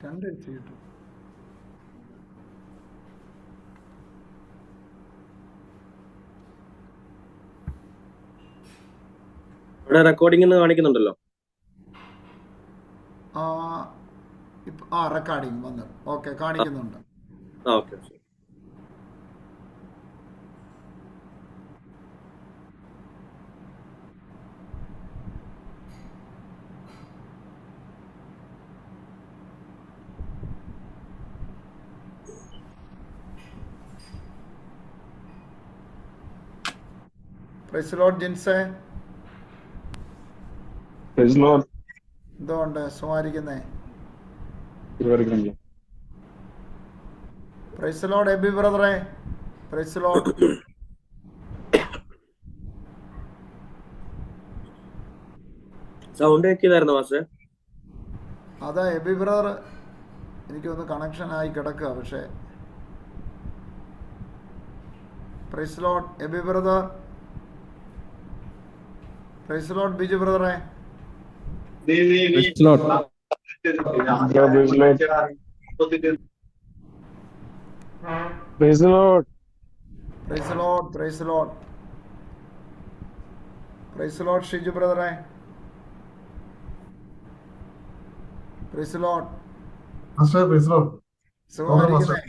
രണ്ടെഴുത്ത് കിട്ടും. ഇവിടെ റെക്കോർഡിംഗ് കാണിക്കുന്നുണ്ടല്ലോ. റെക്കോർഡിങ് വന്നു. ഓക്കെ, കാണിക്കുന്നുണ്ട്. ഓക്കെ. പ്രൈസ് ലോർഡ് ജിൻസേ, എന്തുകൊണ്ട് സുമാരിക്കുന്നേ? പ്രൈസ് ലോർഡ് എബി ബ്രദറെ, പ്രൈസ് ലോർഡ്. സൗണ്ട് വെക്കിയതായിരുന്നു മാസ്റ്റർ. അതാ എബി ബ്രദർ, എനിക്കൊന്ന് കണക്ഷൻ ആയി കിടക്കുക. പക്ഷേ praise Lord Abi brother, praise Lord Biju ബ്രദറെ. Praise Lord, praise Lord, praise Lord, praise Lord Shiju ബ്രദറെ, പ്രൈസ് ലോർഡ്. സുഖമായിരിക്കുന്നേ?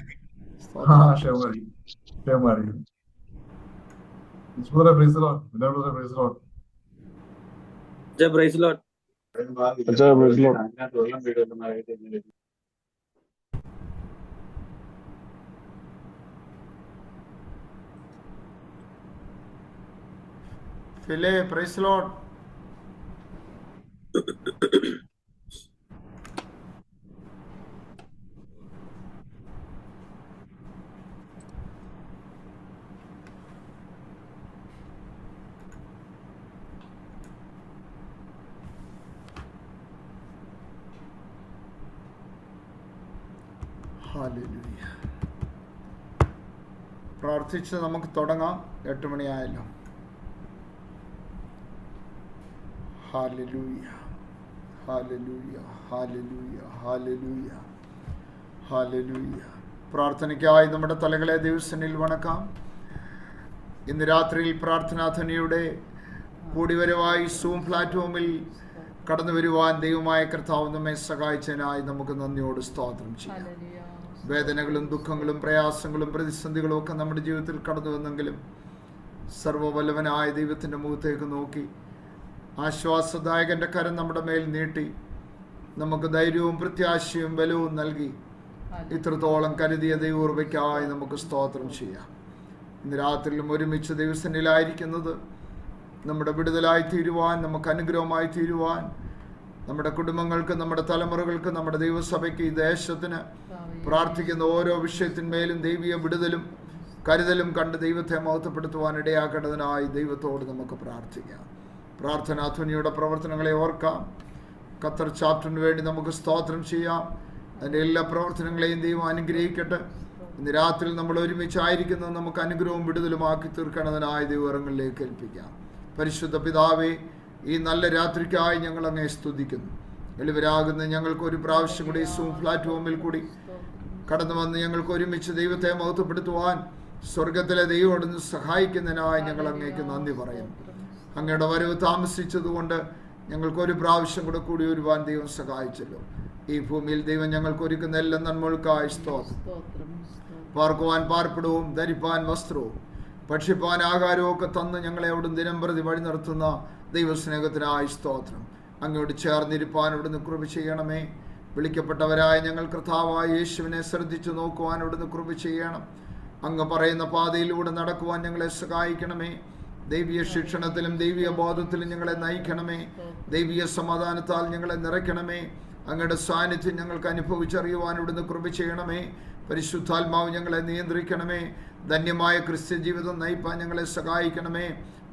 Praise Lord. ഫിലെ, പ്രൈസ് ലോർഡ്. ഹല്ലേലൂയ. പ്രാർത്ഥിച്ച് നമുക്ക് തുടങ്ങാം. 8 മണിയായല്ലോ. Hallelujah, hallelujah, hallelujah, hallelujah, hallelujah. പ്രാർത്ഥനയ്ക്കായി നമ്മുടെ തലകളെ ദൈവസന്നിധിയിൽ വണക്കാം. ഇന്ന് രാത്രിയിൽ പ്രാർത്ഥനാധനിയുടെ കൂടിവരവായി സൂം പ്ലാറ്റ്ഫോമിൽ കടന്നു വരുവാൻ ദൈവമായ കർത്താവ് നമ്മെ സഹായിച്ചതിനായി നമുക്ക് നന്ദിയോട് സ്തോത്രം ചെയ്യാം. വേദനകളും ദുഃഖങ്ങളും പ്രയാസങ്ങളും പ്രതിസന്ധികളും ഒക്കെ നമ്മുടെ ജീവിതത്തിൽ കടന്നു വന്നെങ്കിലും സർവ്വവല്ലവനായ ദൈവത്തിൻ്റെ മുഖത്തേക്ക് നോക്കി ആശ്വാസദായകൻ്റെ കരം നമ്മുടെ മേൽ നീട്ടി നമുക്ക് ധൈര്യവും പ്രത്യാശയും ബലവും നൽകി ഇത്രത്തോളം കരുതിയ ദൈവകൃപയ്ക്കായി നമുക്ക് സ്തോത്രം ചെയ്യാം. ഇന്ന് രാത്രിയിലും ഒരുമിച്ച് ദൈവസന്നിധിയിലായിരിക്കുന്നത് നമ്മുടെ വിടുതലായി തീരുവാൻ, നമുക്ക് അനുഗ്രഹമായി തീരുവാൻ, നമ്മുടെ കുടുംബങ്ങൾക്ക്, നമ്മുടെ തലമുറകൾക്ക്, നമ്മുടെ ദൈവസഭയ്ക്ക്, ഈ ദേശത്തിന് പ്രാർത്ഥിക്കുന്ന ഓരോ വിഷയത്തിന്മേലും ദൈവീയ വിടുതലും കരുതലും കണ്ട് ദൈവത്തെ മഹത്വപ്പെടുത്തുവാൻ ഇടയാക്കേണ്ടതിനായി ദൈവത്തോട് നമുക്ക് പ്രാർത്ഥിക്കാം. പ്രാർത്ഥനാധ്വനിയുടെ പ്രവർത്തനങ്ങളെ ഓർക്കാം. ഖത്തർ ചാപ്റ്ററിന് വേണ്ടി നമുക്ക് സ്തോത്രം ചെയ്യാം. അതിൻ്റെ എല്ലാ പ്രവർത്തനങ്ങളെയും ദൈവം അനുഗ്രഹിക്കട്ടെ. ഇന്ന് രാത്രി നമ്മൾ ഒരുമിച്ചായിരിക്കുന്നത് നമുക്ക് അനുഗ്രഹവും വിടുതലുമാക്കി തീർക്കേണ്ടതിനായി ദൈവങ്ങളിലേക്ക് ഏൽപ്പിക്കാം. പരിശുദ്ധ പിതാവേ, ഈ നല്ല രാത്രിക്കായി ഞങ്ങൾ അങ്ങേ സ്തുതിക്കുന്നു. എളിവരാകുന്ന ഞങ്ങൾക്ക് ഒരു പ്രാവശ്യം കൂടി സൂം പ്ലാറ്റ്ഫോമിൽ കൂടി കടന്നു വന്ന് ഞങ്ങൾക്ക് ഒരുമിച്ച് ദൈവത്തെ മഹത്വപ്പെടുത്തുവാൻ സ്വർഗത്തിലെ ദൈവത്തോട് സഹായിക്കുന്നതിനായി ഞങ്ങൾ അങ്ങേക്ക് നന്ദി പറയുന്നു. അങ്ങയുടെ വരവ് താമസിച്ചതുകൊണ്ട് ഞങ്ങൾക്കൊരു പ്രാവശ്യം കൂടെ കൂടി വരുവാൻ ദൈവം സഹായിച്ചല്ലോ. ഈ ഭൂമിയിൽ ദൈവം ഞങ്ങൾക്ക് ഒരുക്കുന്ന എല്ലാ നന്മകൾക്കായി സ്തോത്രം. പാർക്കുവാൻ പാർപ്പിടവും, ധരിപ്പാൻ വസ്ത്രവും, ഭക്ഷിപ്പാൻ ആഹാരവും ഒക്കെ തന്ന് ഞങ്ങളെ അവിടുന്ന് ദിനം പ്രതി വഴി നിർത്തുന്ന ദൈവസ്നേഹത്തിനായി സ്തോത്രം. അങ്ങോട്ട് ചേർന്നിരിപ്പാൻ അവിടുന്ന് കൃപ ചെയ്യണമേ. വിളിക്കപ്പെട്ടവരായ ഞങ്ങൾ കർത്താവായ യേശുവിനെ ശ്രദ്ധിച്ചു നോക്കുവാൻ അവിടുന്ന് കൃപ ചെയ്യണം. അങ്ങ് പറയുന്ന പാതയിലൂടെ നടക്കുവാൻ ഞങ്ങളെ സഹായിക്കണമേ. ദൈവീയ ശിക്ഷണത്തിലും ദൈവീയ ബോധത്തിലും ഞങ്ങളെ നയിക്കണമേ. ദൈവീയ സമാധാനത്താൽ ഞങ്ങളെ നിറയ്ക്കണമേ. അങ്ങയുടെ സാന്നിധ്യം ഞങ്ങൾക്ക് അനുഭവിച്ചറിയുവാൻ ഇവിടുന്ന് കൃപ ചെയ്യണമേ. പരിശുദ്ധാത്മാവ് ഞങ്ങളെ നിയന്ത്രിക്കണമേ. ധന്യമായ ക്രിസ്ത്യ ജീവിതം നയിപ്പാൻ ഞങ്ങളെ സഹായിക്കണമേ.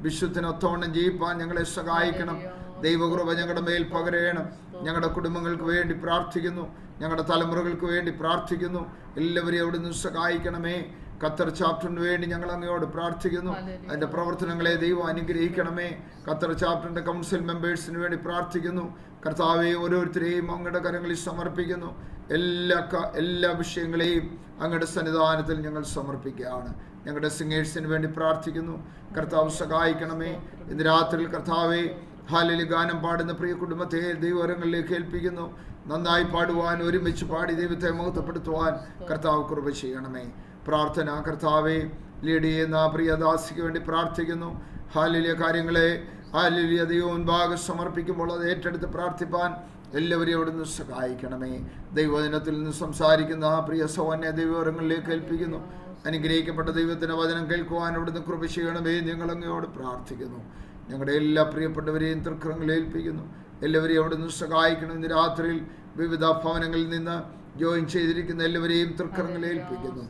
വിശുദ്ധനൊത്തോണം ജീവിപ്പാൻ ഞങ്ങളെ സഹായിക്കണം. ദൈവകൃപ ഞങ്ങളുടെ മേൽ പകരേണം. ഞങ്ങളുടെ കുടുംബങ്ങൾക്ക് വേണ്ടി പ്രാർത്ഥിക്കുന്നു. ഞങ്ങളുടെ തലമുറകൾക്ക് വേണ്ടി പ്രാർത്ഥിക്കുന്നു. എല്ലാവരെയും അവിടുന്ന് സഹായിക്കണമേ. ഖത്തർ ചാപ്റ്ററിന് വേണ്ടി ഞങ്ങൾ അങ്ങയോട് പ്രാർത്ഥിക്കുന്നു. അതിൻ്റെ പ്രവർത്തനങ്ങളെ ദൈവം അനുഗ്രഹിക്കണമേ. ഖത്തർ ചാപ്റ്ററിൻ്റെ കൗൺസിൽ മെമ്പേഴ്സിന് വേണ്ടി പ്രാർത്ഥിക്കുന്നു. കർത്താവെ, ഓരോരുത്തരെയും അങ്ങയുടെ കരങ്ങളിൽ സമർപ്പിക്കുന്നു. എല്ലാ വിഷയങ്ങളെയും അങ്ങയുടെ സന്നിധാനത്തിൽ ഞങ്ങൾ സമർപ്പിക്കുകയാണ്. ഞങ്ങളുടെ സിംഗേഴ്സിന് വേണ്ടി പ്രാർത്ഥിക്കുന്നു. കർത്താവ് സഹായിക്കണമേ. ഇന്ന് രാത്രിയിൽ കർത്താവെ ഹാലേലൂയ ഗാനം പാടുന്ന പ്രിയ കുടുംബത്തെ ദൈവകരങ്ങളിലേക്ക് ഏൽപ്പിക്കുന്നു. നന്നായി പാടുവാൻ, ഒരുമിച്ച് പാടി ദൈവത്തെ മഹത്വപ്പെടുത്തുവാൻ കർത്താവ് കൃപ ചെയ്യണമേ. പ്രാർത്ഥന കർത്താവെ ലീഡ് ചെയ്യുന്ന പ്രിയദാസിക്ക് വേണ്ടി പ്രാർത്ഥിക്കുന്നു. ഹാലേലൂയ കാര്യങ്ങളെ ഹാലേലൂയ ദൈവം മുൻപാകെ സമർപ്പിക്കുമ്പോൾ അത് ഏറ്റെടുത്ത് പ്രാർത്ഥിപ്പാൻ എല്ലാവരെയും അവിടുന്ന് സഹായിക്കണമേ. ദൈവവചനത്തിൽ നിന്ന് സംസാരിക്കുന്ന പ്രിയ സഹോദരനെ ദൈവകരങ്ങളിലേക്ക് ഏൽപ്പിക്കുന്നു. അനുഗ്രഹിക്കപ്പെട്ട ദൈവത്തിൻ്റെ വചനം കേൾക്കുവാൻ അവിടുന്ന് കൃപ ചെയ്യണമേ. ഞങ്ങളങ്ങയോട് പ്രാർത്ഥിക്കുന്നു. ഞങ്ങളുടെ എല്ലാ പ്രിയപ്പെട്ടവരെയും തൃക്കരങ്ങളിൽ ഏൽപ്പിക്കുന്നു. എല്ലാവരെയും അവിടുന്ന് സഹായിക്കണം. ഇന്ന് രാത്രിയിൽ വിവിധ ഭവനങ്ങളിൽ നിന്ന് ജോയിൻ ചെയ്തിരിക്കുന്ന എല്ലാവരെയും തൃക്കരങ്ങളിൽ ഏൽപ്പിക്കുന്നു.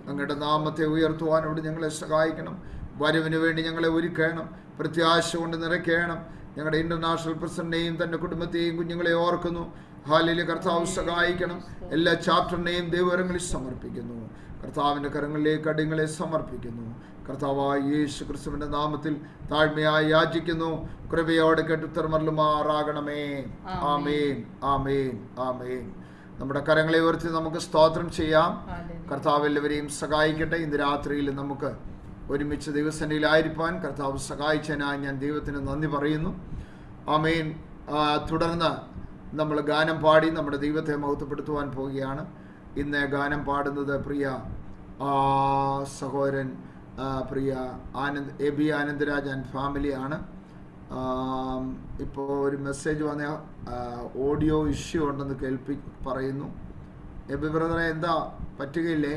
അങ്ങയുടെ നാമത്തെ ഉയർത്തുവാൻ അവിടെ ഞങ്ങളെ സഹായിക്കണം. വരവിന് വേണ്ടി ഞങ്ങളെ ഒരുക്കണം. പ്രത്യാശ കൊണ്ട് നിറയ്ക്കണം. ഞങ്ങളുടെ ഇന്റർനാഷണൽ പ്രസിഡന്റിനെയും തൻ്റെ കുടുംബത്തെയും കുഞ്ഞുങ്ങളെ ഓർക്കുന്നു. ഹാലേലൂയ കർത്താവ് സഹായിക്കണം. എല്ലാ ചാപ്റ്ററിനെയും ദൈവകരങ്ങളിൽ സമർപ്പിക്കുന്നു. കർത്താവിൻ്റെ കരങ്ങളിലേക്ക് അടിയങ്ങളെ സമർപ്പിക്കുന്നു. കർത്താവായ യേശു ക്രിസ്തുവിൻ്റെ നാമത്തിൽ താഴ്മയായി യാചിക്കുന്നു. കൃപയോടെ കേട്ടുത്തരമരുളുമാറാകണമേ. ആമേൻ, ആമേൻ, ആമേൻ. നമ്മുടെ കരങ്ങളെ ഉയർത്തി നമുക്ക് സ്തോത്രം ചെയ്യാം. കർത്താവ് എല്ലാവരെയും സഹായിക്കട്ടെ. ഇന്ന് രാത്രിയിൽ നമുക്ക് ഒരുമിച്ച് ദൈവസന്നിധിയിലായിരിക്കാൻ കർത്താവ് സഹായിച്ചതിനായി ഞാൻ ദൈവത്തിന് നന്ദി പറയുന്നു. ആമേൻ. തുടർന്ന് നമ്മൾ ഗാനം പാടി നമ്മുടെ ദൈവത്തെ മഹത്വപ്പെടുത്തുവാൻ പോവുകയാണ്. ഇന്ന് ഗാനം പാടുന്നത് പ്രിയ സഹോദരൻ പ്രിയ എബി ആനന്ദരാജ് ആൻഡ് ഫാമിലിയാണ്. ഇപ്പോൾ ഒരു മെസ്സേജ് വന്ന ഓഡിയോ ഇഷ്യൂ ഉണ്ടെന്ന് പറയുന്നു. എബി ബ്രദറെ എന്താ പറ്റുകയില്ലേ?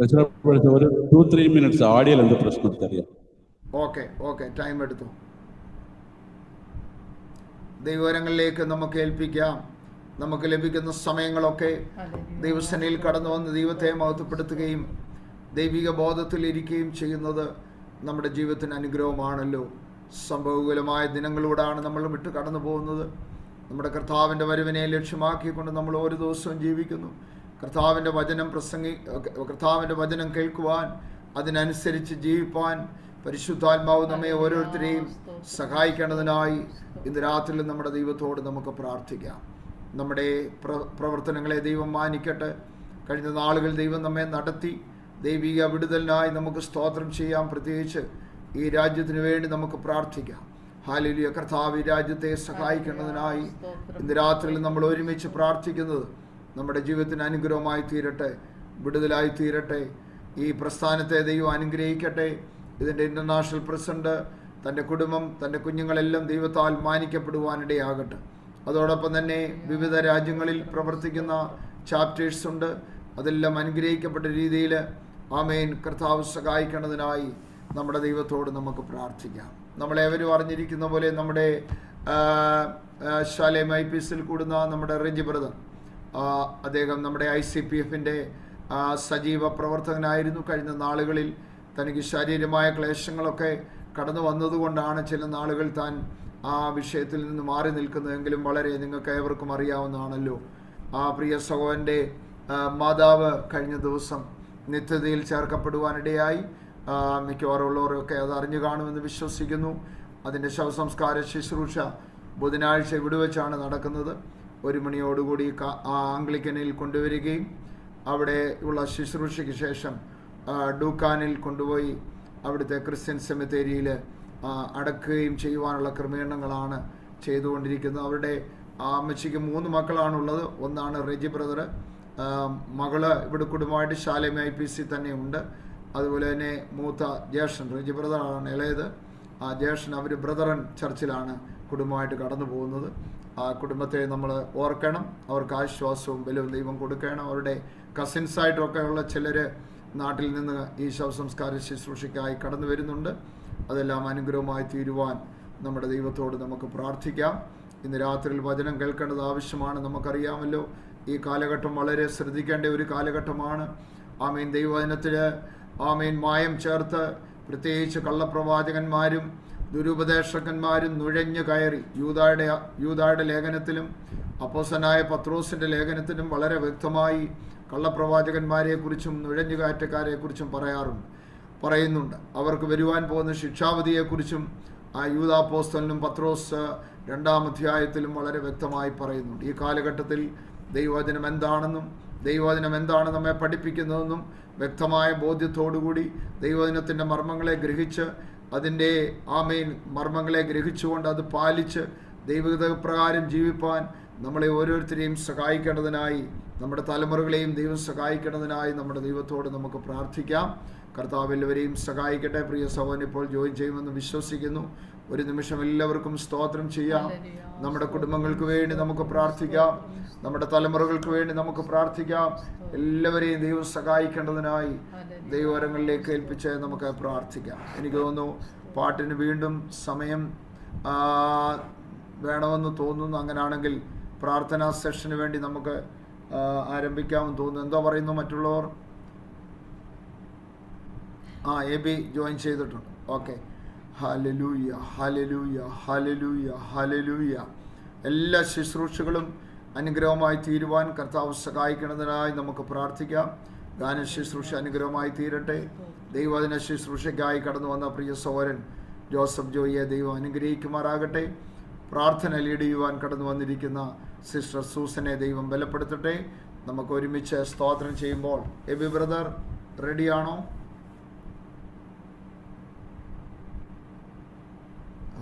ഒരു 2-3 minutes ഓഡിയോയിൽ എന്ത് പ്രശ്നം അറിയാം. ഓക്കെ ടൈം എടുത്തു. ദൈവകരങ്ങളിലേക്ക് നമുക്ക് ഏൽപ്പിക്കാം. നമുക്ക് ലഭിക്കുന്ന സമയങ്ങളൊക്കെ ദൈവസേനയിൽ കടന്നു വന്ന് ദൈവത്തെ മഹത്വപ്പെടുത്തുകയും ദൈവിക ബോധത്തിലിരിക്കുകയും ചെയ്യുന്നത് നമ്മുടെ ജീവിതത്തിന് അനുഗ്രഹമാണല്ലോ. സംഭവകുലമായ ദിനങ്ങളിലൂടെയാണ് നമ്മൾ വിട്ട് കടന്നു പോകുന്നത്. നമ്മുടെ കർത്താവിൻ്റെ വരവിനെ ലക്ഷ്യമാക്കിക്കൊണ്ട് നമ്മൾ ഓരോ ദിവസവും ജീവിക്കുന്നു. കർത്താവിൻ്റെ വചനം കേൾക്കുവാൻ, അതിനനുസരിച്ച് ജീവിപ്പാൻ പരിശുദ്ധാത്മാവ് നമ്മെ ഓരോരുത്തരെയും സഹായിക്കേണ്ടതിനായി ഇന്ന് രാത്രിയിൽ നമ്മുടെ ദൈവത്തോട് നമുക്ക് പ്രാർത്ഥിക്കാം. നമ്മുടെ പ്രവർത്തനങ്ങളെ ദൈവം മാനിക്കട്ടെ. കഴിഞ്ഞ നാളുകൾ ദൈവം നമ്മെ നടത്തി. ദൈവിക വിടുതലിനായി നമുക്ക് സ്തോത്രം ചെയ്യാം. പ്രത്യേകിച്ച് ഈ രാജ്യത്തിന് വേണ്ടി നമുക്ക് പ്രാർത്ഥിക്കാം. ഹല്ലേലൂയ. കർത്താവ് ഈ രാജ്യത്തെ സഹായിക്കേണ്ടതിനായി ഇന്ന് രാത്രിയിൽ നമ്മൾ ഒരുമിച്ച് പ്രാർത്ഥിക്കുന്നത് നമ്മുടെ ജീവിതത്തിന് അനുഗ്രഹമായി തീരട്ടെ, വിടുതലായി തീരട്ടെ. ഈ പ്രസ്ഥാനത്തെ ദൈവം അനുഗ്രഹിക്കട്ടെ. ഇതിൻ്റെ ഇൻ്റർനാഷണൽ പ്രസിഡന്റ്, തൻ്റെ കുടുംബം, തൻ്റെ കുഞ്ഞുങ്ങളെല്ലാം ദൈവത്താൽ മാനിക്കപ്പെടുവാനിടയാകട്ടെ. അതോടൊപ്പം തന്നെ വിവിധ രാജ്യങ്ങളിൽ പ്രവർത്തിക്കുന്ന ചാപ്റ്റേഴ്സ് ഉണ്ട്. അതെല്ലാം അനുഗ്രഹിക്കപ്പെട്ട രീതിയിൽ ആമേൻ കർത്താവ് സഹായിക്കേണ്ടതിനായി നമ്മുടെ ദൈവത്തോട് നമുക്ക് പ്രാർത്ഥിക്കാം. നമ്മളേവരും അറിഞ്ഞിരിക്കുന്ന പോലെ നമ്മുടെ ശാലേം IPSൽ കൂടുന്ന നമ്മുടെ റെജി ബ്രദർ, അദ്ദേഹം നമ്മുടെ ICPFൻ്റെ സജീവ പ്രവർത്തകനായിരുന്നു. കഴിഞ്ഞ നാളുകളിൽ തനിക്ക് ശാരീരികമായ ക്ലേശങ്ങളൊക്കെ കടന്നു വന്നതുകൊണ്ടാണ് ചില നാളുകൾ താൻ ആ വിഷയത്തിൽ നിന്ന് മാറി നിൽക്കുന്നതെങ്കിലും വളരെ നിങ്ങൾക്ക് ഏവർക്കും അറിയാവുന്നതാണല്ലോ. ആ പ്രിയ സഹോദരൻ്റെ മാതാവ് കഴിഞ്ഞ ദിവസം നിത്യതയിൽ ചേർക്കപ്പെടുവാനിടയായി. മിക്കവാറും ഉള്ളവരൊക്കെ അത് അറിഞ്ഞു കാണുമെന്ന് വിശ്വസിക്കുന്നു. അതിൻ്റെ ശവസംസ്കാര ശുശ്രൂഷ ബുധനാഴ്ച ഇവിടെ വെച്ചാണ് നടക്കുന്നത്. 1 മണിയോടുകൂടി ആംഗ്ലിക്കനിൽ കൊണ്ടുവരികയും അവിടെ ഉള്ള ശുശ്രൂഷയ്ക്ക് ശേഷം ഡൂക്കാനിൽ കൊണ്ടുപോയി അവിടുത്തെ ക്രിസ്ത്യൻ സെമിത്തേരിയിൽ അടക്കുകയും ചെയ്യുവാനുള്ള ക്രമീകരണങ്ങളാണ് ചെയ്തുകൊണ്ടിരിക്കുന്നത്. അവരുടെ അമ്മച്ചിക്ക് 3 മക്കളാണുള്ളത്. ഒന്നാണ് റെജി ബ്രദർ. മകള് ഇവിടെ കുടുംബമായിട്ട് ശാലേം IPC തന്നെ ഉണ്ട്. അതുപോലെ തന്നെ മൂത്ത ജ്യേഷ്ഠൻ റെജി ബ്രദറാണ് ഇളയത്. ആ ജ്യേഷ്ഠൻ അവർ ബ്രദറൻ ചർച്ചിലാണ് കുടുംബമായിട്ട് കടന്നു പോകുന്നത്. ആ കുടുംബത്തെ നമ്മൾ ഓർക്കണം. അവർക്ക് ആശ്വാസവും ബലവും ദൈവം കൊടുക്കണം. അവരുടെ കസിൻസായിട്ടൊക്കെ ഉള്ള ചിലർ നാട്ടിൽ നിന്ന് ഈ ശവസംസ്കാര ശുശ്രൂഷയ്ക്കായി കടന്നു വരുന്നുണ്ട്. അതെല്ലാം അനുഗ്രഹമായി തീരുവാൻ നമ്മുടെ ദൈവത്തോട് നമുക്ക് പ്രാർത്ഥിക്കാം. ഇന്ന് രാത്രിയിൽ വചനം കേൾക്കേണ്ടത് ആവശ്യമാണ്. നമുക്കറിയാമല്ലോ ഈ കാലഘട്ടം വളരെ ശ്രദ്ധിക്കേണ്ട ഒരു കാലഘട്ടമാണ്. ആമേൻ. ദൈവവചനത്തിൽ ആമേൻ മായം ചേർത്ത് പ്രത്യേകിച്ച് കള്ളപ്രവാചകന്മാരും ദുരുപദേശകന്മാരും നുഴഞ്ഞു കയറി യൂദായുടെ ലേഖനത്തിലും അപ്പോസ്തലനായ പത്രോസിൻ്റെ ലേഖനത്തിലും വളരെ വ്യക്തമായി കള്ളപ്രവാചകന്മാരെക്കുറിച്ചും നുഴഞ്ഞുകയറ്റക്കാരെക്കുറിച്ചും പറയുന്നുണ്ട്. അവർക്ക് വരുവാൻ പോകുന്ന ശിക്ഷാവിധിയെക്കുറിച്ചും യൂദാപ്പോസ്തലനും പത്രോസ് 2-ാം അധ്യായത്തിലും വളരെ വ്യക്തമായി പറയുന്നുണ്ട്. ഈ കാലഘട്ടത്തിൽ ദൈവവചനം എന്താണെന്നും ദൈവവചനം എന്താണ് നമ്മെ പഠിപ്പിക്കുന്നതെന്നും വ്യക്തമായ ബോധ്യത്തോടുകൂടി ദൈവവചനത്തിൻ്റെ മർമ്മങ്ങളെ ഗ്രഹിച്ച് അതിൻ്റെ മർമ്മങ്ങളെ ഗ്രഹിച്ചുകൊണ്ട് അത് പാലിച്ച് ദൈവഹിതപ്രകാരം ജീവിപ്പാൻ നമ്മളെ ഓരോരുത്തരെയും സഹായിക്കേണ്ടതിനായി, നമ്മുടെ തലമുറകളെയും ദൈവം സഹായിക്കേണ്ടതിനായി നമ്മുടെ ദൈവത്തോട് നമുക്ക് പ്രാർത്ഥിക്കാം. കർത്താവ് എല്ലാവരെയും സഹായിക്കട്ടെ. പ്രിയ സഹോദരൻ ഇപ്പോൾ ജോയിൻ ചെയ്യുമെന്ന് വിശ്വസിക്കുന്നു. ഒരു നിമിഷം എല്ലാവർക്കും സ്തോത്രം ചെയ്യാം. നമ്മുടെ കുടുംബങ്ങൾക്ക് വേണ്ടി നമുക്ക് പ്രാർത്ഥിക്കാം, നമ്മുടെ തലമുറകൾക്ക് വേണ്ടി നമുക്ക് പ്രാർത്ഥിക്കാം. എല്ലാവരെയും ദൈവം സഹായിക്കേണ്ടതിനായി ദൈവകരങ്ങളിലേക്ക് ഏൽപ്പിച്ച് നമുക്ക് പ്രാർത്ഥിക്കാം. എനിക്ക് തോന്നുന്നു പാട്ടിന് വീണ്ടും സമയം വേണമെന്ന് തോന്നുന്നു. അങ്ങനെയാണെങ്കിൽ പ്രാർത്ഥനാ സെഷന് വേണ്ടി നമുക്ക് ആരംഭിക്കാമെന്ന് തോന്നുന്നു. എന്തോ പറയുന്നു മറ്റുള്ളവർ? AB ജോയിൻ ചെയ്തിട്ടുണ്ട്. Okay. Hallelujah, hallelujah, hallelujah, hallelujah. എല്ലാ ശുശ്രൂഷകളും അനുഗ്രഹമായി തീരുവാൻ കർത്താവ് സഹായിക്കുന്നതിനായി നമുക്ക് പ്രാർത്ഥിക്കാം. ഗാന ശുശ്രൂഷ അനുഗ്രഹമായി തീരട്ടെ. ദൈവവചന ശുശ്രൂഷയ്ക്കായി കടന്നു വന്ന പ്രിയ സഹോദരൻ ജോസഫ് ജോയിയെ ദൈവം അനുഗ്രഹിക്കുമാറാകട്ടെ. പ്രാർത്ഥന ലീഡ് ചെയ്യുവാൻ കടന്നു വന്നിരിക്കുന്ന സിസ്റ്റർ സൂസനെ ദൈവം ബലപ്പെടുത്തട്ടെ. നമുക്ക് ഒരുമിച്ച് സ്തോത്രം ചെയ്യുമ്പോൾ എബി ബ്രദർ റെഡിയാണോ?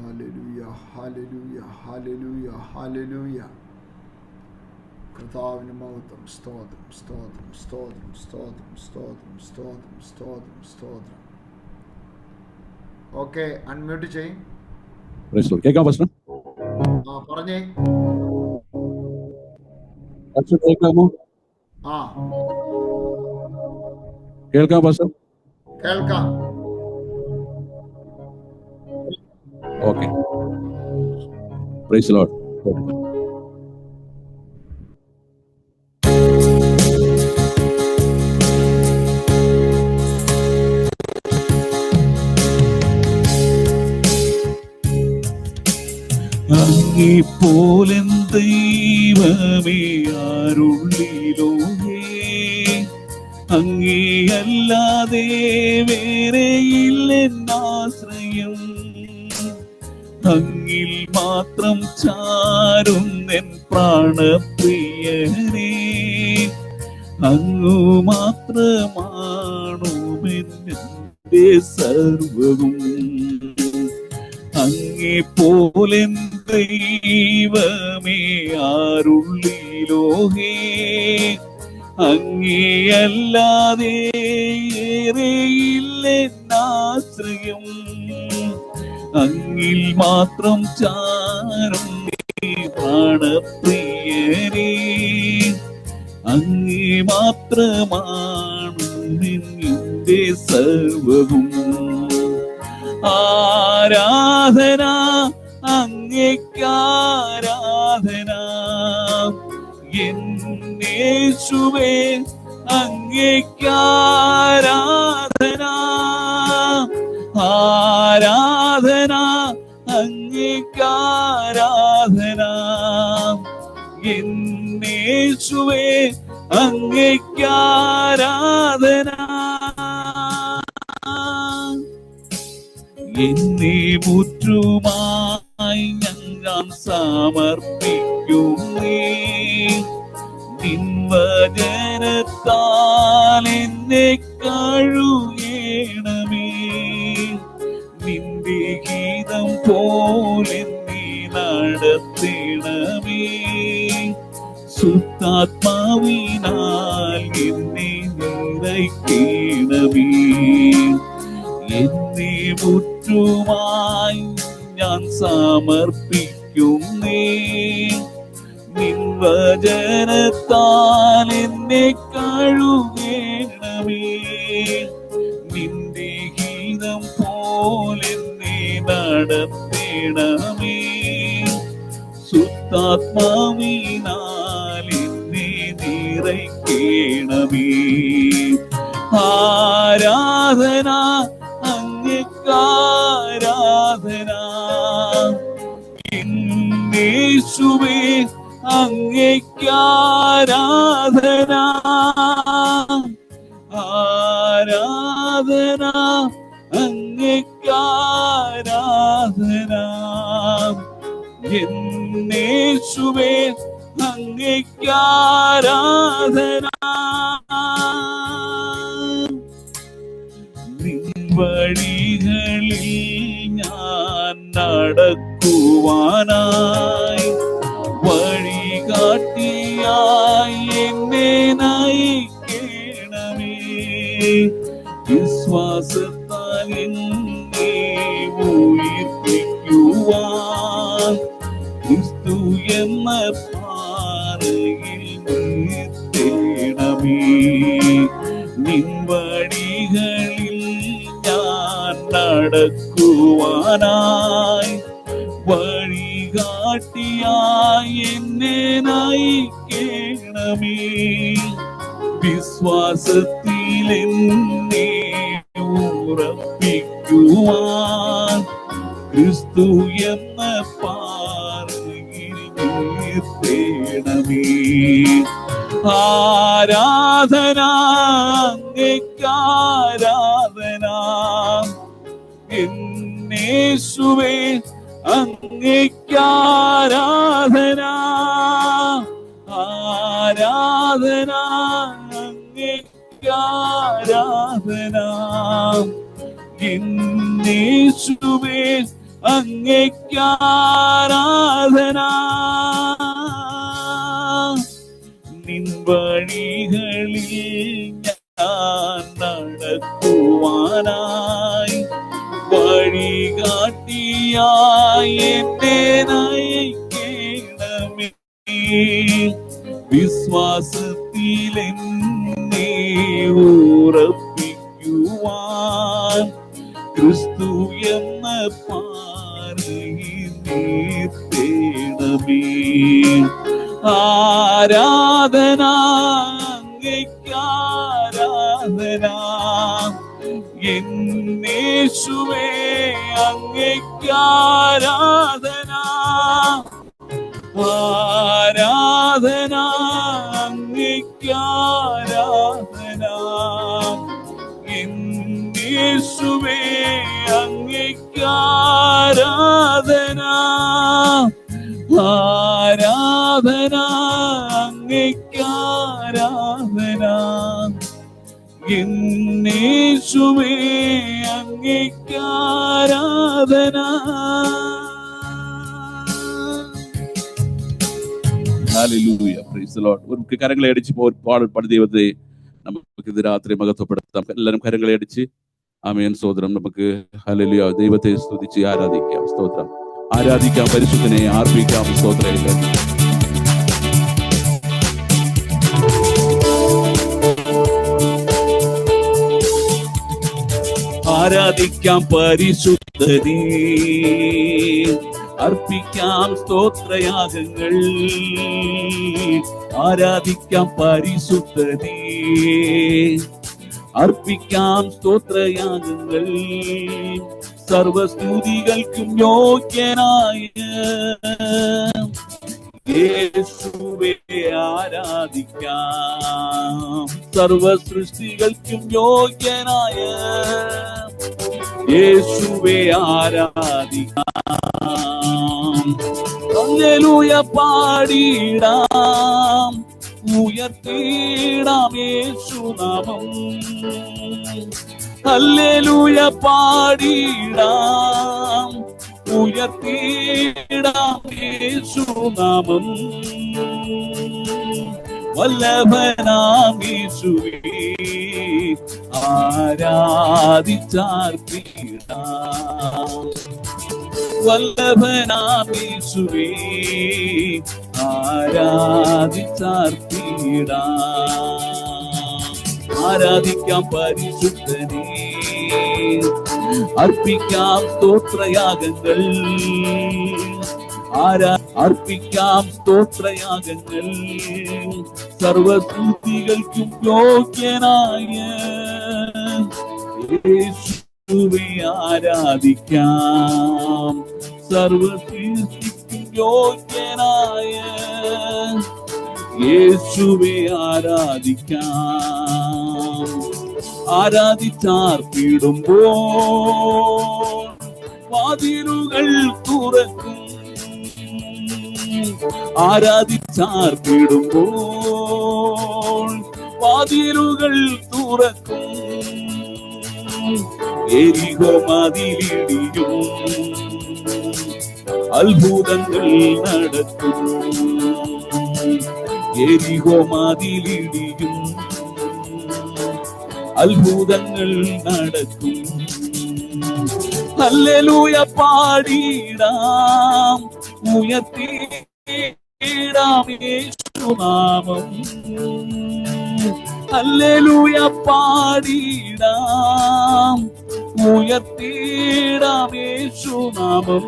Hallelujah, hallelujah, hallelujah, hallelujah. കർത്താവിന് മഹത്വം. സ്തോത്രം, സ്തോത്രം, സ്തോത്രം, സ്തോത്രം, സ്തോത്രം, സ്തോത്രം, സ്തോത്രം, സ്തോത്രം. ഓക്കെ, അൺമ്യൂട്ട് ചെയ്യും. കേൾക്കാം പാസ്റ്റർ? പറഞ്ഞേ. കേൾക്കാമോ? കേൾക്കാം പാസ്റ്റർ? കേൾക്കാം. ഓക്കെ. Praise the Lord. അങ്ങേപ്പോലെൻ ദൈവമേ ആരുള്ളിലോകേ, അങ്ങേയല്ലാതെ വേറെയില്ലെന്നാശ്രയം. അങ്ങിൽ മാത്രം ചാരുന്നെൻ പ്രാണപ്രിയനേ, അങ്ങു മാത്രമാണുമെന്നെ സർവവും. അങ്ങേപ്പോലെൻ ദൈവമേ ആരുള്ളിലോകേ, അങ്ങേയല്ലാതെ ഏറെയില്ലെന്നാശ്രയം. അങ്ങിൽ മാത്രം ചാരും പ്രാണപ്രിയനേ, അങ്ങേ മാത്രമാണ് നിന്റെ സർവവും. ആരാധന അങ്ങേക്കാരാധന, യേശുവേ അങ്ങേക്കാരാധന. ആരാധന അങ്ങേക്കാരാധന, യേശുവേ അങ്ങേക്കാരാധന. എന്നെ മുറ്റുമായി ഞാൻ സമർപ്പിക്കുന്നേ, നിൻ വചനത്താൽ എന്നെ കഴുകണമേ. നിന്റെ ഗീതം പോലെ നീ നടത്തണമേ, ശുദ്ധാത്മാവിനാൽ എന്നെ നിറയ്ക്കണമേ. എന്നെ മുറ്റുമായി ഞാൻ സമർപ്പിക്കുന്നേ, നിൻ വചനത്താൽ എന്നെ കഴുകണമേ. നിന്റെ ഗീതം പോലെ നീ നടത്തണമേ, ശുദ്ധാത്മാവിനാൽ എന്നെ നിറയ്ക്കണമേ. ആരാധന അങ്ങേക്കാരാധന, യേശുവേ അങ്ങേക്കാരാധന. ആരാധന അങ്ങേക്കാരാധന. എന്നേശുവേ അങ്ങേക്കാരാധന. നിൻ വഴികളിൽ ഞാൻ നടക്കുവാനായി വഴികാട്ടിയായി എന്നെ നയിക്കണമേ. വിശ്വാസത്താൽ എന്നെ ഉയർപ്പിക്കുവാൻ ക്രിസ്തു എന്ന പാറയിൽ നിർത്തേണമേ. നിൻ വഴികളിൽ ഞാൻ നടക്കുവാനായി വഴികാട്ടിയായി എന്നെ നയിക്കണമേ. വിശ്വാസത്തിൽ എന്നെ ഉറപ്പിക്കുവാൻ ക്രിസ്തു എന്ന പാറയിൽ നിർത്തേണമേ. ആരാധന അങ്ങേക്കാരാധന. എന്നേശുവേ അങ്ങേക്കാരാധന. ആരാധന അങ്ങേക്കാരാധന. എന്നേശുവേ അങ്ങേക്കാരാധന. നിൻ വഴികളിൽ ഞാൻ നടക്കുവാനായി വഴികാട്ടിയായി എന്നെ നയിക്കണമേ. വിശ്വാസത്തിൽ എന്നെ ഉറപ്പിക്കുവാൻ ക്രിസ്തു എന്ന പാറയിൽ നിർത്തേണമേ. ആരാധന അങ്ങേക്കാരാധന. എന്നേശുവേ അങ്ങേക്കാരാധന. ആരാധന അങ്ങേക്കാരാധന. എന്നേശുവേ അങ്ങേക്കാരാധന. ആരാധന അങ്ങേക്കാരാധന. എന്നേശുവേ അങ്ങേക്കാരാധന. Hallelujah, praise the Lord. നമുക്ക് കരങ്ങളെ അടിച്ച് പാടി ദൈവത്തെ നമുക്ക് ഇത് രാത്രി മഹത്വപ്പെടുത്താം. എല്ലാവരും കരങ്ങളെ അടിച്ച് ആമേൻ സ്തോത്രം. നമുക്ക് ഹല്ലേലൂയ ദൈവത്തെ സ്തുതിച്ച് ആരാധിക്കാം. സ്തോത്രം. ആരാധിക്കാം, പരിശുദ്ധനെ ആർപ്പിക്കാം. സ്തോത്രം. ആരാധിക്കാം പരിശുദ്ധനെ, അർപ്പിക്കാം സ്തോത്രയാഗങ്ങൾ. ആരാധിക്കാം പരിശുദ്ധനെ, അർപ്പിക്കാം സ്തോത്രയാഗങ്ങൾ. സർവസ്തുതികൾക്കും യോഗ്യനായ യേശുവേ ആരാധിക്കാം. സർവ സൃഷ്ടികൾക്കും യോഗ്യനായ യേശുവേ ആരാധിക്കാം. ഹല്ലേലൂയ പാടിടാം, ഉയർത്തിടാം യേശുനാമം. ഹല്ലേലൂയ പാടിടാം, ഉയർത്തിടാം യേശുനാമം. വല്ലഭനാം യേശുവേ ആരാധിച്ചാർത്തിടാം. വല്ലഭനാം യേശുവേ ആരാധിച്ചാർത്തിടാം. ആരാധിക്കാം പരിശുദ്ധനെ, അർപ്പിക്കാം സ്തോത്രയാഗങ്ങൾ. അർപ്പിക്കാം സ്തോത്രയാഗങ്ങൾ. സർവസ്തുതികൾക്കും യോഗ്യനായ യേശുവേ ആരാധിക്കാം. സർവസൃഷ്ടിക്കും യോഗ്യനായ യേശുവേ ആരാധിക്കാം. ആരാധിച്ചാർപ്പിടുമ്പോൾ വാതിലുകൾ തുറക്കും. ആരാധിച്ചാർപ്പിടുമ്പോൾ വാതിലുകൾ തുറക്കും. എരിഹോ മതിലിടിയും അത്ഭുതങ്ങൾ നടക്കും. എരിഹോ മതിലിടിയും അത്ഭുതങ്ങൾ നടക്കും. ഹല്ലേലൂയ പാടിടാം, ഉയർത്തിടാം യേശുനാമം. ഹല്ലേലൂയ പാടിടാം, ഉയർത്തിടാം യേശുനാമം.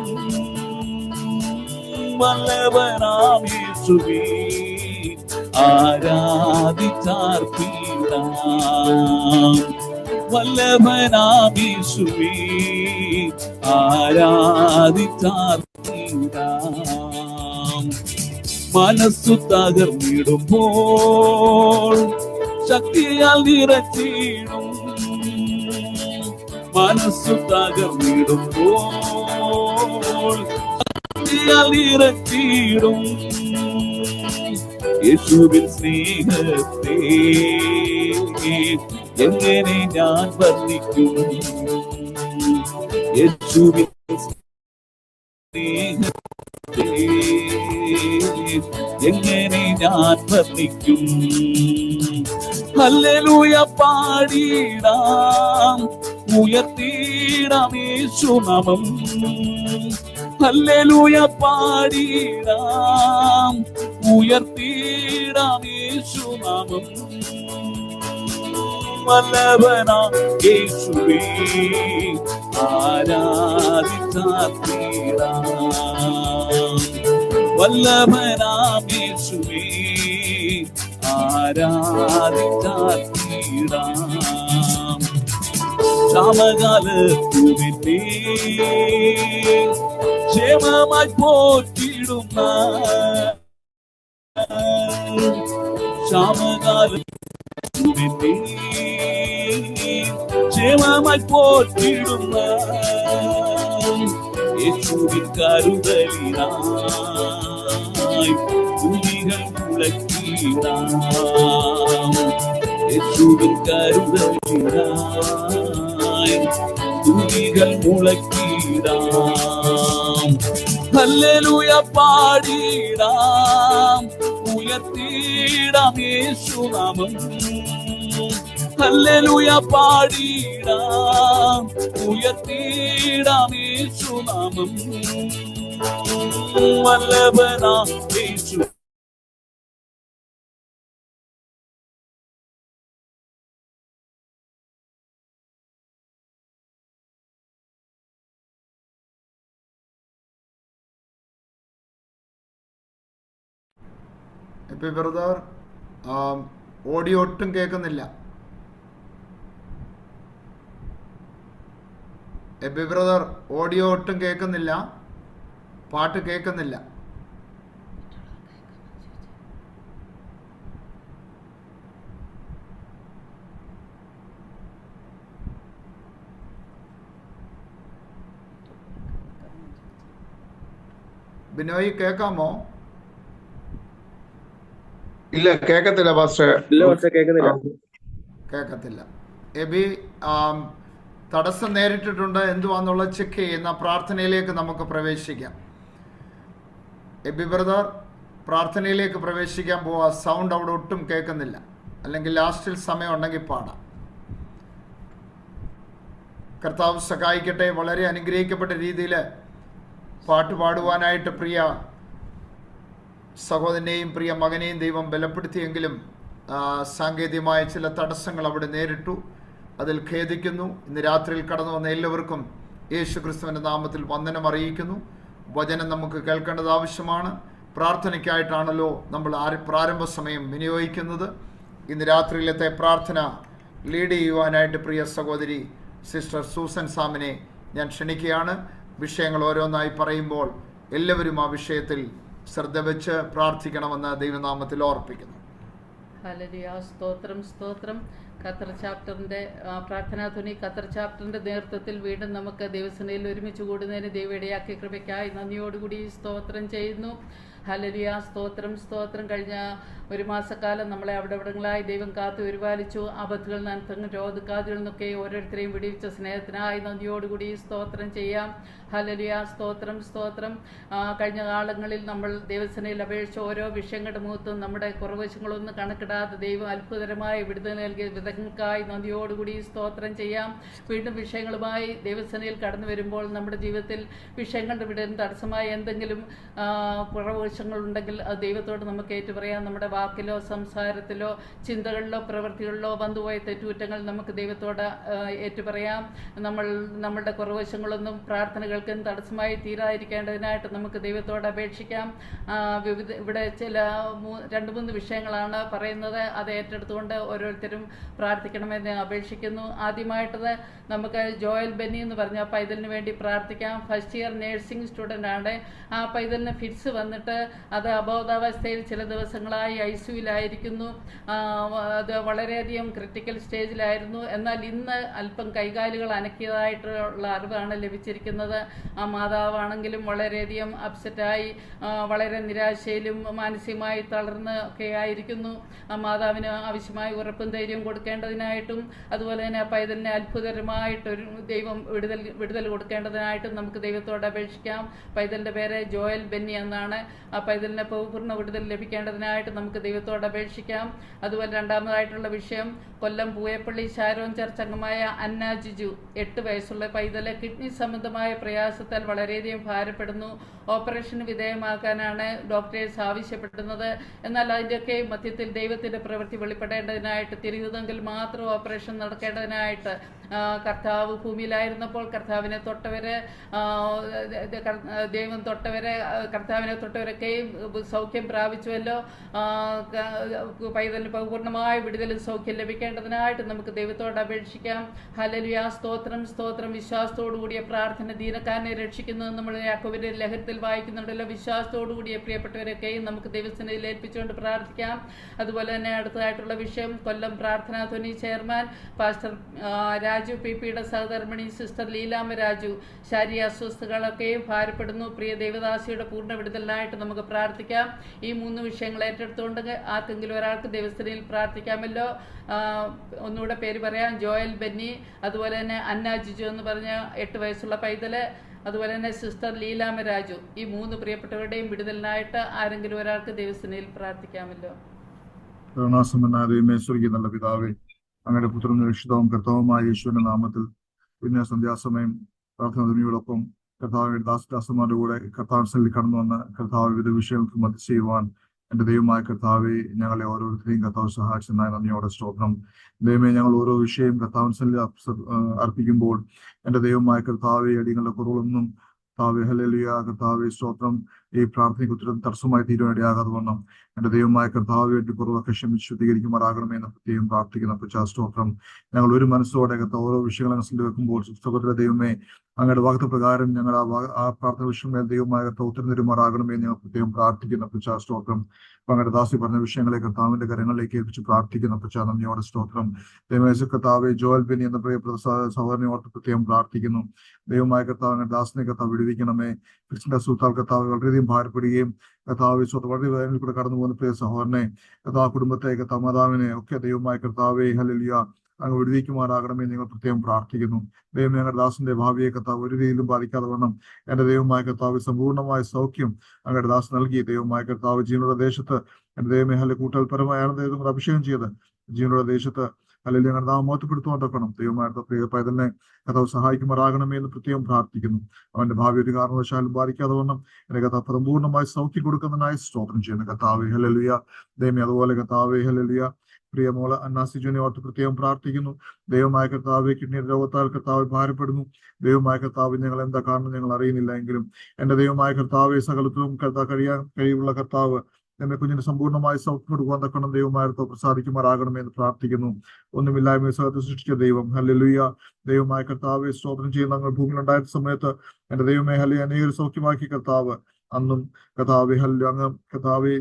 വല്ലഭനാം യേശുവേ ആരാധിച്ചാർപ്പിടാം. വല്ലഭനാം യേശുവേ ആരാധിച്ചാർപ്പിടാം. മനസ്സു തകർന്നിടുമ്പോൾ ശക്തിയാൽ നിറച്ചിടും. മനസ്സു തകർന്നിടുമ്പോൾ ശക്തിയാൽ നിറച്ചിടും. യേശുവിൻ സ്നേഹത്തെ എങ്ങനെ ഞാൻ വർണ്ണിക്കും. യേശുവിൻ സ്നേഹത്തെ എങ്ങനെ ഞാൻ വർണ്ണിക്കും. ഹല്ലേലൂയ പാടിടാം, ഉയർത്തിടാം യേശുനാമം. ഹല്ലേലൂയ പാടിടാം, ഉയർത്തിടാം യേശുനാമം. വല്ലഭനാം യേശുവേ ആരാധിച്ചാർപ്പിടാം. വല്ലഭനാം യേശുവേ ആരാധിച്ചാർപ്പിടാം. ക്ഷാമകാലത്തുവിനെ ക്ഷേമമായി പോറ്റിടുന്ന ക്ഷാമകാലത്തുവിനെ ക്ഷേമമായി പോറ്റിടുന്ന യേശുവിൻ കരുതലിനായി തുതികൾ മുളക്കിടാം. യേശുവിൻ കരുതലിനായി തുതികൾ മുളക്കിടാം. ഹല്ലേലൂയ പാടിടാം, ഉയർത്തിടാം യേശുനാമം. ഹല്ലേലൂയ പാടിടാം, ഉയർത്തിടാം യേശുനാമം. വല്ലഭനാം യേശു ബ്രദർ, ഓഡിയോ ഒട്ടും കേൾക്കുന്നില്ല. എബി ബ്രദർ, ഓഡിയോ ഒട്ടും കേൾക്കുന്നില്ല, പാട്ട് കേൾക്കുന്നില്ല. ബിനോയ് കേൾക്കാമോ? ഇല്ല, കേക്കത്തില്ല പാസ്റ്റർ. ഇല്ല പക്ഷെ കേൾക്കുന്നില്ല. കേൾക്കത്തില്ല. എബി, തടസ്സം നേരിട്ടിട്ടുണ്ട്, എന്തുവാന്നുള്ള ചെക്ക് ചെയ്യുന്ന പ്രാർത്ഥനയിലേക്ക് നമുക്ക് പ്രവേശിക്കാം. എബി ബ്രദർ, പ്രാർത്ഥനയിലേക്ക് പ്രവേശിക്കാൻ പോവാ. സൗണ്ട് അവിടെ ഒട്ടും കേൾക്കുന്നില്ല, അല്ലെങ്കിൽ ലാസ്റ്റിൽ സമയം ഉണ്ടെങ്കിൽ പാടാം. കർത്താവ് സഹായിക്കട്ടെ. വളരെ അനുഗ്രഹിക്കപ്പെട്ട രീതിയിൽ പാട്ട് പാടുവാനായിട്ട് പ്രിയ സഹോദരനെയും പ്രിയ മകനെയും ദൈവം ബലപ്പെടുത്തിയെങ്കിലും സാങ്കേതികമായ ചില തടസ്സങ്ങൾ അവിടെ നേരിട്ടു. അതിൽ ഖേദിക്കുന്നു. ഇന്ന് രാത്രിയിൽ കടന്നു വന്ന എല്ലാവർക്കും യേശു ക്രിസ്തുവിൻ്റെ നാമത്തിൽ വന്ദനം അറിയിക്കുന്നു. വചനം നമുക്ക് കേൾക്കേണ്ടത് ആവശ്യമാണ്. പ്രാർത്ഥനയ്ക്കായിട്ടാണല്ലോ നമ്മൾ പ്രാരംഭ സമയം വിനിയോഗിക്കുന്നത്. ഇന്ന് രാത്രിയിലത്തെ പ്രാർത്ഥന ലീഡ് ചെയ്യുവാനായിട്ട് പ്രിയ സഹോദരി സിസ്റ്റർ സൂസൻ സാമിനെ ഞാൻ ക്ഷണിക്കുകയാണ്. വിഷയങ്ങൾ ഓരോന്നായി പറയുമ്പോൾ എല്ലാവരും ആ വിഷയത്തിൽ ശ്രദ്ധ വെച്ച് പ്രാർത്ഥിക്കണമെന്ന് ദൈവനാമത്തിൽ ഓർപ്പിക്കുന്നു. ഹല്ലേലൂയ. സ്തോത്രം സ്തോത്രം. ഖത്തർ ചാപ്റ്ററിൻ്റെ പ്രാർത്ഥനാധ്വനി ഖത്തർ ചാപ്റ്ററിൻ്റെ നേതൃത്വത്തിൽ വീണ്ടും നമുക്ക് ദൈവസേനയിൽ ഒരുമിച്ച് കൂടുന്നതിന് ദൈവം ഇടയാക്കിയ കൃപയ്ക്കായി നന്ദിയോടുകൂടി സ്തോത്രം ചെയ്യുന്നു. ഹല്ലേലൂയ. സ്തോത്രം സ്തോത്രം. കഴിഞ്ഞ ഒരു മാസക്കാലം നമ്മളെ അവിടെവിടങ്ങളായി ദൈവം കാത്തു പരിപാലിച്ചു. ആപത്തുകളിൽ നിന്ന് രോഗാദികളിൽ നിന്നൊക്കെ ഓരോരുത്തരെയും വിടിവിച്ച സ്നേഹത്തിനായി നന്ദിയോടുകൂടി സ്തോത്രം ചെയ്യാം. ഹല്ലേലൂയ. സ്തോത്രം സ്തോത്രം. കഴിഞ്ഞ കാലങ്ങളിൽ നമ്മൾ ദൈവസേനയിൽ അപേക്ഷിച്ച ഓരോ വിഷയങ്ങളുടെ മുഖത്തും നമ്മുടെ കുറവശങ്ങളൊന്നും കണക്കിടാതെ ദൈവം അത്ഭുതകരമായ വിടുതൽ നൽകിയ വിധങ്ങൾക്കായി നന്ദിയോടുകൂടി സ്തോത്രം ചെയ്യാം. വീണ്ടും വിഷയങ്ങളുമായി ദൈവസേനയിൽ കടന്നു വരുമ്പോൾ നമ്മുടെ ജീവിതത്തിൽ വിഷയങ്ങളുടെ വിടലിന് തടസ്സമായ എന്തെങ്കിലും കുറവശങ്ങളുണ്ടെങ്കിൽ അത് ദൈവത്തോട് നമുക്ക് ഏറ്റുപറയാം. നമ്മുടെ വാക്കിലോ സംസാരത്തിലോ ചിന്തകളിലോ പ്രവൃത്തികളിലോ വന്നുപോയ തെറ്റുകുറ്റങ്ങൾ നമുക്ക് ദൈവത്തോട് ഏറ്റുപറയാം. നമ്മളുടെ കുറവശങ്ങളൊന്നും പ്രാർത്ഥനകൾക്കും തടസ്സമായി തീരാതിരിക്കേണ്ടതിനായിട്ട് നമുക്ക് ദൈവത്തോട് അപേക്ഷിക്കാം. ഇവിടെ ചില 2-3 വിഷയങ്ങളാണ് പറയുന്നത്. അത് ഏറ്റെടുത്തുകൊണ്ട് ഓരോരുത്തരും പ്രാർത്ഥിക്കണമെന്ന് അപേക്ഷിക്കുന്നു. ആദ്യമായിട്ടത് നമുക്ക് ജോയൽ ബെന്നി എന്ന് പറഞ്ഞ പൈതലിന് വേണ്ടി പ്രാർത്ഥിക്കാം. ഫസ്റ്റ് ഇയർ നേഴ്സിംഗ് സ്റ്റുഡൻ്റ് ആണ്. ആ പൈതലിന് ഫിറ്റ്സ് വന്നിട്ട് അത് അബോധാവസ്ഥയിൽ ചില ദിവസങ്ങളായി ICUവിലായിരിക്കുന്നു. അത് വളരെയധികം ക്രിട്ടിക്കൽ സ്റ്റേജിലായിരുന്നു. എന്നാൽ ഇന്ന് അല്പം കൈകാലുകൾ അനക്കിയതായിട്ടുള്ള അറിവാണ് ലഭിച്ചിരിക്കുന്നത്. ആ മാതാവാണെങ്കിലും വളരെയധികം അപ്സെറ്റായി വളരെ നിരാശയിലും മാനസികമായി തളർന്ന് ഒക്കെ ആയിരിക്കുന്നു. ആ മാതാവിന് ആവശ്യമായ ഉറപ്പും ധൈര്യവും കൊടുക്കേണ്ടതിനായിട്ടും അതുപോലെ തന്നെ ആ പൈതലിനെ അത്ഭുതകരമായിട്ടൊരു ദൈവം വിടുതൽ കൊടുക്കേണ്ടതിനായിട്ടും നമുക്ക് ദൈവത്തോട് അപേക്ഷിക്കാം. പൈതലിൻ്റെ പേര് ജോയൽ ബെന്നി എന്നാണ്. ആ പൈതലിനെ പൂർണ്ണ വിടുതൽ ലഭിക്കേണ്ടതിനായിട്ട് നമുക്ക് ദൈവത്തോട് അപേക്ഷിക്കാം. അതുപോലെ രണ്ടാമതായിട്ടുള്ള വിഷയം കൊല്ലം പൂയപ്പള്ളി ശാരോൻ ചർച്ച് അംഗമായ അന്ന ജിജു 8 വയസ്സുള്ള പൈതല് കിഡ്നി സംബന്ധമായ പ്രയാസത്താൽ വളരെയധികം ഭാരപ്പെടുന്നു. ഓപ്പറേഷന് വിധേയമാക്കാനാണ് ഡോക്ടേഴ്സ് ആവശ്യപ്പെടുന്നത്. എന്നാൽ അതിൻ്റെയൊക്കെ മധ്യത്തിൽ ദൈവത്തിൻ്റെ പ്രവൃത്തി വെളിപ്പെടേണ്ടതിനായിട്ട് തിരുവിതെങ്കിൽ മാത്രം ഓപ്പറേഷൻ നടക്കേണ്ടതിനായിട്ട് കർത്താവ് ഭൂമിയിലായിരുന്നപ്പോൾ കർത്താവിനെ തൊട്ടവരെ ദൈവം തൊട്ടവരെ കർത്താവിനെ തൊട്ടവരൊക്കെയും സൗഖ്യം പ്രാപിച്ചുവല്ലോ. പൈതലിന് പൂർണ്ണമായ വിടുതലും സൗഖ്യം ലഭിക്കേണ്ടതിനായിട്ട് നമുക്ക് ദൈവത്തോട് അപേക്ഷിക്കാം. ഹല്ലേലൂയ. സ്തോത്രം സ്തോത്രം. വിശ്വാസത്തോടുകൂടിയ പ്രാർത്ഥന ദീനക്കാരനെ രക്ഷിക്കുന്നത് നമ്മൾ യാക്കോബിന്റെ ലേഖനത്തിൽ വായിക്കുന്നുണ്ടല്ലോ. വിശ്വാസത്തോടുകൂടിയ പ്രിയപ്പെട്ടവരൊക്കെയും നമുക്ക് ദൈവസന്നിധിയിൽ ഏൽപ്പിച്ചുകൊണ്ട് പ്രാർത്ഥിക്കാം. അതുപോലെ തന്നെ അടുത്തതായിട്ടുള്ള വിഷയം കൊല്ലം പ്രാർത്ഥനാ ധ്വനി ചെയർമാൻ പാസ്റ്റർ രാജു PP-യുടെ സഹധർമ്മിണി സിസ്റ്റർ ലീലാമ്മ രാജു ശാരീരിക അസ്വസ്ഥതകളൊക്കെയും ഭാരപ്പെടുന്നു. പ്രിയ ദേവദാസിയുടെ പൂർണ്ണ വിടുതലിനായിട്ട് നമുക്ക് പ്രാർത്ഥിക്കാം. ഈ 3 വിഷയങ്ങൾ ഏറ്റെടുത്തുകൊണ്ട് ആർക്കെങ്കിലും ഒരാൾക്ക് ദൈവസന്നിധിയിൽ പ്രാർത്ഥിക്കാമല്ലോ. ഒന്നുകൂടെ പേര് പറയാം. ജോയൽ ബെന്നി, അതുപോലെ തന്നെ അന്ന ജിജു എന്ന് പറഞ്ഞ 8 വയസ്സുള്ള പൈതല്, അതുപോലെ തന്നെ സിസ്റ്റർ ലീലാമ്മ രാജു. ഈ 3 പ്രിയപ്പെട്ടവരുടെയും വിടുതലിനായിട്ട് ആരെങ്കിലും ഒരാൾക്ക് ദൈവസന്നിധിയിൽ പ്രാർത്ഥിക്കാമല്ലോ. നല്ല പിതാവേ, അങ്ങയുടെ പുത്രനും രക്ഷിതാവും കർത്താവുമായ യേശുവിന്റെ നാമത്തിൽ പിന്നെ സന്ധ്യാസമയം പ്രാർത്ഥനയോടൊപ്പം കർത്താവിന്റെ ദാസദാസന്മാരുടെ കൂടെ കർത്താവിൽ കടന്നു വന്ന് കർത്താവ് വിവിധ വിഷയങ്ങൾക്ക് മധ്യ ചെയ്യുവാൻ എന്റെ ദൈവമായ കർത്താവെ ഞങ്ങളെ ഓരോരുത്തരെയും കർത്താവ് സഹായിച്ചതായി നന്ദിയോടെ സ്തോത്രം. ദൈവമേ, ഞങ്ങൾ ഓരോ വിഷയം കർത്താവിൽ അർപ്പിക്കുമ്പോൾ എന്റെ ദൈവമായ കർത്താവെ അടിയങ്ങളുടെ കുറവൊന്നും കർത്താവെ ഹല്ലേലൂയ കർത്താവെ സ്തോത്രം ഈ പ്രാർത്ഥനയ്ക്ക് ഉത്തരം തടസ്സമായി തീരുവാനിടയാകാതെ വണ്ണം എന്റെ ദൈവമായ കർത്താവ് വേണ്ടി കുറവൊക്കെ ക്ഷമിച്ച് ശുദ്ധീകരിക്കുമാറാകണമേ എന്ന് പ്രത്യേകം പ്രാർത്ഥിക്കുന്ന പശ്ചാസ്തോത്രം. ഞങ്ങൾ ഒരു മനസ്സോടെ കർത്താവ് ഓരോ വിഷയങ്ങൾ മനസ്സിൽ വെക്കുമ്പോൾ സുസ്ഥകത്തിലെ ദൈവമേ അങ്ങയുടെ വാഗ്ദത്ത പ്രകാരം ഞങ്ങൾ ആ പ്രാർത്ഥന വിഷയങ്ങൾ ദൈവമായ കർത്താവ് ഉത്തരം തരുമാറാകണമേ എന്ന് ഞങ്ങൾ പ്രത്യേകം പ്രാർത്ഥിക്കുന്ന പശ്ചാസ്തോത്രം. അപ്പൊ അങ്ങയുടെ ദാസി പറഞ്ഞ വിഷയങ്ങളെ കർത്താവിന്റെ കരങ്ങളിലേക്ക് ഏൽപ്പിച്ച് പ്രാർത്ഥിക്കുന്ന പശ്ചാ നന്ദിയോടെ സ്തോത്രം. ദൈവമേശ കർത്താവെ ജോയൽ ബെന്നി എന്ന പ്രിയപ്പെട്ട സഹോദരനെ ഓർത്ത് പ്രത്യേകം പ്രാർത്ഥിക്കുന്നു. ദൈവമായ കർത്താവ് അങ്ങയുടെ ദാസിനെ കർത്താവ് വിടുവിക്കണമേ. ക്രിസ്ത്യന്റെ അസുഖത്താൽ കർത്താവ് വളരെയധികം ഭാരപ്പെടുകയും കർത്താവ് വളരെ വേദനയിൽ കൂടെ കടന്നു പോകുന്ന പ്രിയ സഹോദരനെ കർത്താവ് കുടുംബത്തെ കർത്താവ് മാതാവിനെ ഒക്കെ ദൈവമായ കർത്താവെ ഹല്ലേലൂയ അങ്ങ് വിടുവിക്കുമാറാകണമേ നിങ്ങൾ പ്രത്യേകം പ്രാർത്ഥിക്കുന്നു. ദൈവം ഞങ്ങളുടെ ദാസന്റെ ഭാവിയെ കർത്താവ് ഒരു രീതിയിലും ബാധിക്കാതെ വണ്ണം എന്റെ ദൈവമായ കർത്താവ് സമ്പൂർണ്ണമായ സൗഖ്യം അങ്ങയുടെ ദാസ് നൽകി. ദൈവമായ കർത്താവ് ജീവനുള്ള ദേശത്ത് എന്റെ ദൈവമേ ഹല്ലെ കൂട്ടൽപരമായാണ് ദൈവം അഭിഷേകം ചെയ്ത് ജീവനുള്ള ദേശത്ത് അല്ലെങ്കിൽ ഞങ്ങളുടെ നാം മോത്തപ്പെടുത്തുകൊണ്ടിരിക്കണം. ദൈവമായ പ്രിയ പൈതലിനെ കർത്താവ് സഹായിക്കുമാറാകണമേ എന്ന് പ്രത്യേകം പ്രാർത്ഥിക്കുന്നു. അവന്റെ ഭാവി ഒരു കാരണവശാലും ബാധിക്കാതെ വണ്ണം എന്റെ കർത്താവ് പരിപൂർണ്ണമായി സൗഖ്യം കൊടുക്കുന്നതിനായി സ്തോത്രം ചെയ്യുന്നു. കർത്താവേ ഹല്ലേലൂയ. ദൈവമേ അതുപോലെ കർത്താവേ ഹല്ലേലൂയ പ്രിയ മോള് അന്നാസിജുനെ ഓർത്ത് പ്രത്യേകം പ്രാർത്ഥിക്കുന്നു. ദൈവമായ കർത്താവ് കിഡ്നി രോഗത്താൽ കർത്താവ് ഭാരപ്പെടുന്നു. ദൈവമായ കർത്താവ് ഞങ്ങൾ എന്താ കാരണം ഞങ്ങൾ അറിയുന്നില്ല എങ്കിലും എന്റെ ദൈവമായ കർത്താവ് സകലത്തിലും കഴിവുള്ള കർത്താവ് എന്നെ കുഞ്ഞിന് സമ്പൂർണ്ണമായി സൗഖ്യം കൊടുക്കുവാൻ തക്കണം ദൈവമായത്തോ പ്രസാദിക്കുമാറാകണമെന്ന് പ്രാർത്ഥിക്കുന്നു. ഒന്നുമില്ലായ്മ സകലത്തെ സൃഷ്ടിച്ച ദൈവം ഹല്ലേലൂയ. ദൈവമായ കർത്താവെ സ്തോത്രം ചെയ്യുന്ന ഞങ്ങൾ ഭൂമിയിലുണ്ടായിരുന്ന സമയത്ത് എന്റെ ദൈവമേ ഹല്ലെ അനേകം സൗഖ്യമാക്കി കർത്താവ് അന്നും കർത്താവെ ഹല്ലെ അങ്ങ് കർത്താവെ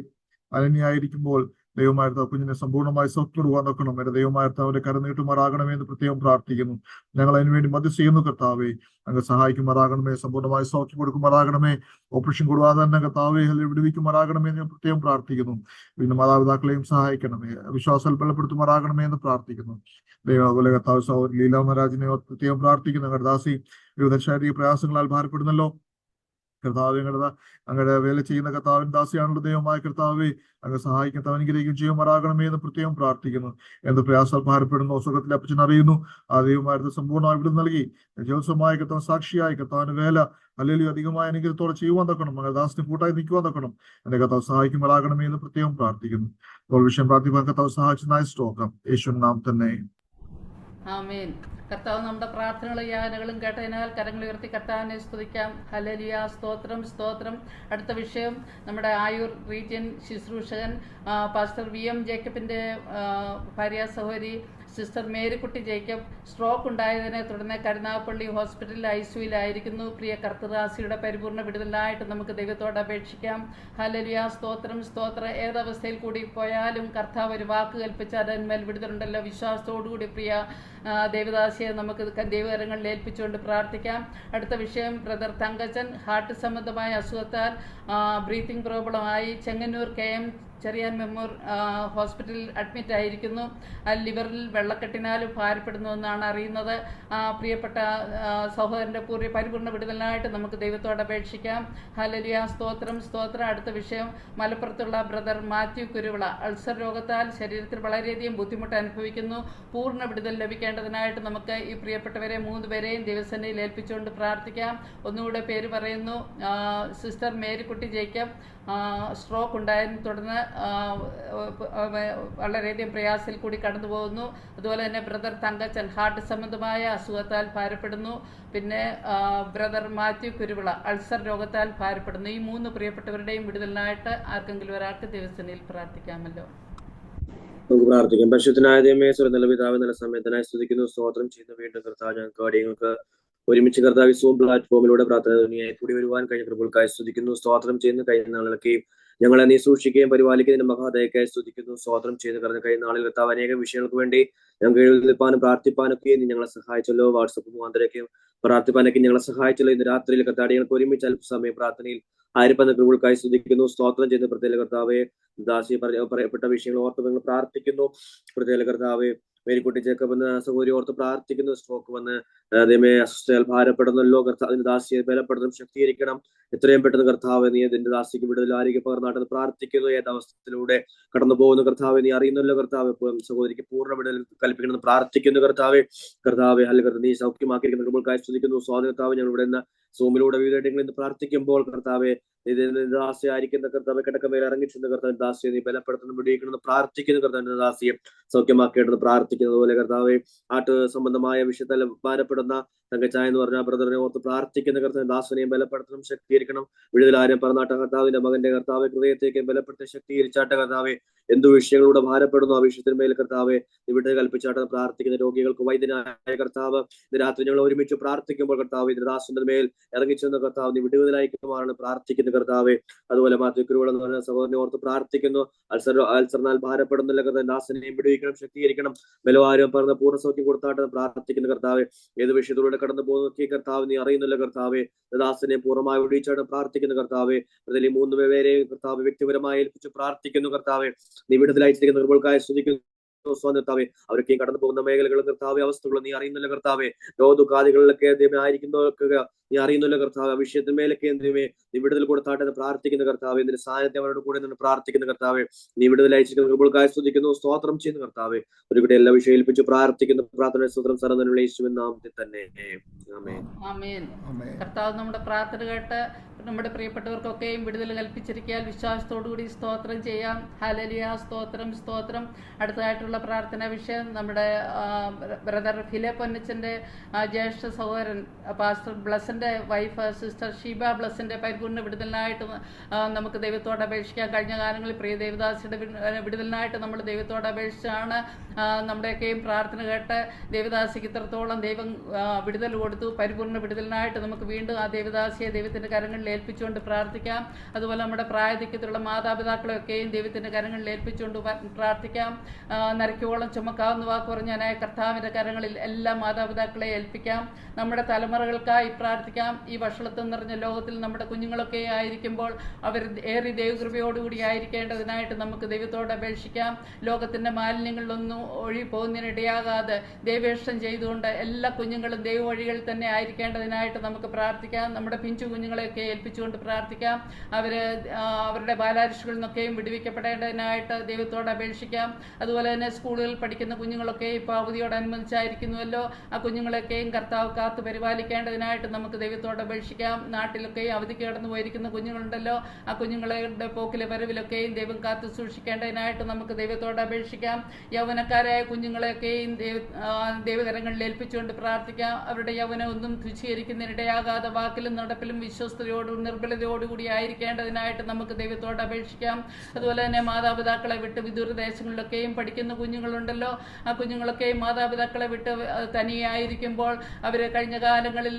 അനന്യായിരിക്കുമ്പോൾ ദൈവമായിരുന്ന കുഞ്ഞിനെ സമ്പൂർണ്ണമായി സൗഖ്യപ്പെടുവാൻ നോക്കണം. എന്റെ ദൈവമായിരുന്ന അവരെ കരനീട്ടുമാറാകണമേ എന്ന് പ്രത്യേകം പ്രാർത്ഥിക്കുന്നു. ഞങ്ങൾ അതിനുവേണ്ടി മധ്യ ചെയ്യുന്നു കർത്താവേ. അങ്ങ് സഹായിക്കുമാറാകണമേ, സമ്പൂർണ്ണമായി സൗഖ്യം കൊടുക്കുമാറാകണമേ, ഓപ്പറേഷൻ കൂടാതെ തന്നെ കർത്താവേ വിടുവിക്കുമാറാകണമേ എന്ന് ഞാൻ പ്രത്യേകം പ്രാർത്ഥിക്കുന്നു. പിന്നെ മാതാപിതാക്കളെയും സഹായിക്കണമേ, വിശ്വാസം ബലപ്പെടുത്തുമാറാകണമേ എന്ന് പ്രാർത്ഥിക്കുന്നു. ദൈവം അതുപോലെ കർത്താവ് സഹോദരി ലീല മഹാരാജിനെ പ്രത്യേകം പ്രാർത്ഥിക്കുന്നു. കർദാസി വിവിധ ശാരീരിക പ്രയാസങ്ങളാൽ ഭാരപ്പെടുന്നല്ലോ കർത്താവ്. അങ്ങയുടെ വേല ചെയ്യുന്ന കർത്താവിൻ ദാസിയാണല്ലോ ദൈവമായ കർത്താവെ. അങ്ങ് സഹായിക്കും തവനിഗ്രഹിക്കും ചെയ്യുമാറാകണമേ എന്ന് പ്രത്യേകം പ്രാർത്ഥിക്കുന്നു. എന്ത് പ്രയാസാൽ ഭാരപ്പെടുന്നു സുഖത്തിലെ അപ്പച്ചൻ അറിയുന്നു. ആ ദൈവമായിരുന്നു സമ്പൂർണ്ണമായി ഇവിടെ നൽകി ജോത്സവമായ കർത്താവ് സാക്ഷിയായി കർത്താവിന് വേല അല്ലെങ്കിൽ അധികമായ അനുഗ്രഹത്തോടെ ചെയ്യുവാൻ തക്കണം. അങ്ങനെ ദാസിന് കൂട്ടായി നിൽക്കുവാൻ തക്കണം. എന്റെ കർത്താവ് സഹായിക്കുമാറാകണമേ എന്ന് പ്രത്യേകം പ്രാർത്ഥിക്കുന്നു. അപ്പോൾ വിഷയം പ്രാർത്ഥിക്കാൻ കർത്താവ് സഹായിച്ചതായി സ്തോത്രം. യേശുവിൻ നാമത്തിൽ തന്നെ ആമേൻ. കർത്താവ് നമ്മുടെ പ്രാർത്ഥനകളും യാചനകളും കേട്ടതിനാൽ കരങ്ങൾ ഉയർത്തി കർത്താവിനെ സ്തുതിക്കാം. ഹല്ലേലൂയ, സ്തോത്രം സ്തോത്രം. അടുത്ത വിഷയം നമ്മുടെ ആയൂർ റീജിയൻ ശുശ്രൂഷകൻ പാസ്റ്റർ VM ജേക്കബിന്റെ ഭാര്യ സഹോദരി സിസ്റ്റർ മേരിക്കുട്ടി ജേക്കബ് സ്ട്രോക്ക് ഉണ്ടായതിനെ തുടർന്ന് കരുനാഗപ്പള്ളി ഹോസ്പിറ്റലിൽ ICUവിലായിരിക്കുന്നു. പ്രിയ കർത്തദാസിയുടെ പരിപൂർണ്ണ വിടുതലായിട്ട് നമുക്ക് ദൈവത്തോട് അപേക്ഷിക്കാം. ഹല്ലേലൂയ, സ്തോത്രം സ്തോത്രം. ഏതവസ്ഥയിൽ കൂടി പോയാലും കർത്താവ് ഒരു വാക്ക് കൽപ്പിച്ചാൽ അതിന്മേൽ വിടുതലുണ്ടല്ലോ. വിശ്വാസത്തോടുകൂടി പ്രിയ ദേവദാസിയെ നമുക്ക് ദൈവകരങ്ങളിൽ ഏൽപ്പിച്ചുകൊണ്ട് പ്രാർത്ഥിക്കാം. അടുത്ത വിഷയം ബ്രദർ തങ്കച്ചൻ ഹാർട്ട് സംബന്ധമായ അസുഖത്താൽ ബ്രീത്തിങ് പ്രോബ്ലമായി ചെങ്ങന്നൂർ KM ചെറിയാൻ മെമ്മോർ ഹോസ്പിറ്റലിൽ അഡ്മിറ്റ് ആയിരിക്കുന്നു. ലിവറിൽ വെള്ളക്കെട്ടിനാലും ഭാരപ്പെടുന്നുവെന്നാണ് അറിയുന്നത്. പ്രിയപ്പെട്ട സഹോദരൻ്റെ പരിപൂർണ്ണ വിടുതലിനായിട്ട് നമുക്ക് ദൈവത്തോട് അപേക്ഷിക്കാം. ഹല്ലേലൂയ, സ്തോത്രം സ്തോത്രം. അടുത്ത വിഷയം മലപ്പുറത്തുള്ള ബ്രദർ മാത്യു കുരുവിള അൾസർ രോഗത്താൽ ശരീരത്തിൽ വളരെയധികം ബുദ്ധിമുട്ട് അനുഭവിക്കുന്നു. പൂർണ്ണ വിടുതൽ ലഭിക്കേണ്ടതിനായിട്ട് നമുക്ക് ഈ പ്രിയപ്പെട്ടവരെ 3 പേരെയും ദൈവസന്നിധിയിൽ ഏൽപ്പിച്ചുകൊണ്ട് പ്രാർത്ഥിക്കാം. ഒന്നുകൂടെ പേര് പറയുന്നു. സിസ്റ്റർ മേരിക്കുട്ടി ജേക്കബ് സ്ട്രോക്ക് ഉണ്ടായതിനെ തുടർന്ന് വളരെയധികം പ്രയാസത്തിൽ കൂടി കടന്നു പോകുന്നു. അതുപോലെ തന്നെ ബ്രദർ തങ്കച്ചൻ ഹാർട്ട് സംബന്ധമായ അസുഖത്താൽ ഭാരപ്പെടുന്നു. പിന്നെ ബ്രദർ മാത്യു കുരുവിള അൾസർ രോഗത്താൽ ഭാരപ്പെടുന്നു. ഈ 3 പ്രിയപ്പെട്ടവരുടെയും വിടുതലിനായിട്ട് ആർക്കെങ്കിലും ഒരാൾക്ക് ദൈവസന്നിധിയിൽ പ്രാർത്ഥിക്കാമല്ലോ. നമുക്ക് പ്രാർത്ഥിക്കാം. പരിശുദ്ധനായ ദൈവമേ, സ്വർഗ്ഗത്തിലെ പിതാവേ, നല്ല സമയത്തിനായി സ്തുതിക്കുന്നു, സ്തോത്രം ചെയ്യുന്ന വീണ്ടും കർത്താവ് ഞങ്ങൾക്ക് കാര്യങ്ങൾക്ക് ഒരുമിച്ച് കർത്താവ് സൂം പ്ലാറ്റ്ഫോമിലൂടെ പ്രാർത്ഥന ധ്വനിയായി കൂടി വരുവാൻ കഴിഞ്ഞ കൃപകൾക്കായി സ്തുതിക്കുന്നു, സ്തോത്രം ചെയ്യുന്ന കഴിഞ്ഞ നാളുകളൊക്കെയും ഞങ്ങളെ നീ സൂക്ഷിക്കുകയും പരിപാലിക്കുന്നതിന്റെ മഹാദയക്കായി സ്തുതിക്കുന്നു, സ്തോത്രം ചെയ്ത് കഴിഞ്ഞ നാളിൽ കർത്താവ് അനേക വിഷയങ്ങൾക്ക് വേണ്ടി ഞങ്ങൾക്ക് എഴുതിപ്പാനും പ്രാർത്ഥിപ്പാനൊക്കെ നീ ഞങ്ങളെ സഹായിച്ചല്ലോ. വാട്സപ്പ് മുഖാന്തരൊക്കെയും പ്രാർത്ഥിപ്പാനൊക്കെ ഞങ്ങളെ സഹായിച്ചല്ലോ. ഇന്ന് രാത്രിയിൽ കർത്താവ് ഞങ്ങൾക്ക് ഒരുമിച്ച് അല്പസമയം പ്രാർത്ഥനയിൽ ആയിരിക്കുന്ന കൃപകൾക്കായി സ്തുതിക്കുന്നു, സ്തോത്രം ചെയ്യുന്ന പ്രത്യേക കർത്താവെ. ദാസി പറയപ്പെട്ട വിഷയങ്ങൾ ഓർത്ത് ഞങ്ങൾ പ്രാർത്ഥിക്കുന്നു. പ്രത്യേക കർത്താവെ മേരിക്കുട്ടി ജേക്കബ് എന്ന സഹോദരി ഓർത്ത് പ്രാർത്ഥിക്കുന്നു. സ്ട്രോക്ക് വന്ന് അതേമേ അസ്വസ്ഥയാൽ ഭാരപ്പെടുന്നല്ലോ. കർത്താവിന്റെ ദാസിയെ ബലപ്പെടുത്തണം, ശക്തീകരിക്കണം. എത്രയും പെട്ടെന്ന് കർത്താവ് നീ അതിന്റെ ദാസിക്ക് വിടുതൽ ആരോഗ്യ പകർന്നാട്ടെന്ന് പ്രാർത്ഥിക്കുന്നു. ഏതവസ്ഥയിലൂടെ കടന്നു പോകുന്നു കർത്താവ് നീ അറിയുന്നല്ലോ. കർത്താവ് സഹോദരിക്ക് പൂർണ്ണ വിടുതൽ കൽപ്പിക്കണമെന്ന് പ്രാർത്ഥിക്കുന്നു. കർത്താവെ അല്ലെങ്കിൽ നീ സൗഖ്യമാക്കിയിരിക്കുന്ന കൃപകൾക്കായി സ്തുതിക്കുന്നു. സ്വാതന്ത്ര്യത്താവ് ഞങ്ങൾ ഇവിടെ നിന്ന് സൂമിലൂടെ വിവിധ ഇടങ്ങളിൽ നിന്ന് പ്രാർത്ഥിക്കുമ്പോൾ കർത്താവെ ദാസിയായിരിക്കുന്ന കർത്താവ് കിടക്കമേൽ ഇറങ്ങിച്ചെന്ന് കർത്താവ് ദാസിയെ നീ ബലപ്പെടുത്തുന്ന വിടിയിക്കണമെന്ന് പ്രാർത്ഥിക്കുന്നു. കർത്താവിന്റെ ദാസിയെ സൗഖ്യമാക്കേണ്ടെന്ന് പ്രാർത്ഥിക്കുന്നത് പോലെ കർത്താവെ ആട്ട് സംബന്ധമായ വിഷയത്തിൽ ഭാരപ്പെടുന്ന തങ്കച്ചായ എന്ന് പറഞ്ഞ ബ്രദറിനെ ഓർത്ത് പ്രാർത്ഥിക്കുന്ന കർത്താവ് ദാസനെയും ബലപ്പെടുത്തണം, ശക്തീകരിക്കണം. വിടുതലാരം പറഞ്ഞാട്ട കർത്താവിന്റെ മകന്റെ കർത്താവ് ഹൃദയത്തേക്ക് ബലപ്പെടുത്തി ശക്തീകരിച്ചാട്ട കർത്താവെ എന്തു വിഷയങ്ങളിലൂടെ ഭാരപ്പെടുന്നു ആ വിഷയത്തിന് മേൽ കർത്താവെ വിടുതൽ കൽപ്പിച്ചാട്ട പ്രാർത്ഥിക്കുന്ന രോഗികൾക്ക് വൈദ്യനായ കർത്താവ് ഇന്ന് രാത്രി ഞങ്ങൾ ഒരുമിച്ച് പ്രാർത്ഥിക്കുമ്പോൾ കർത്താവ് ഇതിന്റെ ദാസന്റെ മേൽ ഇറങ്ങിച്ചെന്ന കർത്താവ് നീ വിടുതലായിക്കുമാറാണ് പ്രാർത്ഥിക്കുന്ന കർത്താവെ. അതുപോലെ മാത്യു കുരുവിള എന്ന് പറഞ്ഞ സഹോദരനെ ഓർത്ത് പ്രാർത്ഥിക്കുന്നു. അൾസറിനാൽ ഭാരപ്പെടുന്നില്ല കർത്താവ് ദാസനെയും വിടുവിക്കണം, ശക്തീകരിക്കണം. ബലവാരം പറഞ്ഞ പൂർണ്ണ സൗഖ്യം കൊടുത്താട്ടെ പ്രാർത്ഥിക്കുന്ന കർത്താവെ. ഏത് വിഷയത്തിലൂടെ കടന്നു പോകുന്ന കർത്താവ് നീ അറിയുന്നില്ല കർത്താവെ. ദാസനെ പൂർണ്ണമായി വിടുവിച്ചാണ് പ്രാർത്ഥിക്കുന്ന കർത്താവെ. അതിൽ 3 പേരെയും കർത്താവ് വ്യക്തിപരമായി ഏൽപ്പിച്ച് പ്രാർത്ഥിക്കുന്നു കർത്താവെ. നീ വിടുതലായിരിക്കുന്ന കൃപകൾക്കായി സ്തുതിക്കുന്നു. കർത്താവെ അവരൊക്കെയും കടന്നു പോകുന്ന മേഖലകളും കർത്താവെ അവസ്ഥകളും നീ അറിയുന്നില്ല കർത്താവെ. രോഗദുഃഖാദികളിലൊക്കെ ആയിരിക്കുന്നവർക്ക് നീ അറിയുന്നില്ല കർത്താവ്. ആ വിഷയത്തിന്മേലൊക്കെ എന്തിനുമേ നീ വിടുതൽ കൊടുത്താട്ടെ പ്രാർത്ഥിക്കുന്ന കർത്താവെ. നിന്റെ സാന്നിധ്യം അവരുടെ കൂടെ നിന്ന് പ്രാർത്ഥിക്കുന്ന കർത്താവെ. നീ വിടുതലയച്ചിരിക്കുന്ന കൃപകൾക്കായി സ്തുതിക്കുന്നു, സ്തോത്രം ചെയ്യുന്ന കർത്താവെ. ഒരു കൂടെ എല്ലാ വിഷയം ഏൽപ്പിച്ച് പ്രാർത്ഥിക്കുന്ന പ്രാർത്ഥന സ്തോത്രം സരന്നുള്ള യേശുവിൻ നാമത്തിൽ തന്നെ ആമേൻ. കർത്താവ് നമ്മുടെ പ്രാർത്ഥന കേട്ട് നമ്മുടെ പ്രിയപ്പെട്ടവർക്കൊക്കെയും വിടുതൽ കൽപ്പിച്ചിരിക്കാൻ വിശ്വാസത്തോടുകൂടി സ്തോത്രം ചെയ്യാം. ഹല്ലേലൂയ, സ്തോത്രം സ്തോത്രം. അടുത്തതായിട്ടുള്ള കുഞ്ഞുങ്ങൾക്കായിട്ടുള്ള പ്രാർത്ഥനാ വിഷയം നമ്മുടെ ബ്രദർ ഫിലിപ്പൊന്നച്ചൻ്റെ ജ്യേഷ്ഠ സഹോദരൻ പാസ്റ്റർ ബ്ലസ്സിൻ്റെ വൈഫ് സിസ്റ്റർ ഷീബ ബ്ലസ്സിൻ്റെ പരിപൂർണ്ണ വിടുതലിനായിട്ട് നമുക്ക് ദൈവത്തോട് അപേക്ഷിക്കാം. കഴിഞ്ഞ കാലങ്ങളിൽ പ്രിയ ദേവദാസിയുടെ വിടുതലിനായിട്ട് നമ്മൾ ദൈവത്തോട് അപേക്ഷിച്ചാണ് നമ്മുടെയൊക്കെയും പ്രാർത്ഥന കേട്ട് ദേവദാസിക്ക് ഇത്രത്തോളം ദൈവം വിടുതൽ കൊടുത്തു. പരിപൂർണ്ണ വിടുതലിനായിട്ട് നമുക്ക് വീണ്ടും ആ ദേവദാസിയെ ദൈവത്തിൻ്റെ കരങ്ങളിൽ ഏൽപ്പിച്ചുകൊണ്ട് പ്രാർത്ഥിക്കാം. അതുപോലെ നമ്മുടെ പ്രായത്തിലുള്ള മാതാപിതാക്കളെയൊക്കെയും ദൈവത്തിൻ്റെ കരങ്ങളിൽ ഏൽപ്പിച്ചുകൊണ്ട് പ്രാർത്ഥിക്കാം. നരയ്ക്കോളം ചുമക്കാവുന്ന വാക്ക് പറഞ്ഞാനായ കർത്താവിൻ്റെ കരങ്ങളിൽ എല്ലാ മാതാപിതാക്കളെ ഏൽപ്പിക്കാം. നമ്മുടെ തലമുറകൾക്കായി പ്രാർത്ഥിക്കാം. ഈ വഷളത്വം നിറഞ്ഞ ലോകത്തിൽ നമ്മുടെ കുഞ്ഞുങ്ങളൊക്കെ ആയിരിക്കുമ്പോൾ അവർ ഏറെ ദൈവകൃപയോടുകൂടി ആയിരിക്കേണ്ടതിനായിട്ട് നമുക്ക് ദൈവത്തോട് അപേക്ഷിക്കാം. ലോകത്തിൻ്റെ മാലിന്യങ്ങളിലൊന്നും ഒഴിപോകുന്നതിനിടയാകാതെ ദൈവേഷ്ടം ചെയ്തുകൊണ്ട് എല്ലാ കുഞ്ഞുങ്ങളും ദൈവവഴികളിൽ തന്നെ ആയിരിക്കേണ്ടതിനായിട്ട് നമുക്ക് പ്രാർത്ഥിക്കാം. നമ്മുടെ പിഞ്ചു കുഞ്ഞുങ്ങളെയൊക്കെ ഏൽപ്പിച്ചുകൊണ്ട് പ്രാർത്ഥിക്കാം. അവരുടെ ബാലാരിഷ്കളിൽ നിന്നൊക്കെയും വിടുവിക്കപ്പെടേണ്ടതിനായിട്ട് ദൈവത്തോട് അപേക്ഷിക്കാം. അതുപോലെ തന്നെ സ്കൂളുകളിൽ പഠിക്കുന്ന കുഞ്ഞുങ്ങളൊക്കെ ഇപ്പോൾ അവധിയോടനുബന്ധിച്ചായിരിക്കുന്നുവല്ലോ. ആ കുഞ്ഞുങ്ങളെയൊക്കെയും കർത്താവ് കാത്തു പരിപാലിക്കേണ്ടതിനായിട്ട് നമുക്ക് ദൈവത്തോട് അപേക്ഷിക്കാം. നാട്ടിലൊക്കെയും അവധിക്ക് കടന്നു പോയിരിക്കുന്ന കുഞ്ഞുങ്ങളുണ്ടല്ലോ. ആ കുഞ്ഞുങ്ങളുടെ പോക്കിലെ വരവിലൊക്കെയും ദൈവം കാത്തു സൂക്ഷിക്കേണ്ടതിനായിട്ട് നമുക്ക് ദൈവത്തോട് അപേക്ഷിക്കാം. യൗവനക്കാരായ കുഞ്ഞുങ്ങളെയൊക്കെയും ദൈവകരങ്ങളിൽ ഏൽപ്പിച്ചുകൊണ്ട് പ്രാർത്ഥിക്കാം. അവരുടെ യൗവനം ഒന്നും തുച്ഛീകരിക്കുന്നതിനിടയാകാതെ വാക്കിലും നടപ്പിലും വിശ്വസ്തയോടും നിർബലതയോടുകൂടി ആയിരിക്കേണ്ടതിനായിട്ട് നമുക്ക് ദൈവത്തോട് അപേക്ഷിക്കാം. അതുപോലെ തന്നെ മാതാപിതാക്കളെ വിട്ട് വിദൂര ദേശങ്ങളിലൊക്കെയും പഠിക്കുന്ന കുഞ്ഞുങ്ങളുണ്ടല്ലോ. ആ കുഞ്ഞുങ്ങളൊക്കെയും മാതാപിതാക്കളെ വിട്ട് തനിയായിരിക്കുമ്പോൾ അവർ കഴിഞ്ഞ കാലങ്ങളിൽ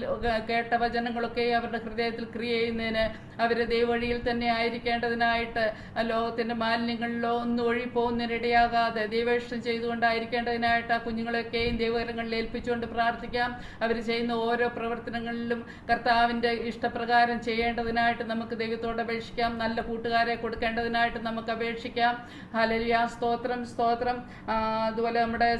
കേട്ട വചനങ്ങളൊക്കെ അവരുടെ ഹൃദയത്തിൽ ക്രിയ ചെയ്യുന്നതിന് അവർ ദൈവവഴിയിൽ തന്നെ ആയിരിക്കേണ്ടതിനായിട്ട് ലോകത്തിൻ്റെ മാലിന്യങ്ങളിലോ ഒന്നും ഒഴിപ്പോകുന്നതിനിടയാകാതെ ദൈവേഷ്ടം ചെയ്തുകൊണ്ടായിരിക്കേണ്ടതിനായിട്ട് ആ കുഞ്ഞുങ്ങളെയൊക്കെയും ദൈവകരങ്ങളിൽ ഏൽപ്പിച്ചുകൊണ്ട് പ്രാർത്ഥിക്കാം. അവർ ചെയ്യുന്ന ഓരോ പ്രവർത്തനങ്ങളിലും കർത്താവിൻ്റെ ഇഷ്ടപ്രകാരം ചെയ്യേണ്ടതിനായിട്ട് നമുക്ക് ദൈവത്തോട് അപേക്ഷിക്കാം. നല്ല കൂട്ടുകാരെ കൊടുക്കേണ്ടതിനായിട്ട് നമുക്ക് അപേക്ഷിക്കാം. ഹല്ലേലൂയ, സ്തോത്രം സ്തോത്രം. അതുപോലെ നമ്മുടെ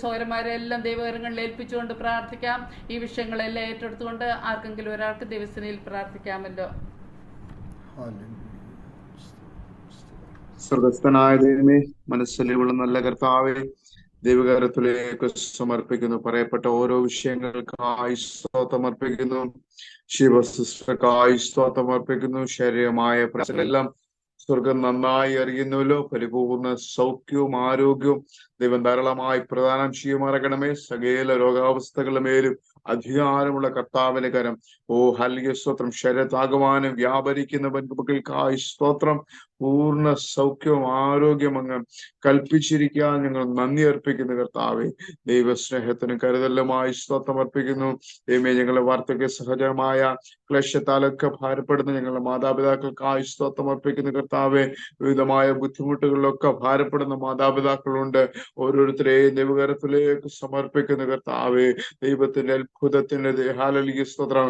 സൗരന്മാരെ എല്ലാം ദൈവകരങ്ങളിൽ ഏൽപ്പിച്ചുകൊണ്ട് പ്രാർത്ഥിക്കാം. ഈ വിഷയങ്ങളെല്ലാം ഏറ്റെടുത്തുകൊണ്ട് ആർക്കെങ്കിലും ഒരാൾക്ക് ദൈവസേനയിൽ പ്രാർത്ഥിക്കാമല്ലോ. സ്വർഗസ്ഥനായ ദൈവമേ, മനസ്സിലുള്ള നല്ല കർത്താവേ, ദൈവകരത്തിലേക്ക് സമർപ്പിക്കുന്നു. പറയപ്പെട്ട ഓരോ വിഷയങ്ങൾക്കായി സ്തോത്രം അർപ്പിക്കുന്നു. ശിവസിസ്റ്റർക്കായി സ്തോത്രം അർപ്പിക്കുന്നു. ശരീരമായ പ്രശ്നമെല്ലാം സ്വർഗം നന്നായി അറിയുന്നുവല്ലോ. പരിപൂർണ സൗഖ്യവും ആരോഗ്യവും ദൈവം ധാരാളമായി പ്രദാനം ചെയ്യുമാറകണമേ. സകല രോഗാവസ്ഥകളുടെ മേലും അധികാരമുള്ള കർത്താവിന്റെ കരം ഹല്ലേലൂയ സ്തോത്രം. ശരീരത്താകമാനം വ്യാപരിക്കുന്ന മക്കൾക്കായി സ്തോത്രം. പൂർണ്ണ സൗഖ്യവും ആരോഗ്യം അങ്ങ് കൽപ്പിച്ചിരിക്കാൻ ഞങ്ങൾ നന്ദി അർപ്പിക്കുന്നു കർത്താവെ. ദൈവസ്നേഹത്തിനും കരുതലുമായി സ്തോത്രം അർപ്പിക്കുന്നു. ദൈവമേ, ഞങ്ങളുടെ വാർദ്ധക്യ സഹജമായ ക്ലേശത്താലൊക്കെ ഭാരപ്പെടുന്ന ഞങ്ങളുടെ മാതാപിതാക്കൾക്കായി സ്തോത്രം അർപ്പിക്കുന്നു കർത്താവെ. വിവിധമായ ബുദ്ധിമുട്ടുകളിലൊക്കെ ഭാരപ്പെടുന്ന മാതാപിതാക്കളുണ്ട്. ഓരോരുത്തരെയും ദൈവകരത്തിലേക്ക് സമർപ്പിക്കുന്ന കർത്താവെ. ദൈവത്തിന്റെ അത്ഭുതത്തിന്റെ ഹല്ലേലൂയ സ്തോത്രം.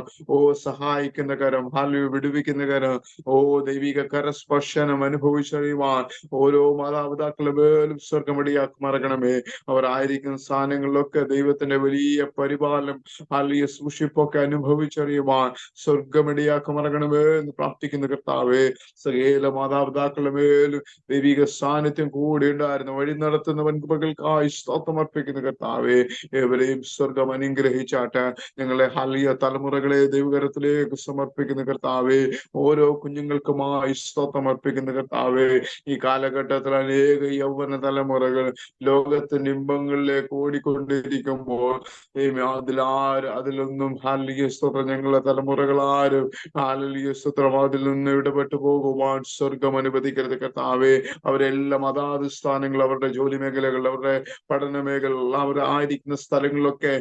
സഹായിക്കുന്ന കരം, ഹല്ലേലൂയ വിടുവിക്കുന്ന കരം, ദൈവിക കരസ്പർശനം അനുഭവിച്ചറിയുവാൻ ഓരോ മാതാപിതാക്കളുടെ മേലും സ്വർഗമടിയാക്കുമാറകണമേ. അവർ ആയിരിക്കുന്ന സ്ഥാനങ്ങളിലൊക്കെ ദൈവത്തിന്റെ വലിയ പരിപാലനം, ഹല്ലേലൂയ സൂക്ഷിപ്പൊക്കെ അനുഭവിച്ചറിയുവാൻ സ്വർഗമടിയാക്കുമാറകണമേ എന്ന് പ്രാർത്ഥിക്കുന്ന കർത്താവേ. സകല മാതാപിതാക്കളുടെ മേലും ദൈവിക സാന്നിധ്യം കൂടി ഉണ്ടായിരുന്നു വഴി നടത്തുന്ന വൻകൃപകൾക്കായി സ്തോത്രം അർപ്പിക്കുന്ന കർത്താവേ. ഏവരെയും സ്വർഗം അനുഗ്രഹിച്ചാട്ട് ഞങ്ങളെ ഹല്ലേലൂയ തലമുറകളെ ദൈവകരത്തിലേക്ക് സമർപ്പിക്കുന്ന കർത്താവേ. ഓരോ കുഞ്ഞുങ്ങൾക്കുമായി സ്തോത്രം അർപ്പിക്കുന്ന കർത്താവേ. ഈ കാലഘട്ടത്തിൽ അനേക യൗവന തലമുറകൾ ലോകത്തിന്റെ ഇമ്പങ്ങളിലേക്ക് ഓടിക്കൊണ്ടിരിക്കുമ്പോൾ അതിലൊന്നും ഹല്ലേലൂയ സ്തോത്രം ഞങ്ങളുടെ തലമുറകളാരും ഹല്ലേലൂയ സ്തോത്രം അതിൽ നിന്ന് ഇടപെട്ടു പോകുവാൻ സ്വർഗം അനുവദിക്കരുത് കർത്താവേ. അവരെല്ലാം അതാത് സ്ഥാനങ്ങൾ, അവരുടെ ജോലി മേഖലകൾ, അവരുടെ പഠന മേഖല, അവർ ആയിരിക്കുന്ന സ്ഥലങ്ങളിലൊക്കെ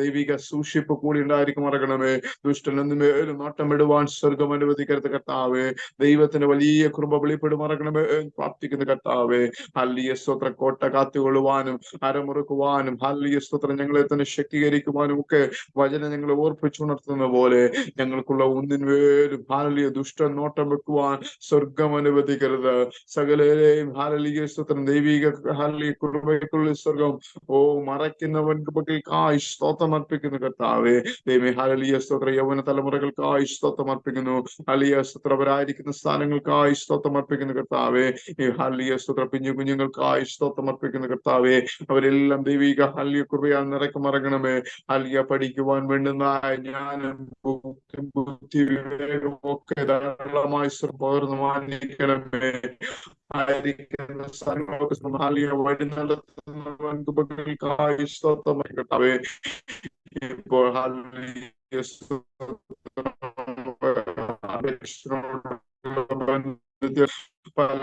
ദൈവിക സൂക്ഷിപ്പ് കൂടി ഉണ്ടായിരിക്കുമാറകണമേ. ദുഷ്ടനെന്നുമേലും നോട്ടം ഇടുവാൻ സ്വർഗം അനുവദിക്കരുത് കർത്താവേ. ദൈവത്തിന്റെ വലിയ കൃപ വെളിപ്പെടുമാറകണമേ പ്രാർത്ഥിക്കുന്ന കർത്താവേ. ഹല്ലേലൂയ സ്തോത്രം. കോട്ട കാത്തുകൊള്ളുവാനും അരമുറുക്കുവാനും ഹല്ലേലൂയ സ്തോത്രം ഞങ്ങളെ തന്നെ ശക്തീകരിക്കുവാനും ഒക്കെ വചനം ഞങ്ങളെ ഓർപ്പിച്ചുണർത്തുന്ന പോലെ ഞങ്ങൾക്കുള്ള ഒന്നിനുവേലും ഹല്ലേലൂയ ദുഷ്ട നോട്ടം വെക്കുവാൻ സ്വർഗം അനുവദിക്കരുത്. സകലരെയും ഹല്ലേലൂയ സ്തോത്രം ദൈവിക ഹല്ലേലൂയ കൃപയ്ക്കുള്ള സ്വർഗം മറയ്ക്കുന്നവൻ കൃപകൾക്കായി സ്തോത്രം അർപ്പിക്കുന്നു അർപ്പിക്കുന്നു കർത്താവേ. ദൈവമേ ഹല്ലേലൂയ സ്തോത്രം. യൗവന തലമുറകൾക്കായി സ്തോത്രം അർപ്പിക്കുന്നു. ഹല്ലേലൂയ സ്തോത്രം. അവരായിരിക്കുന്ന സ്ഥാനങ്ങൾക്കായി സ്തോത്രം അർപ്പിക്കുന്നു കർത്താവേ. ഈ ഹല്ലേലൂയ സ്തോത്രം. കുഞ്ഞുങ്ങൾക്കായി സ്തോത്രം അർപ്പിക്കുന്നു കർത്താവേ. അവരെല്ലാം ദൈവിക ഹല്ലേലൂയ കൃപയാൽ നിറയ്ക്കമറങ്ങണമേ. ഹല്ലേലൂയ പഠിക്കുവാൻ വേണ്ടുന്ന ജ്ഞാനം ബുദ്ധി വിവേകം ഒക്കെ ധാരാളമായി പകർന്നു മാനിക്കണമേ. ആയിരിക്കുന്ന സ്ഥലങ്ങൾക്ക് വഴി നടത്തുന്നവർക്കായി സ്തോത്രം കർത്താവേ. ഇപ്പോൾ ഹല്ലേലൂയ പല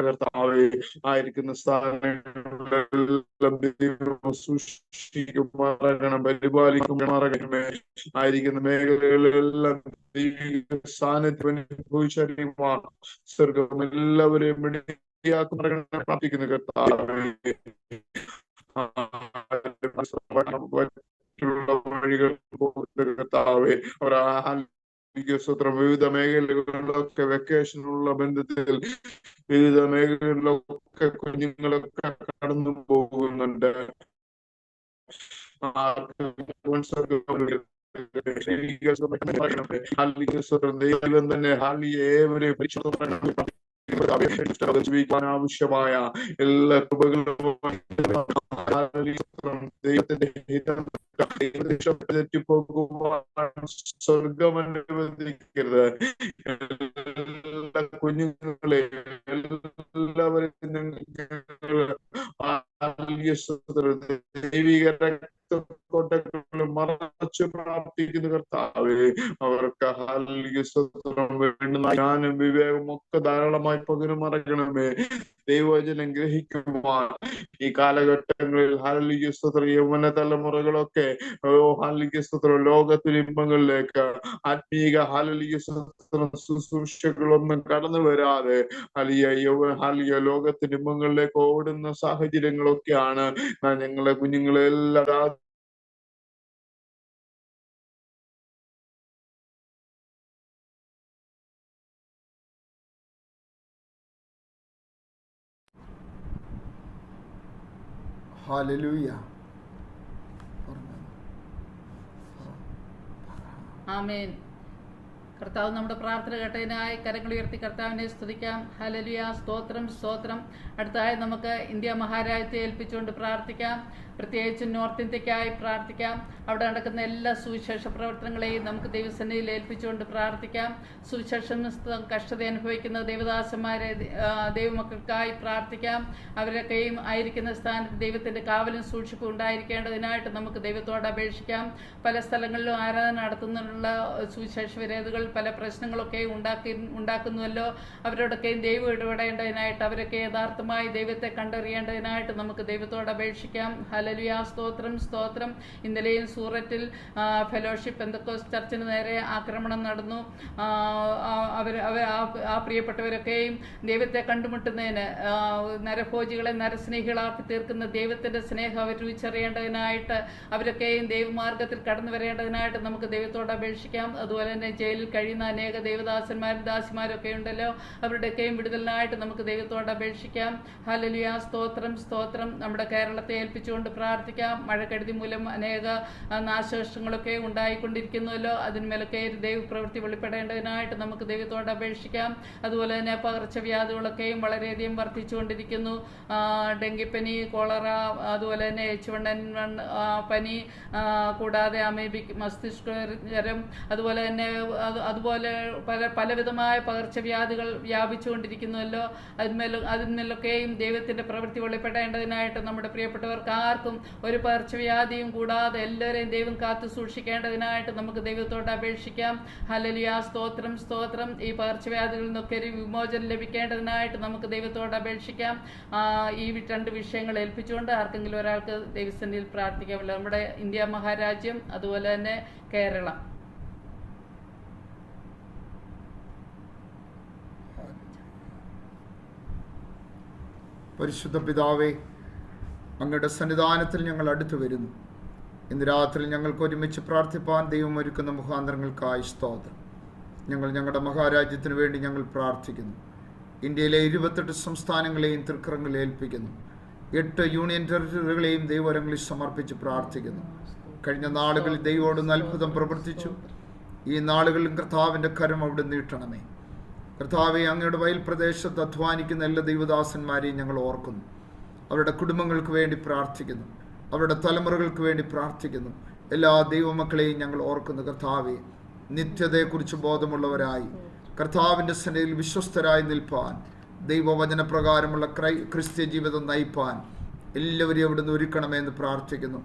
കർത്താവേ ആയിരിക്കുന്ന സ്ഥാനങ്ങളെല്ലാം സൂക്ഷിക്കുമാറണം, പരിപാലിക്കുമാറണമേ. ആയിരിക്കുന്ന മേഖലകളിലെല്ലാം സാന്നിധ്യം അനുഭവിച്ചറിയുമാണ് സ്വർഗം എല്ലാവരെയും പ്രാർത്ഥിക്കുന്നു കർത്താവേ. വഴികൾ കർത്താവേ. വിവിധ മേഖലകളിലൊക്കെ വെക്കേഷനുള്ള ബന്ധത്തിൽ വിവിധ മേഖലകളിലൊക്കെ കുഞ്ഞുങ്ങളൊക്കെ കടന്നു പോകുന്നുണ്ട്. ദൈവം തന്നെ ഹാലിയേവരെ ആവശ്യമായ എല്ലാ കൃപകളും ദൈവത്തിന്റെ ഹിതം തെറ്റിപ്പോകുവാൻ സ്വർഗം അനുവദിക്കരുത്. എല്ലാ കുഞ്ഞുങ്ങളെ എല്ലാവരും ദൈവിക രക്തക്കോട്ടകളും മറച്ചു പ്രാർത്ഥിക്കുന്ന കർത്താവേ. അവർക്ക് വേണ്ടുന്ന ജ്ഞാനം വിവേകം ഒക്കെ ധാരാളമായി പകരുമറക്കണമേ. ദൈവവചനം ഗ്രഹിക്കുവാൻ ഈ കാലഘട്ടങ്ങളിൽ ഹല്ലേലൂയ സ്തോത്രം യൗവന തലമുറകളൊക്കെ ഹല്ലേലൂയ സ്തോത്രം ലോകത്തിന്റെ ഇമ്പങ്ങളിലേക്ക് ആത്മീക ഹല്ലേലൂയ സ്തോത്രം ശുശ്രൂഷകളൊന്നും കടന്നു വരാതെ ഹല്ലേലൂയ ലോകത്തിന്റെ ഇമ്പങ്ങളിലേക്ക് ഓടുന്ന സാഹചര്യങ്ങളൊക്കെയാണ്. ഞങ്ങളെ കുഞ്ഞുങ്ങളെല്ലാം ഹല്ലേലൂയ. ആമേൻ. കർത്താവ് നമ്മുടെ പ്രാർത്ഥന കേട്ടതിനായി കരങ്ങൾ ഉയർത്തി കർത്താവിനെ സ്തുതിക്കാം. ഹല്ലേലൂയ. സ്തോത്രം സ്തോത്രം. അടുത്തതായി നമുക്ക് ഇന്ത്യ മഹാരാജ്യത്തെ ഏൽപ്പിച്ചുകൊണ്ട് പ്രാർത്ഥിക്കാം. പ്രത്യേകിച്ച് നോർത്ത് ഇന്ത്യക്കായി പ്രാർത്ഥിക്കാം. അവിടെ നടക്കുന്ന എല്ലാ സുവിശേഷ പ്രവർത്തനങ്ങളെയും നമുക്ക് ദൈവസന്നിധിയിൽ ഏൽപ്പിച്ചുകൊണ്ട് പ്രാർത്ഥിക്കാം. സുവിശേഷ കഷ്ടത അനുഭവിക്കുന്ന ദേവദാസന്മാരെ ദൈവമക്കൾക്കായി പ്രാർത്ഥിക്കാം. അവരൊക്കെയും ആയിരിക്കുന്ന സ്ഥാനത്ത് ദൈവത്തിന്റെ കാവലും സൂക്ഷിപ്പും ഉണ്ടായിരിക്കേണ്ടതിനായിട്ട് നമുക്ക് ദൈവത്തോട് അപേക്ഷിക്കാം. പല സ്ഥലങ്ങളിലും ആരാധന നടത്തുന്നതിനുള്ള സുവിശേഷ വിരോധികൾ പല പ്രശ്നങ്ങളൊക്കെ ഉണ്ടാക്കുന്നുവല്ലോ. അവരോടൊക്കെയും ദൈവം ഇടപെടേണ്ടതിനായിട്ട് അവരൊക്കെ യഥാർത്ഥമായി ദൈവത്തെ കണ്ടറിയേണ്ടതിനായിട്ട് നമുക്ക് ദൈവത്തോട് അപേക്ഷിക്കാം. ഹല്ലേലൂയ. സ്തോത്രം സ്തോത്രം. ഇന്നലെയും സൂറത്തിൽ ഫെലോഷിപ്പ് പെന്തക്കോസ്റ്റ് ചർച്ചിന് നേരെ ആക്രമണം നടന്നു. ആ പ്രിയപ്പെട്ടവരൊക്കെയും ദൈവത്തെ കണ്ടുമുട്ടുന്നതിന് നരഭോജികളെ നരസ്നേഹികളാക്കി തീർക്കുന്ന ദൈവത്തിന്റെ സ്നേഹം അവർ രുചിച്ചറിയേണ്ടതിനായിട്ട് അവരൊക്കെയും ദൈവമാർഗത്തിൽ കടന്നു വരേണ്ടതിനായിട്ട് നമുക്ക് ദൈവത്തോട് അപേക്ഷിക്കാം. അതുപോലെ തന്നെ ജയിലിൽ കഴിയുന്ന അനേക ദൈവദാസന്മാരും ദാസിമാരൊക്കെ ഉണ്ടല്ലോ. അവരുടെയൊക്കെയും വിടുതലിനായിട്ട് നമുക്ക് ദൈവത്തോട് അപേക്ഷിക്കാം. ഹല്ലേലൂയ. സ്തോത്രം സ്തോത്രം. നമ്മുടെ കേരളത്തെ ഏൽപ്പിച്ചുകൊണ്ട് പ്രാർത്ഥിക്കാം. മഴക്കെടുതി മൂലം അനേക നാശനഷ്ടങ്ങളൊക്കെ ഉണ്ടായിക്കൊണ്ടിരിക്കുന്നുവല്ലോ. അതിന്മേലൊക്കെ ദൈവപ്രവൃത്തി വെളിപ്പെടേണ്ടതിനായിട്ട് നമുക്ക് ദൈവത്തോട് അപേക്ഷിക്കാം. അതുപോലെ തന്നെ പകർച്ചവ്യാധികളൊക്കെയും വളരെയധികം വർദ്ധിച്ചുകൊണ്ടിരിക്കുന്നു. ഡെങ്കിപ്പനി, കോളറ, അതുപോലെ തന്നെ H1N1 പനി, കൂടാതെ അമീബിക് മസ്തിഷ്ക ജ്വരം, അതുപോലെ തന്നെ അതുപോലെ പലവിധമായ പകർച്ചവ്യാധികൾ വ്യാപിച്ചുകൊണ്ടിരിക്കുന്നുവല്ലോ. അതിന്മേലൊക്കെയും ദൈവത്തിന്റെ പ്രവൃത്തി വെളിപ്പെടേണ്ടതിനായിട്ട് നമ്മുടെ പ്രിയപ്പെട്ടവർക്ക് ആർക്കും ഒരു പകർച്ചവ്യാധിയും കൂടാതെ എല്ലാവരെയും ദൈവം കാത്തു സൂക്ഷിക്കേണ്ടതിനായിട്ട് നമുക്ക് ദൈവത്തോട് അപേക്ഷിക്കാം. ഹല്ലേലൂയ. സ്തോത്രം സ്തോത്രം. ഈ പകർച്ചവ്യാധികളിൽ നിന്നൊക്കെ ഒരു വിമോചനം ലഭിക്കേണ്ടതിനായിട്ട് നമുക്ക് ദൈവത്തോട് അപേക്ഷിക്കാം. ഈ രണ്ട് വിഷയങ്ങൾ ഏൽപ്പിച്ചുകൊണ്ട് ആർക്കെങ്കിലും ഒരാൾക്ക് ദൈവസന്നിധിയിൽ പ്രാർത്ഥിക്കാമല്ലോ. നമ്മുടെ ഇന്ത്യ മഹാരാജ്യം, അതുപോലെ തന്നെ കേരളം. പരിശുദ്ധ പിതാവേ, അങ്ങയുടെ സന്നിധാനത്തിൽ ഞങ്ങൾ അടുത്തു വരുന്നു. ഇന്ന് രാത്രി ഞങ്ങൾക്ക് ഒരുമിച്ച് പ്രാർത്ഥിപ്പാൻ ദൈവം ഒരുക്കുന്ന മുഖാന്തരങ്ങൾക്കായി സ്തോത്രം. ഞങ്ങളുടെ മഹാരാജ്യത്തിന് വേണ്ടി ഞങ്ങൾ പ്രാർത്ഥിക്കുന്നു. ഇന്ത്യയിലെ 28 സംസ്ഥാനങ്ങളെയും തൃക്കരങ്ങളിൽ ഏൽപ്പിക്കുന്നു. 8 യൂണിയൻ ടെറിട്ടറികളെയും ദൈവകരങ്ങളിൽ സമർപ്പിച്ച് പ്രാർത്ഥിക്കുന്നു. കഴിഞ്ഞ നാളുകളിൽ ദൈവോടുന്ന് അത്ഭുതം പ്രവർത്തിച്ചു. ഈ നാളുകളിലും കർത്താവിൻ്റെ കരം അവിടെ നീട്ടണമേ. കർത്താവെ, അങ്ങയുടെ വയൽ പ്രദേശത്ത് അധ്വാനിക്കുന്ന എല്ലാ ദൈവദാസന്മാരെയും ഞങ്ങൾ ഓർക്കുന്നു. അവരുടെ കുടുംബങ്ങൾക്ക് വേണ്ടി പ്രാർത്ഥിക്കുന്നു. അവരുടെ തലമുറകൾക്ക് വേണ്ടി പ്രാർത്ഥിക്കുന്നു. എല്ലാ ദൈവമക്കളെയും ഞങ്ങൾ ഓർക്കുന്നു. കർത്താവെ, നിത്യതയെക്കുറിച്ച് ബോധമുള്ളവരായി കർത്താവിൻ്റെ സന്നിധിയിൽ വിശ്വസ്തരായി നിൽപ്പാൻ, ദൈവവചനപ്രകാരമുള്ള ക്രിസ്ത്യ ജീവിതം നയിപ്പാൻ എല്ലാവരെയും അവിടുന്ന് ഒരുക്കണമെന്ന് പ്രാർത്ഥിക്കുന്നു.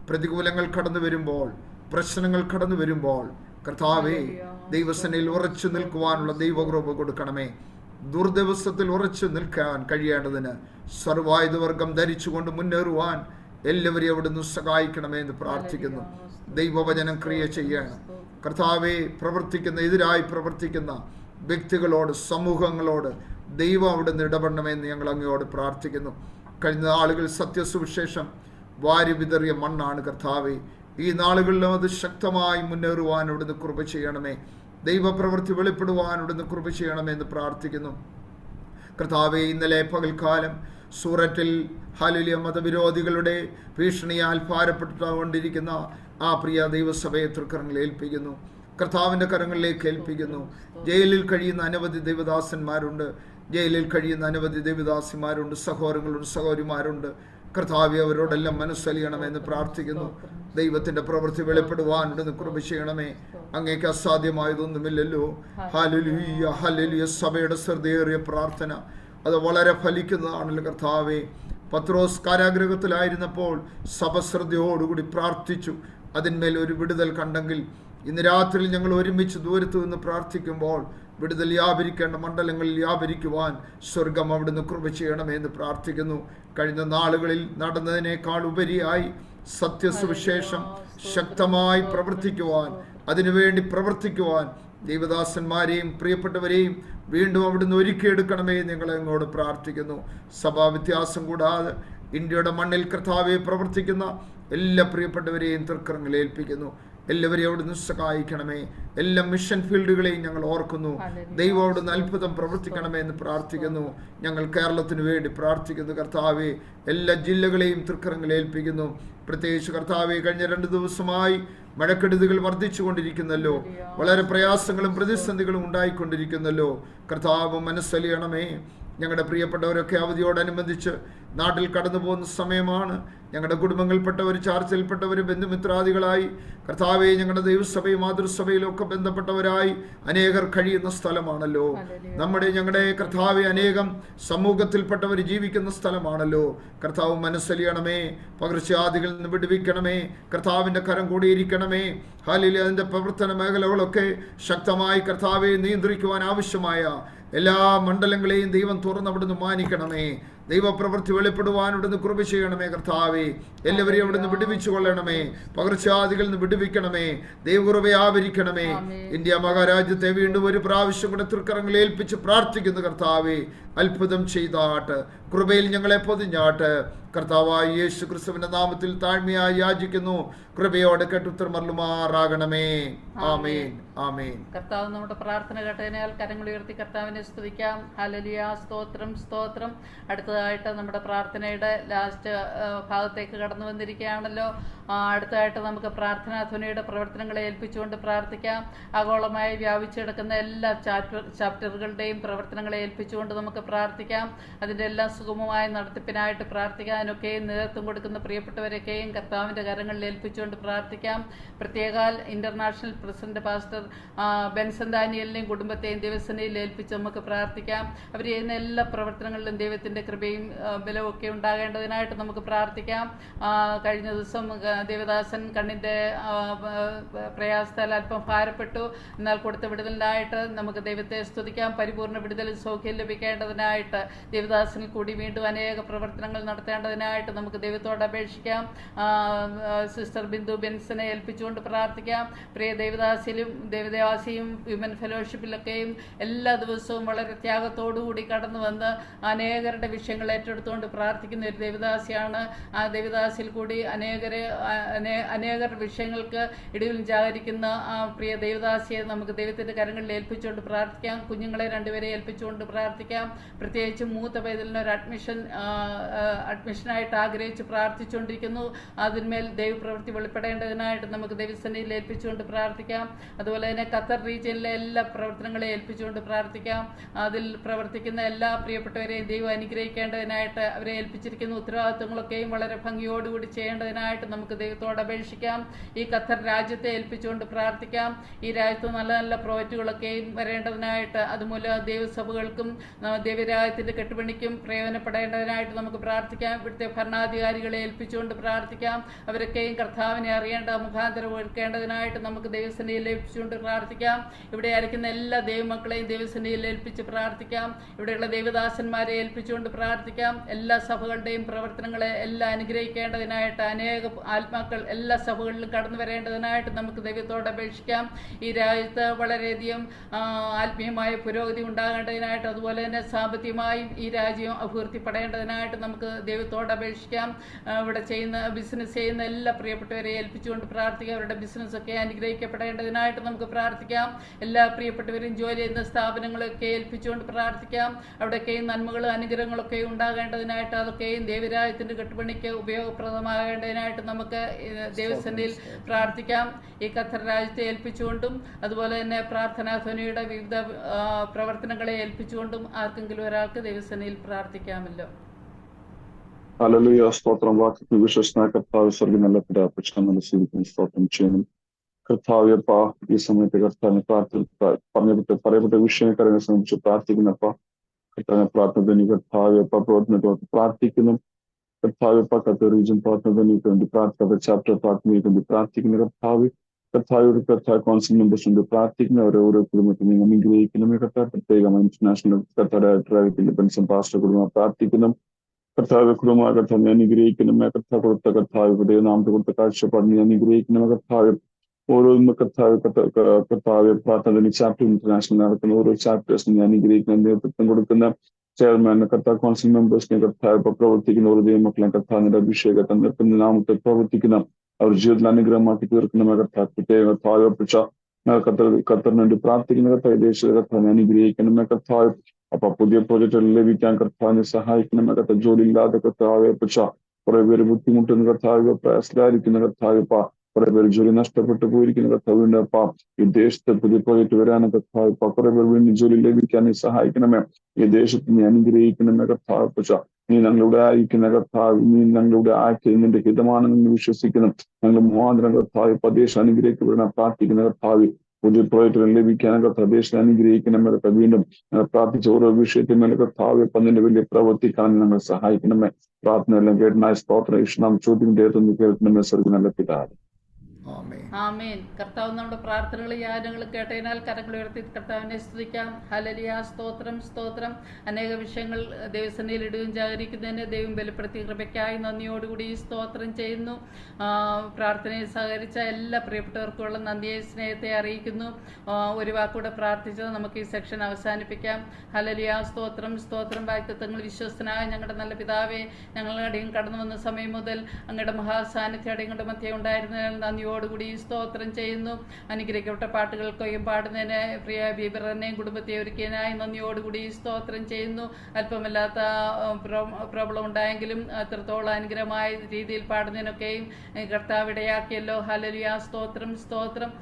പ്രതികൂലങ്ങൾ കടന്നു വരുമ്പോൾ, പ്രശ്നങ്ങൾ കടന്നു വരുമ്പോൾ കർത്താവെ, ദൈവസന്നിധിയിൽ ഉറച്ചു നിൽക്കുവാനുള്ള ദൈവകൃപ കൊടുക്കണമേ. ദുർദിവസത്തിൽ ഉറച്ചു നിൽക്കാൻ കഴിയേണ്ടതിന് സർവായുധവർഗം ധരിച്ചുകൊണ്ട് മുന്നേറുവാൻ എല്ലാവരെയും അവിടുന്ന് സഹായിക്കണമേ എന്ന് പ്രാർത്ഥിക്കുന്നു. ദൈവവചനം ക്രിയ ചെയ്യണം കർത്താവെ. എതിരായി പ്രവർത്തിക്കുന്ന വ്യക്തികളോട്, സമൂഹങ്ങളോട് ദൈവം അവിടുന്ന് ഇടപെടണമെന്ന് ഞങ്ങൾ അങ്ങയോട് പ്രാർത്ഥിക്കുന്നു. കഴിഞ്ഞ നാളുകൾ സത്യസുവിശേഷം വാരി വിതറിയ മണ്ണാണ് കർത്താവെ. ഈ നാളുകളിലും അത് ശക്തമായി മുന്നേറുവാൻ അവിടുന്ന് കൃപ ചെയ്യണമേ. ദൈവപ്രവൃത്തി വെളിപ്പെടുവാൻ അവിടുന്ന് കൃപ ചെയ്യണമെന്ന് പ്രാർത്ഥിക്കുന്നു. കർത്താവെ, ഇന്നലെ പകൽക്കാലം സൂററ്റിൽ ഹല്ലേലൂയ മതവിരോധികളുടെ ഭീഷണിയാൽ ഭാരപ്പെട്ടുകൊണ്ടിരിക്കുന്ന ആ പ്രിയ ദൈവസഭയെ തൃക്കരങ്ങളിൽ ഏൽപ്പിക്കുന്നു. കർത്താവിൻ്റെ കരങ്ങളിലേക്ക് ഏൽപ്പിക്കുന്നു. ജയിലിൽ കഴിയുന്ന അനവധി ദൈവദാസന്മാരുണ്ട്. ജയിലിൽ കഴിയുന്ന അനവധി ദൈവദാസിമാരുണ്ട്, സഹോദരങ്ങളുണ്ട്, സഹോദരിമാരുണ്ട്. കർത്താവെ, അവരോടെല്ലാം മനസ്സലിയണമെന്ന് പ്രാർത്ഥിക്കുന്നു. ദൈവത്തിന്റെ പ്രവൃത്തി വെളിപ്പെടുവാനുണ്ടെന്ന് കൃപ ചെയ്യണമേ. അങ്ങേക്ക് അസാധ്യമായതൊന്നുമില്ലല്ലോ. Hallelujah, hallelujah. സഭയുടെ ശ്രദ്ധയേറിയ പ്രാർത്ഥന അത് വളരെ ഫലിക്കുന്നതാണല്ലോ കർത്താവെ. പത്രോസ് കാരാഗൃഹത്തിലായിരുന്നപ്പോൾ സഭ ശ്രദ്ധയോടുകൂടി പ്രാർത്ഥിച്ചു. അതിന്മേൽ ഒരു വിടുതൽ കണ്ടെങ്കിൽ ഇന്ന് രാത്രിയിൽ ഞങ്ങൾ ഒരുമിച്ച് ദൂരത്തു നിന്ന് പ്രാർത്ഥിക്കുമ്പോൾ വിടുതൽ വ്യാപരിക്കേണ്ട മണ്ഡലങ്ങളിൽ വ്യാപരിക്കുവാൻ സ്വർഗം അവിടുന്ന് കൃപ ചെയ്യണമെന്ന് പ്രാർത്ഥിക്കുന്നു. കഴിഞ്ഞ നാളുകളിൽ നടന്നതിനേക്കാൾ ഉപരിയായി സത്യസുവിശേഷം ശക്തമായി പ്രവർത്തിക്കുവാൻ, അതിനുവേണ്ടി പ്രവർത്തിക്കുവാൻ ദൈവദാസന്മാരെയും പ്രിയപ്പെട്ടവരെയും വീണ്ടും അവിടുന്ന് ഒരുക്കിയെടുക്കണമേ ഞങ്ങളെ അങ്ങോട്ട് പ്രാർത്ഥിക്കുന്നു. സഭാ വ്യത്യാസം കൂടാതെ ഇന്ത്യയുടെ മണ്ണിൽ കർത്താവെ പ്രവർത്തിക്കുന്ന എല്ലാ പ്രിയപ്പെട്ടവരെയും തൃക്കരങ്ങളിൽ ഏൽപ്പിക്കുന്നു. എല്ലാവരെയും അവിടുന്ന് സഹായിക്കണമേ. എല്ലാ മിഷൻ ഫീൽഡുകളെയും ഞങ്ങൾ ഓർക്കുന്നു. ദൈവം അവിടുന്ന് അത്ഭുതം പ്രവർത്തിക്കണമേ എന്ന് പ്രാർത്ഥിക്കുന്നു. ഞങ്ങൾ കേരളത്തിന് വേണ്ടി പ്രാർത്ഥിക്കുന്നു. കർത്താവെ, എല്ലാ ജില്ലകളെയും തൃക്കരങ്ങളിൽ ഏൽപ്പിക്കുന്നു. പ്രത്യേകിച്ച് കർത്താവെ, കഴിഞ്ഞ 2 ദിവസമായി മഴക്കെടുതികൾ വർദ്ധിച്ചുകൊണ്ടിരിക്കുന്നല്ലോ. വളരെ പ്രയാസങ്ങളും പ്രതിസന്ധികളും ഉണ്ടായിക്കൊണ്ടിരിക്കുന്നല്ലോ. കർത്താവ് മനസ്സലിയണമേ. ഞങ്ങളുടെ പ്രിയപ്പെട്ടവരൊക്കെ അവധിയോടനുബന്ധിച്ച് നാട്ടിൽ കടന്നു പോകുന്ന സമയമാണ്. ഞങ്ങളുടെ കുടുംബങ്ങളിൽപ്പെട്ടവർ, ചാർച്ചയിൽപ്പെട്ടവർ, ബന്ധുമിത്രാദികളായി കർത്താവെ, ഞങ്ങളുടെ ദൈവസഭയും മാതൃസഭയിലും ഒക്കെ ബന്ധപ്പെട്ടവരായി അനേകർ കഴിയുന്ന സ്ഥലമാണല്ലോ. ഞങ്ങളുടെ കർത്താവെ, അനേകം സമൂഹത്തിൽപ്പെട്ടവർ ജീവിക്കുന്ന സ്ഥലമാണല്ലോ. കർത്താവ് മനസ്സലിയണമേ. പകർച്ചവ്യാധികളിൽ നിന്ന് വിടുവിക്കണമേ. കർത്താവിൻ്റെ കരം കൂടിയിരിക്കണമേ. ഹല്ലേലൂയ. അതിൻ്റെ പ്രവർത്തന മേഖലകളൊക്കെ ശക്തമായി കർത്താവെ നിയന്ത്രിക്കുവാൻ ആവശ്യമായ എല്ലാ മണ്ഡലങ്ങളെയും ദൈവം തുറന്നവിടുന്ന് മാനിക്കണമേ. ദൈവപ്രവൃത്തി വെളിപ്പെടുവാൻ ഇവിടുന്ന് കൃപ ചെയ്യണമേ. കർത്താവെ, എല്ലാവരെയും അവിടുന്ന് വിടുവിച്ചു കൊള്ളണമേ. പകർച്ചവ്യാധികളിൽ നിന്ന് വിടുവിക്കണമേ. ദൈവകൃപ ആവരിക്കണമേ. ഇന്ത്യ മഹാരാജ്യത്തെ വീണ്ടും ഒരു പ്രാവശ്യം കൂടെ തൃക്കരങ്ങളിൽ ഏൽപ്പിച്ച് പ്രാർത്ഥിക്കുന്നു. കർത്താവെ, അത്ഭുതം ചെയ്താട്ട്, കൃപയിൽ ഞങ്ങളെ പൊതിഞ്ഞാട്ട്. കർത്താവായ യേശു ക്രിസ്തുവിന്റെ നാമത്തിൽ താഴ്മയായി യാചിക്കുന്നു. കൃപയോടെ കേട്ടുത്തരമരുളുമാറാകണമേ. ആമേൻ, ആമേൻ. കർത്താവ് നമ്മുടെ പ്രാർത്ഥന കേട്ടതിനാൽ കരങ്ങൾ ഉയർത്തി കർത്താവിനെ സ്തുതിക്കാം. ഹല്ലേലൂയ, സ്തോത്രം, സ്തോത്രം. അടുത്തതായിട്ട് നമ്മുടെ പ്രാർത്ഥനയുടെ ലാസ്റ്റ് ഭാഗത്തേക്ക് കടന്നു വന്നിരിക്കുകയാണല്ലോ. അടുത്തതായിട്ട് നമുക്ക് പ്രാർത്ഥനാ ധ്വനിയുടെ പ്രവർത്തനങ്ങളെ ഏൽപ്പിച്ചുകൊണ്ട് പ്രാർത്ഥിക്കാം. ആഗോളമായി വ്യാപിച്ചു കിടക്കുന്ന എല്ലാ ചാപ്റ്ററുകളുടെയും പ്രവർത്തനങ്ങളെ ഏൽപ്പിച്ചുകൊണ്ട് നമുക്ക് പ്രാർത്ഥിക്കാം. അതിൻ്റെ എല്ലാം സുഗമമായ നടത്തിപ്പിനായിട്ട് പ്രാർത്ഥിക്കാനൊക്കെയും നേതൃത്വം കൊടുക്കുന്ന പ്രിയപ്പെട്ടവരൊക്കെയും കർത്താവിൻ്റെ കരങ്ങളിൽ ഏൽപ്പിച്ചുകൊണ്ട് പ്രാർത്ഥിക്കാം. പ്രത്യേകാൽ ഇന്റർനാഷണൽ പ്രസിഡന്റ് പാസ്റ്റർ ബെൻസൺ ദാനിയലിനെയും കുടുംബത്തെയും ദൈവസേനയിൽ ഏൽപ്പിച്ച് നമുക്ക് പ്രാർത്ഥിക്കാം. അവർ ചെയ്യുന്ന എല്ലാ പ്രവർത്തനങ്ങളിലും ദൈവത്തിൻ്റെ കൃപയും ബലവും ഒക്കെ ഉണ്ടാകേണ്ടതിനായിട്ട് നമുക്ക് പ്രാർത്ഥിക്കാം. കഴിഞ്ഞ ദിവസം ദേവദാസൻ കണ്ണിൻ്റെ പ്രയാസത്താൽ അല്പം ഭാരപ്പെട്ടു. എന്നാൽ കൊടുത്ത വിടുതലിനായിട്ട് നമുക്ക് ദൈവത്തെ സ്തുതിക്കാം. പരിപൂർണ്ണ വിടുതലും സൗഖ്യം ലഭിക്കേണ്ടതിനായിട്ട് ദേവദാസനിൽ കൂടി വീണ്ടും അനേക പ്രവർത്തനങ്ങൾ നടത്തേണ്ടതിനായിട്ട് നമുക്ക് ദൈവത്തോട് അപേക്ഷിക്കാം. സിസ്റ്റർ ബിന്ദു ബെൻസനെ ഏൽപ്പിച്ചുകൊണ്ട് പ്രാർത്ഥിക്കാം. പ്രിയ ദേവദാസിയും വിമൻ ഫെലോഷിപ്പിലൊക്കെയും എല്ലാ ദിവസവും വളരെ ത്യാഗത്തോടുകൂടി കടന്നു വന്ന് അനേകരുടെ വിഷയം വിഷയങ്ങൾ ഏറ്റെടുത്തുകൊണ്ട് പ്രാർത്ഥിക്കുന്ന ഒരു ദേവദാസിയാണ്. ആ ദേവദാസിൽ കൂടി അനേകർ വിഷയങ്ങൾക്ക് ഇടയിൽ ജാഗരിക്കുന്ന ആ പ്രിയ ദേവദാസിയെ നമുക്ക് ദൈവത്തിന്റെ കരങ്ങളിൽ ഏൽപ്പിച്ചുകൊണ്ട് പ്രാർത്ഥിക്കാം. കുഞ്ഞുങ്ങളെ രണ്ടുപേരെ ഏൽപ്പിച്ചുകൊണ്ട് പ്രാർത്ഥിക്കാം. പ്രത്യേകിച്ച് മൂത്ത പൈതലിന് ഒരു അഡ്മിഷനായിട്ട് ആഗ്രഹിച്ച് പ്രാർത്ഥിച്ചുകൊണ്ടിരിക്കുന്നു. അതിന്മേൽ ദൈവപ്രവൃത്തി വെളിപ്പെടേണ്ടതിനായിട്ട് നമുക്ക് ദൈവസന്നിധിയിൽ ഏൽപ്പിച്ചുകൊണ്ട് പ്രാർത്ഥിക്കാം. അതുപോലെ തന്നെ ഖത്തർ റീജിയനിലെ എല്ലാ പ്രവർത്തനങ്ങളെ ഏൽപ്പിച്ചുകൊണ്ട് പ്രാർത്ഥിക്കാം. അതിൽ പ്രവർത്തിക്കുന്ന എല്ലാ പ്രിയപ്പെട്ടവരെയും ദൈവം അനുഗ്രഹിക്കേണ്ടതിനായിട്ട് അവരെ ഏൽപ്പിച്ചിരിക്കുന്ന ഉത്തരവാദിത്വങ്ങളൊക്കെയും വളരെ ഭംഗിയോടുകൂടി ചെയ്യേണ്ടതിനായിട്ട് നമുക്ക് ദൈവത്തോട് അപേക്ഷിക്കാം. ഈ ഖത്തർ രാജ്യത്തെ ഏൽപ്പിച്ചുകൊണ്ട് പ്രാർത്ഥിക്കാം. ഈ രാജ്യത്ത് നല്ല നല്ല പ്രോജക്റ്റുകളൊക്കെയും വരേണ്ടതിനായിട്ട്, അതുമൂലം ദൈവസഭകൾക്കും ദൈവരാജ്യത്തിന്റെ കെട്ടുപണിക്കും പ്രയോജനപ്പെടേണ്ടതിനായിട്ട് നമുക്ക് പ്രാർത്ഥിക്കാം. ഇവിടുത്തെ ഭരണാധികാരികളെ ഏൽപ്പിച്ചുകൊണ്ട് പ്രാർത്ഥിക്കാം. അവരൊക്കെയും കർത്താവിനെ അറിയേണ്ട മുഖാന്തരം ഒരുക്കേണ്ടതിനായിട്ട് നമുക്ക് ദൈവസന്നിധിയിൽ ഏൽപ്പിച്ചുകൊണ്ട് പ്രാർത്ഥിക്കാം. ഇവിടെ ആയിരിക്കുന്ന എല്ലാ ദൈവമക്കളെയും ദൈവസന്നിധിയിൽ ഏൽപ്പിച്ച് പ്രാർത്ഥിക്കാം. ഇവിടെയുള്ള ദൈവദാസന്മാരെ ഏൽപ്പിച്ചുകൊണ്ട് പ്രാർത്ഥിക്കാം. എല്ലാ സഭകളുടെയും പ്രവർത്തനങ്ങളെ എല്ലാം അനുഗ്രഹിക്കേണ്ടതിനായിട്ട്, അനേക ആത്മാക്കൾ എല്ലാ സഭകളിലും കടന്നു വരേണ്ടതിനായിട്ട് നമുക്ക് ദൈവത്തോട് അപേക്ഷിക്കാം. ഈ രാജ്യത്ത് വളരെയധികം ആത്മീയമായ പുരോഗതി ഉണ്ടാകേണ്ടതിനായിട്ട്, അതുപോലെ തന്നെ സാമ്പത്തികമായും ഈ രാജ്യം അഭിവൃദ്ധിപ്പെടേണ്ടതിനായിട്ട് നമുക്ക് ദൈവത്തോട് അപേക്ഷിക്കാം. ഇവിടെ ബിസിനസ് ചെയ്യുന്ന എല്ലാ പ്രിയപ്പെട്ടവരെ ഏൽപ്പിച്ചുകൊണ്ട് പ്രാർത്ഥിക്കാം. അവരുടെ ബിസിനസ്സൊക്കെ അനുഗ്രഹിക്കപ്പെടേണ്ടതിനായിട്ട് നമുക്ക് പ്രാർത്ഥിക്കാം. എല്ലാ പ്രിയപ്പെട്ടവരും ജോലി ചെയ്യുന്ന സ്ഥാപനങ്ങളൊക്കെ ഏൽപ്പിച്ചുകൊണ്ട് പ്രാർത്ഥിക്കാം. അവിടെയൊക്കെയും നന്മകളും അനുഗ്രഹങ്ങളൊക്കെ ഉണ്ടാകേണ്ടതിനായിട്ട്, അതൊക്കെയും ദൈവരാജ്യത്തിന്റെ കെട്ടുപണിക്ക് ഉപയോഗപ്രദമാകേണ്ടതിനായിട്ട് നമുക്ക് ദൈവസന്നിധിയിൽ പ്രാർത്ഥിക്കാം. ഈ ഖത്തർ രാജ്യത്തെ ഏൽപ്പിച്ചുകൊണ്ടും അതുപോലെ തന്നെ പ്രാർത്ഥനാധ്വനിയുടെ വിവിധ പ്രവർത്തനങ്ങളെ ഏൽപ്പിച്ചുകൊണ്ടും ആർക്കെങ്കിലും ഒരാൾക്ക് ദൈവസന്നിധിയിൽ പ്രാർത്ഥിക്കാമല്ലോ. ഹല്ലേലൂയ. സ്തോത്രം. വാക്യത്തിൽ വിശ്വസ്തനായ കർത്താവ് സ്വർഗ്ഗ നല്ല പിതാവേ, പരിശുദ്ധനാമത്തിൽ സ്തുതിക്കുന്നു, സ്തോത്രം ചെയ്യുന്നു. കർത്താവ്യപ്പ, ഈ സമയത്ത് കർത്താവിനെ പറയപ്പെട്ട വിഷയക്കാരെ സംബന്ധിച്ച് പ്രാർത്ഥിക്കുന്നപ്പ, കർത്താവിനെ പ്രാർത്ഥന കർത്താവ്യപ്പ പ്രവർത്തനത്തോട് പ്രാർത്ഥിക്കുന്നു. കർത്താവ്യപ്പ ഖത്തർ റീജിയൻ പ്രാർത്ഥനയ്ക്ക് വേണ്ടി ചാപ്റ്റർ പ്രാർത്ഥനയ്ക്ക് വേണ്ടി പ്രാർത്ഥിക്കുന്ന കർത്താവ് കൗൺസിൽ മെമ്പേഴ്സ് ഉണ്ട് പ്രാർത്ഥിക്കുന്ന ഓരോ കുടുംബത്തിൽ നിങ്ങൾ അനുഗ്രഹിക്കണമേ കർത്താവ്. പ്രത്യേകമായി international Qatar director Benson pastor കുടുംബം പ്രാർത്ഥിക്കുന്നു. കർത്താവ് കുടുംബ കർത്താവിനെ അനുഗ്രഹിക്കണമേ. കർത്താവ് കൊടുത്ത കർത്താവ് നാമത്തെ കൊടുത്ത കാഴ്ചപ്പാടിനെ അനുഗ്രഹിക്കണമേ കർത്താവ്. ഓരോ കർത്താവ് പ്രാർത്ഥന ചാപ്റ്റർ ഇന്റർനാഷണൽ നടക്കുന്ന ഓരോ ചാപ്റ്റേഴ്സിനെ അനുഗ്രഹിക്കുന്ന നേതൃത്വം കൊടുക്കുന്ന ചെയർമാനെ കർത്താവ് കൗൺസിൽ മെമ്പേഴ്സിനെ കർത്താവ് പ്രവർത്തിക്കുന്ന ഓരോ ദൈവമക്കളെ കർത്താവിന്റെ അഭിഷേകത്തെ നിർത്തുന്ന നാമത്തെ പ്രവർത്തിക്കുന്ന അവർ ജീവിതത്തിൽ അനുഗ്രഹമാക്കി തീർക്കുന്ന കർത്താവ്. പ്രത്യേക കർത്താവ് ഖത്തറിന് വേണ്ടി പ്രാർത്ഥിക്കുന്ന കർത്താവ് ദേശീയ കർത്താവിനെ അനുഗ്രഹിക്കണമേ കർത്താവ്. അപ്പൊ പുതിയ പ്രോജക്റ്റുകൾ ലഭിക്കാൻ കർത്താവിനെ സഹായിക്കണമേ കർത്താവ്. ജോലി ഇല്ലാതെ കർത്താവെ കുറെ പേര് ബുദ്ധിമുട്ടുന്ന കർത്താവ്, പ്രയാസത്തിലായിരിക്കുന്ന കർത്താവ്, കുറെ പേര് ജോലി നഷ്ടപ്പെട്ടു പോയിരിക്കുന്ന കർത്താവിന്റെ അപ്പ ഈ ദേശത്ത് പുതിയ പ്രോജക്റ്റ് വരാനും കർത്താവ് കുറെ പേർ വീണ്ടും ജോലി ലഭിക്കാൻ സഹായിക്കണമേ. ഈ ദേശത്ത് നീ അനുഗ്രഹിക്കണമേ കർത്താവ്. നീ ഞങ്ങളുടെ അയക്കുന്ന കർത്താവ്, നീ ഞങ്ങളുടെ അയക്കുന്ന നിന്റെ ഹിതമാണെന്ന് വിശ്വസിക്കണം. ഞങ്ങൾ മുഖാന്തരം കർത്താവ് പ്രദേശം അനുഗ്രഹിക്കപ്പെടണം പ്രാർത്ഥിക്കുന്ന കർത്താവ്. പുതിയ പ്രോജക്റ്റുകൾ ലഭിക്കാനും കർത്താവ് ദേശം അനുഗ്രഹിക്കണമേ കർത്താവ്. വീണ്ടും പ്രാർത്ഥിച്ച ഓരോ വിഷയത്തിന്മേലെ കർത്താവ് പന്നിന്റെ വലിയ പ്രവർത്തിക്കാൻ ഞങ്ങൾ സഹായിക്കണമേ. പ്രാർത്ഥന എല്ലാം കേട്ടനായ സ്തോത്രം. നാം ചോദ്യം കേൾക്കണമേ സ്വർഗ്ഗ നല്ല പിതാവേ. ആമേൻ. കർത്താവ് നമ്മുടെ പ്രാർത്ഥനകളും യാചനകളും കേട്ടതിനാൽ കരങ്ങൾ ഉയർത്തി കർത്താവിനെ സ്തുതിക്കാം. ഹല്ലേലൂയ. സ്തോത്രം സ്തോത്രം. അനേക വിഷയങ്ങൾ ദൈവസന്നിധിയിൽ ഇടുകയും ജാഗരിക്കുന്നതിന് ദൈവം ബലപ്പെടുത്തിയ കൃപയ്ക്കായി നന്ദിയോടുകൂടി സ്തോത്രം ചെയ്യുന്നു. പ്രാർത്ഥനയിൽ സഹകരിച്ച എല്ലാ പ്രിയപ്പെട്ടവർക്കുള്ള നന്ദിയെ സ്നേഹത്തെ അറിയിക്കുന്നു. ഒരു വാക്കൂടെ പ്രാർത്ഥിച്ചത് നമുക്ക് ഈ സെക്ഷൻ അവസാനിപ്പിക്കാം. ഹല്ലേലൂയ. സ്തോത്രം സ്തോത്രം. വാഗ്ദത്തങ്ങൾ വിശ്വസ്തനായ ഞങ്ങളുടെ നല്ല പിതാവേ, ഞങ്ങളുടെ അടിയും കടന്നു വന്ന സമയം മുതൽ അങ്ങയുടെ മഹാസാന്നിധ്യം അടിയങ്ങളുടെ മധ്യ ഉണ്ടായിരുന്നതിനാൽ നന്ദിയോടുകൂടി സ്തോത്രം ചെയ്യുന്നു. അനുഗ്രഹിക്കപ്പെട്ട പാട്ടുകൾക്കൊയും പാടുന്നതിന് പ്രിയ ബീബറിനെയും കുടുംബത്തെ ഒരുക്കിയതിനായി നന്ദിയോടുകൂടി സ്തോത്രം ചെയ്യുന്നു. അല്പമല്ലാത്ത പ്രോബ്ലം ഉണ്ടായെങ്കിലും അത്രത്തോളം അനുഗ്രഹമായ രീതിയിൽ പാടുന്നതിനൊക്കെയും കർത്താവ് ഇടയാക്കിയല്ലോ. ഹല്ലേലൂയ. സ്തോത്രം സ്തോത്രം.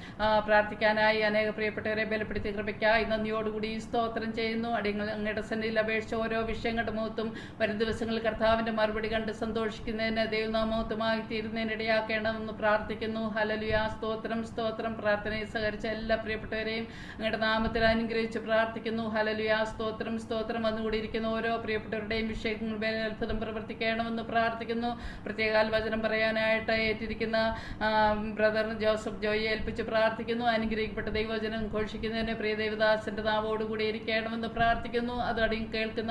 പ്രാർത്ഥിക്കാനായി അനേക പ്രിയപ്പെട്ടവരെ ബലപ്പെടുത്തിയ കൃപയ്ക്കായി നന്ദിയോടുകൂടി സ്തോത്രം ചെയ്യുന്നു. അങ്ങയുടെ സന്നിധിയിൽ അപേക്ഷിച്ച ഓരോ വിഷയങ്ങളുടെ മുഖത്തും വരും ദിവസങ്ങളിൽ കർത്താവിന്റെ മറുപടി കണ്ട് സന്തോഷിക്കുന്നതിന് ദൈവനാമത്വമായി തീരുന്നതിന് ഇടയാക്കേണ്ടതെന്ന് പ്രാർത്ഥിക്കുന്നു. ഹല്ലേലൂയ. സ്തോത്രം സ്തോത്രം. പ്രാർത്ഥനയിൽ സഹകരിച്ച എല്ലാ പ്രിയപ്പെട്ടവരെയും അങ്ങയുടെ നാമത്തിൽ അനുഗ്രഹിച്ച് പ്രാർത്ഥിക്കുന്നു. ഹല്ലേലൂയ. സ്തോത്രം സ്തോത്രം. വന്നുകൂടിയിരിക്കുന്ന ഓരോ പ്രിയപ്പെട്ടവരുടെയും വിഷയങ്ങളിൽ അത്ഭുതം പ്രവർത്തിക്കണമെന്ന് പ്രാർത്ഥിക്കുന്നു. പ്രത്യേകാൽ വചനം പറയാനായിട്ട് ഏറ്റിരിക്കുന്ന ബ്രദർ ജോസഫ് ജോയിയെ ഏൽപ്പിച്ച് പ്രാർത്ഥിക്കുന്നു. അനുഗ്രഹിക്കപ്പെട്ട ദൈവവചനം ഘോഷിക്കുന്നതിന് പ്രിയ ദേവദാസന്റെ നാവോടുകൂടി ഇരിക്കണമെന്ന് പ്രാർത്ഥിക്കുന്നു. അത് കേൾക്കുന്ന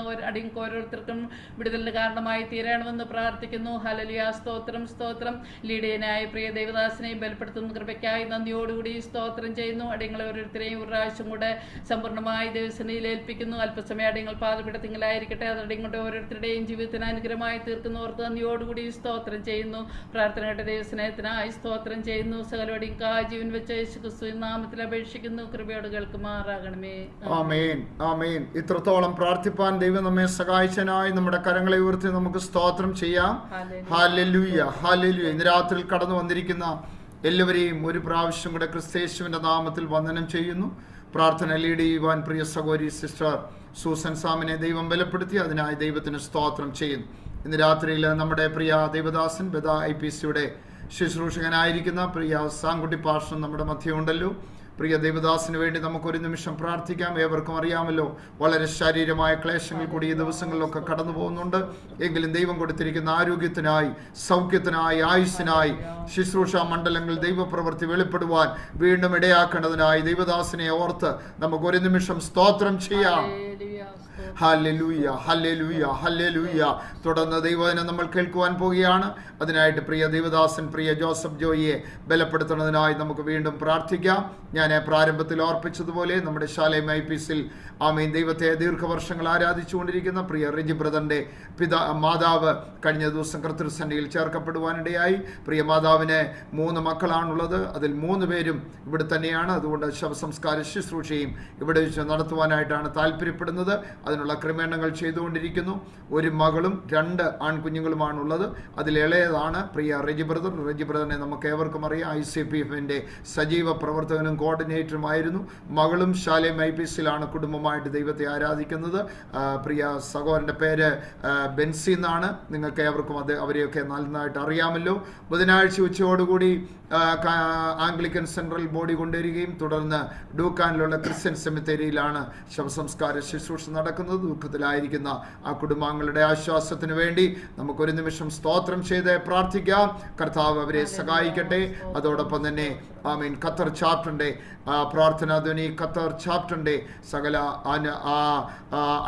ഓരോരുത്തർക്കും വിടുതലിന് കാരണമായി തീരണമെന്ന് പ്രാർത്ഥിക്കുന്നു. ഹല്ലേലൂയ. സ്തോത്രം സ്തോത്രം. ലീഡിയനായ പ്രിയ ദേവദാസനെ ഓരോരുത്തരെയും ബലപ്പെടുത്തുന്ന കൃപയ്ക്കായി നന്ദിയോടുകൂടി സ്തോത്രം ചെയ്യുന്നു. അടിയങ്ങളെ ഓരോരുത്തരെയും ഒരു പ്രാവശ്യം കൂടെ സമ്പൂർണ്ണമായി ദൈവസന്നിധിയിൽ ഏൽപ്പിക്കുന്നു. അല്പസമയം അടിയങ്ങൾ പാതപിടത്തിങ്കലായിരിക്കട്ടെ. അത് അടിയങ്ങളുടെ ഓരോരുത്തരുടെയും ജീവിതത്തിന് അനുഗ്രഹമായി തീർക്കുന്നു. ഓർത്ത് നന്ദിയോടുകൂടി സ്തോത്രം ചെയ്യുന്നു. പ്രാർത്ഥന കേട്ട ദൈവസ്നേഹത്തിനായി സ്തോത്രം ചെയ്യുന്നു. സകലവടിയും ജീവൻ വെച്ച യേശുക്രിസ്തുവിൻ നാമത്തിൽ അപേക്ഷിക്കുന്നു. കൃപയോട് കേൾക്കുമാറാകണമേ. ആമേൻ ആമേൻ. ഇത്രത്തോളം പ്രാർത്ഥിപ്പാൻ ദൈവം നമ്മെ സഹായിച്ചതിനായി നമ്മുടെ കരങ്ങളെ ഉയർത്തി നമുക്ക് സ്തോത്രം ചെയ്യാം. Hallelujah hallelujah. ഇന്ന് രാത്രിയിൽ കടന്നു വന്നിരിക്കുന്ന എല്ലാവരെയും ഒരു പ്രാവശ്യം കൂടെ ക്രിസ്തയേശുവിന്റെ നാമത്തിൽ വന്ദനം ചെയ്യുന്നു. പ്രാർത്ഥന ലീഡ് ചെയ്യുവാൻ പ്രിയ സഹോദരി സിസ്റ്റർ സൂസൻ സാമിനെ ദൈവം ബലപ്പെടുത്തി. അതിനായി ദൈവത്തിന് സ്തോത്രം ചെയ്യുന്നു. ഇന്ന് രാത്രിയിൽ നമ്മുടെ പ്രിയ ദേവദാസൻ ബദ IPCയുടെ ശുശ്രൂഷകനായിരിക്കുന്ന പ്രിയ സാങ്കുട്ടി പാസ്റ്റർ നമ്മുടെ മധ്യമുണ്ടല്ലോ. പ്രിയ ദേവദാസിന് വേണ്ടി നമുക്കൊരു നിമിഷം പ്രാർത്ഥിക്കാം. ഏവർക്കും അറിയാമല്ലോ, വളരെ ശാരീരികമായ ക്ലേശങ്ങൾ കൂടി ഈ ദിവസങ്ങളിലൊക്കെ കടന്നു പോകുന്നുണ്ട്. എങ്കിലും ദൈവം കൊടുത്തിരിക്കുന്ന ആരോഗ്യത്തിനായി, സൗഖ്യത്തിനായി, ആയുസ്സിനായി, ശുശ്രൂഷ മണ്ഡലങ്ങൾ ദൈവപ്രവൃത്തി വെളിപ്പെടുവാൻ വീണ്ടും ഇടയാക്കേണ്ടതിനായി ദൈവദാസിനെ ഓർത്ത് നമുക്കൊരു നിമിഷം സ്തോത്രം ചെയ്യാം. Hallelujah hallelujah hallelujah. തുടർന്ന് ദൈവവചനം നമ്മൾ കേൾക്കുവാൻ പോവുകയാണ്. അതിനായിട്ട് പ്രിയ ദേവദാസൻ പ്രിയ ജോസഫ് ജോയിയെ ബലപ്പെടുത്തുന്നതിനായി നമുക്ക് വീണ്ടും പ്രാർത്ഥിക്കാം. ഞാൻ പ്രാരംഭത്തിൽ ഓർപ്പിച്ചതുപോലെ നമ്മുടെ ശാലേം IPCയിൽ ആമേൻ ദൈവത്തെ ദീർഘവർഷങ്ങൾ ആരാധിച്ചുകൊണ്ടിരിക്കുന്ന പ്രിയ റിജി ബ്രദറിന്റെ മാതാവ് കഴിഞ്ഞ ദിവസം കർത്തൃസന്നിധിയിൽ ചേർക്കപ്പെടുവാനിടയായി. പ്രിയ മാതാവിന് 3 മക്കളാണുള്ളത്. അതിൽ 3 പേരും ഇവിടെ തന്നെയാണ്. അതുകൊണ്ട് ശവസംസ്കാര ശുശ്രൂഷയും ഇവിടെ വെച്ച് നടത്തുവാനായിട്ടാണ് താല്പര്യപ്പെടുന്നത്. അതിനുള്ള ക്രമീകരണങ്ങൾ ചെയ്തുകൊണ്ടിരിക്കുന്നു. ഒരു മകളും 2 ആൺകുഞ്ഞുങ്ങളുമാണുള്ളത്. അതിൽ ഇളയതാണ് പ്രിയ റെജി ബ്രദർ. റെജി ബ്രദറിനെ നമുക്ക് ഏവർക്കും അറിയാം. ICPFന്റെ സജീവ പ്രവർത്തകനും കോർഡിനേറ്ററുമായിരുന്നു. മകളും ശാലേം IPCയിലാണ് കുടുംബമായിട്ട് ദൈവത്തെ ആരാധിക്കുന്നത്. പ്രിയ സഹോദരൻ്റെ പേര് ബെൻസി എന്നാണ്. നിങ്ങൾക്ക് ഏവർക്കും അവരെയൊക്കെ നന്നായിട്ട് അറിയാമല്ലോ. ബുധനാഴ്ച ഉച്ചയോടുകൂടി ആംഗ്ലിക്കൻ സെൻട്രൽ ബോഡി കൊണ്ടുവരികയും തുടർന്ന് ഡൂക്കാനിലുള്ള ക്രിസ്ത്യൻ സെമിത്തേരിയിലാണ് ശവസംസ്കാര ശുശ്രൂഷ നടക്കുന്നത്. ദുഃഖത്തിലായിരിക്കുന്ന ആ കുടുംബാംഗങ്ങളുടെ ആശ്വാസത്തിന് വേണ്ടി നമുക്കൊരു നിമിഷം സ്തോത്രം ചെയ്ത് പ്രാർത്ഥിക്കാം. കർത്താവ് അവരെ സഹായിക്കട്ടെ. അതോടൊപ്പം തന്നെ ആമീൻ ഖത്തർ ചാപ്റ്ററിൻ്റെ പ്രാർത്ഥനാധ്വനി ഖത്തർ ചാപ്റ്ററിൻ്റെ സകല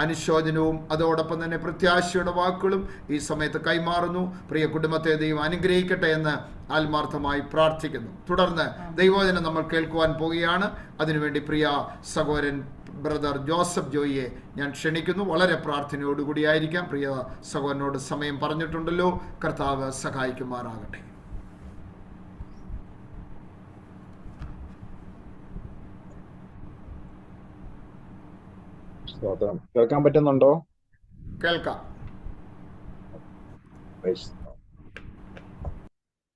അനുശോചനവും അതോടൊപ്പം തന്നെ പ്രത്യാശയുടെ വാക്കുകളും ഈ സമയത്ത് കൈമാറുന്നു. പ്രിയ കുടുംബത്തെ ദൈവം അനുഗ്രഹിക്കട്ടെ എന്ന് ആത്മാർത്ഥമായി പ്രാർത്ഥിക്കുന്നു. തുടർന്ന് ദൈവവചനം നമ്മൾ കേൾക്കുവാൻ പോവുകയാണ്. അതിനുവേണ്ടി പ്രിയ സഹോദരൻ ബ്രദർ ജോസഫ് ജോയിയെ ഞാൻ ക്ഷണിക്കുന്നു. വളരെ പ്രാർത്ഥനയോടുകൂടിയായിരിക്കാം. പ്രിയ സഹോദരനോട് സമയം പറഞ്ഞിട്ടുണ്ടല്ലോ. കർത്താവ് സഹായിക്കുമാറാകട്ടെ. കേൾക്കാൻ പറ്റുന്നുണ്ടോ? കേൾക്കാം.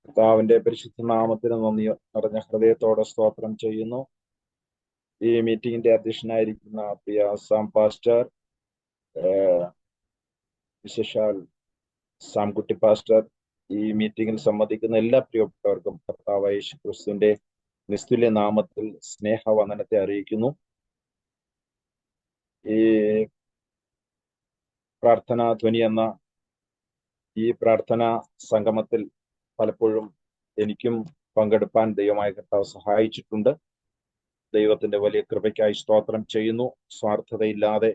കർത്താവിന്റെ പരിശുദ്ധ നാമത്തിന് നന്ദി നിറഞ്ഞ ഹൃദയത്തോടെ സ്തോത്രം ചെയ്യുന്നു. ഈ മീറ്റിംഗിന്റെ അധ്യക്ഷനായിരിക്കുന്ന പ്രിയ സാം പാസ്റ്റർ, വിശേഷാൽ സാംകുട്ടി പാസ്റ്റർ, ഈ മീറ്റിംഗിൽ സംബന്ധിക്കുന്ന എല്ലാ പ്രിയപ്പെട്ടവർക്കും കർത്താവായ യേശുക്രിസ്തുവിന്റെ നിസ്തുല്യ നാമത്തിൽ സ്നേഹവന്ദനത്തെ അറിയിക്കുന്നു. ഈ പ്രാർത്ഥനാ ധ്വനി എന്ന ഈ പ്രാർത്ഥനാ സംഗമത്തിൽ പലപ്പോഴും എനിക്കും പങ്കെടുപ്പാൻ ദൈവമായ കർത്താവ് സഹായിച്ചിട്ടുണ്ട്. ദൈവത്തിന്റെ വലിയ കൃപയ്ക്കായി സ്തോത്രം ചെയ്യുന്നു. സ്വാർത്ഥതയില്ലാതെ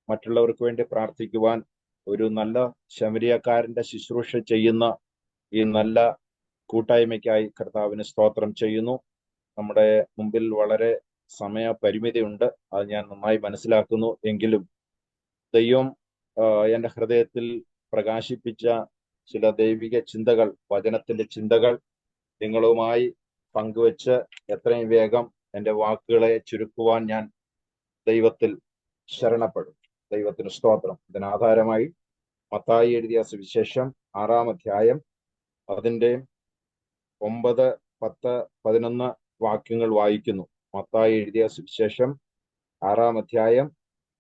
മറ്റുള്ളവർക്ക് വേണ്ടി പ്രാർത്ഥിക്കുവാൻ ഒരു നല്ല ശമരിയക്കാരന്റെ ശുശ്രൂഷ ചെയ്യുന്ന ഈ നല്ല കൂട്ടായ്മയ്ക്കായി കർത്താവിന് സ്തോത്രം ചെയ്യുന്നു. നമ്മുടെ മുമ്പിൽ വളരെ സമയപരിമിതിയുണ്ട്, അത് ഞാൻ നന്നായി മനസ്സിലാക്കുന്നു. എങ്കിലും ദൈവം എൻ്റെ ഹൃദയത്തിൽ പ്രകാശിപ്പിച്ച ചില ദൈവിക ചിന്തകൾ, വചനത്തിന്റെ ചിന്തകൾ നിങ്ങളുമായി പങ്കുവെച്ച് എത്രയും വേഗം എൻ്റെ വാക്കുകളെ ചുരുക്കുവാൻ ഞാൻ ദൈവത്തിൽ ശരണപ്പെടും. ദൈവത്തിന് സ്തോത്രം. ഇതിനാധാരമായി മത്തായി എഴുതിയ സുവിശേഷം 6-ാം അധ്യായം അതിൻ്റെ 9, 10, 11 വാക്യങ്ങൾ വായിക്കുന്നു. മത്തായി എഴുതിയ സുവിശേഷം 6-ാം അധ്യായം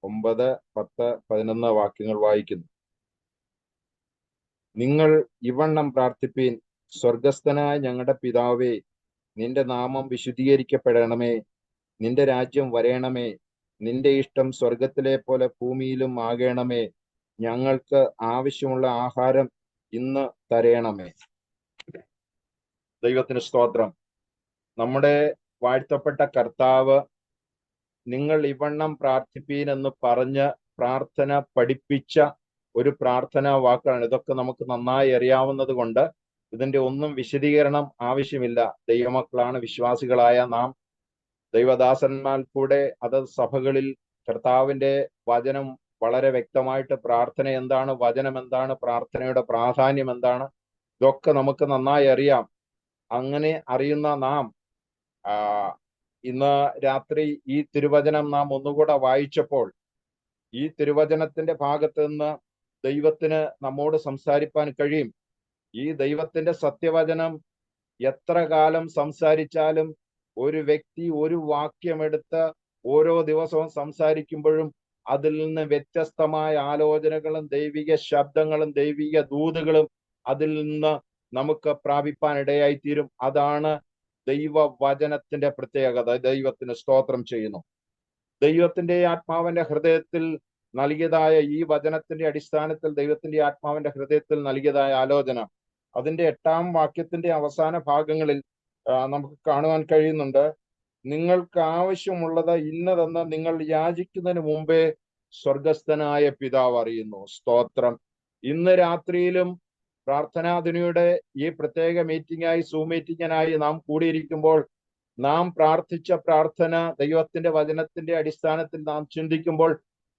9, 10, 11 വാക്യങ്ങൾ വായിക്കുന്നു. നിങ്ങൾ ഇവണ്ണം പ്രാർത്ഥിപ്പീൻ: സ്വർഗസ്ഥനായ ഞങ്ങളുടെ പിതാവേ, നിന്റെ നാമം വിശുദ്ധീകരിക്കപ്പെടണമേ, നിന്റെ രാജ്യം വരേണമേ, നിന്റെ ഇഷ്ടം സ്വർഗത്തിലെ പോലെ ഭൂമിയിലും ആകണമേ, ഞങ്ങൾക്ക് ആവശ്യമുള്ള ആഹാരം ഇന്ന് തരേണമേ. ദൈവത്തിന് സ്തോത്രം. നമ്മുടെ വാഴ്ത്തപ്പെട്ട കർത്താവ് നിങ്ങൾ ഇവണ്ണം പ്രാർത്ഥിപ്പീൻ എന്ന് പറഞ്ഞ് പ്രാർത്ഥന പഠിപ്പിച്ച ഒരു പ്രാർത്ഥനാ വാക്കാണ്. ഇതൊക്കെ നമുക്ക് നന്നായി അറിയാവുന്നത് കൊണ്ട് ഇതിന്റെ ഒന്നും വിശദീകരണം ആവശ്യമില്ല. ദൈവമക്കളാണ് വിശ്വാസികളായ നാം. ദൈവദാസന്മാർ കൂടെ അതത് സഭകളിൽ കർത്താവിന്റെ വചനം വളരെ വ്യക്തമായിട്ട് പ്രാർത്ഥന എന്താണ്, വചനം എന്താണ്, പ്രാർത്ഥനയുടെ പ്രാധാന്യം എന്താണ്, ഇതൊക്കെ നമുക്ക് നന്നായി അറിയാം. അങ്ങനെ അറിയുന്ന നാം ഇന്ന് രാത്രി ഈ തിരുവചനം നാം ഒന്നുകൂടെ വായിച്ചപ്പോൾ ഈ തിരുവചനത്തിന്റെ ഭാഗത്ത് നിന്ന് ദൈവത്തിന് നമ്മോട് സംസാരിപ്പാൻ കഴിയും. ഈ ദൈവത്തിന്റെ സത്യവചനം എത്ര കാലം സംസാരിച്ചാലും ഒരു വ്യക്തി ഒരു വാക്യമെടുത്ത് ഓരോ ദിവസവും സംസാരിക്കുമ്പോഴും അതിൽ നിന്ന് വ്യത്യസ്തമായ ആലോചനകളും ദൈവിക ശബ്ദങ്ങളും ദൈവിക ദൂതുകളും അതിൽ നിന്ന് നമുക്ക് പ്രാപിപ്പാൻ ഇടയായി തീരും. അതാണ് ദൈവവചനത്തിന്റെ പ്രത്യേകത. ദൈവത്തിന് സ്തോത്രം ചെയ്യുന്നു. ദൈവത്തിന്റെ ആത്മാവിന്റെ ഹൃദയത്തിൽ നൽകിയതായ ഈ വചനത്തിന്റെ അടിസ്ഥാനത്തിൽ ദൈവത്തിന്റെ ആത്മാവിന്റെ ഹൃദയത്തിൽ നൽകിയതായ ആലോചന അതിന്റെ 8-ാം വാക്യത്തിന്റെ അവസാന ഭാഗങ്ങളിൽ നമുക്ക് കാണുവാൻ കഴിയുന്നുണ്ട്. നിങ്ങൾക്ക് ആവശ്യമുള്ളത് ഇന്നതെന്ന് നിങ്ങൾ യാചിക്കുന്നതിന് മുമ്പേ സ്വർഗസ്ഥനായ പിതാവ് അറിയുന്നു. സ്തോത്രം. ഇന്ന് രാത്രിയിലും പ്രാർത്ഥനാദിനിയുടെ ഈ പ്രത്യേക മീറ്റിംഗായി സൂം മീറ്റിംഗിനായി നാം കൂടിയിരിക്കുമ്പോൾ നാം പ്രാർത്ഥിച്ച പ്രാർത്ഥന ദൈവത്തിന്റെ വചനത്തിന്റെ അടിസ്ഥാനത്തിൽ നാം ചിന്തിക്കുമ്പോൾ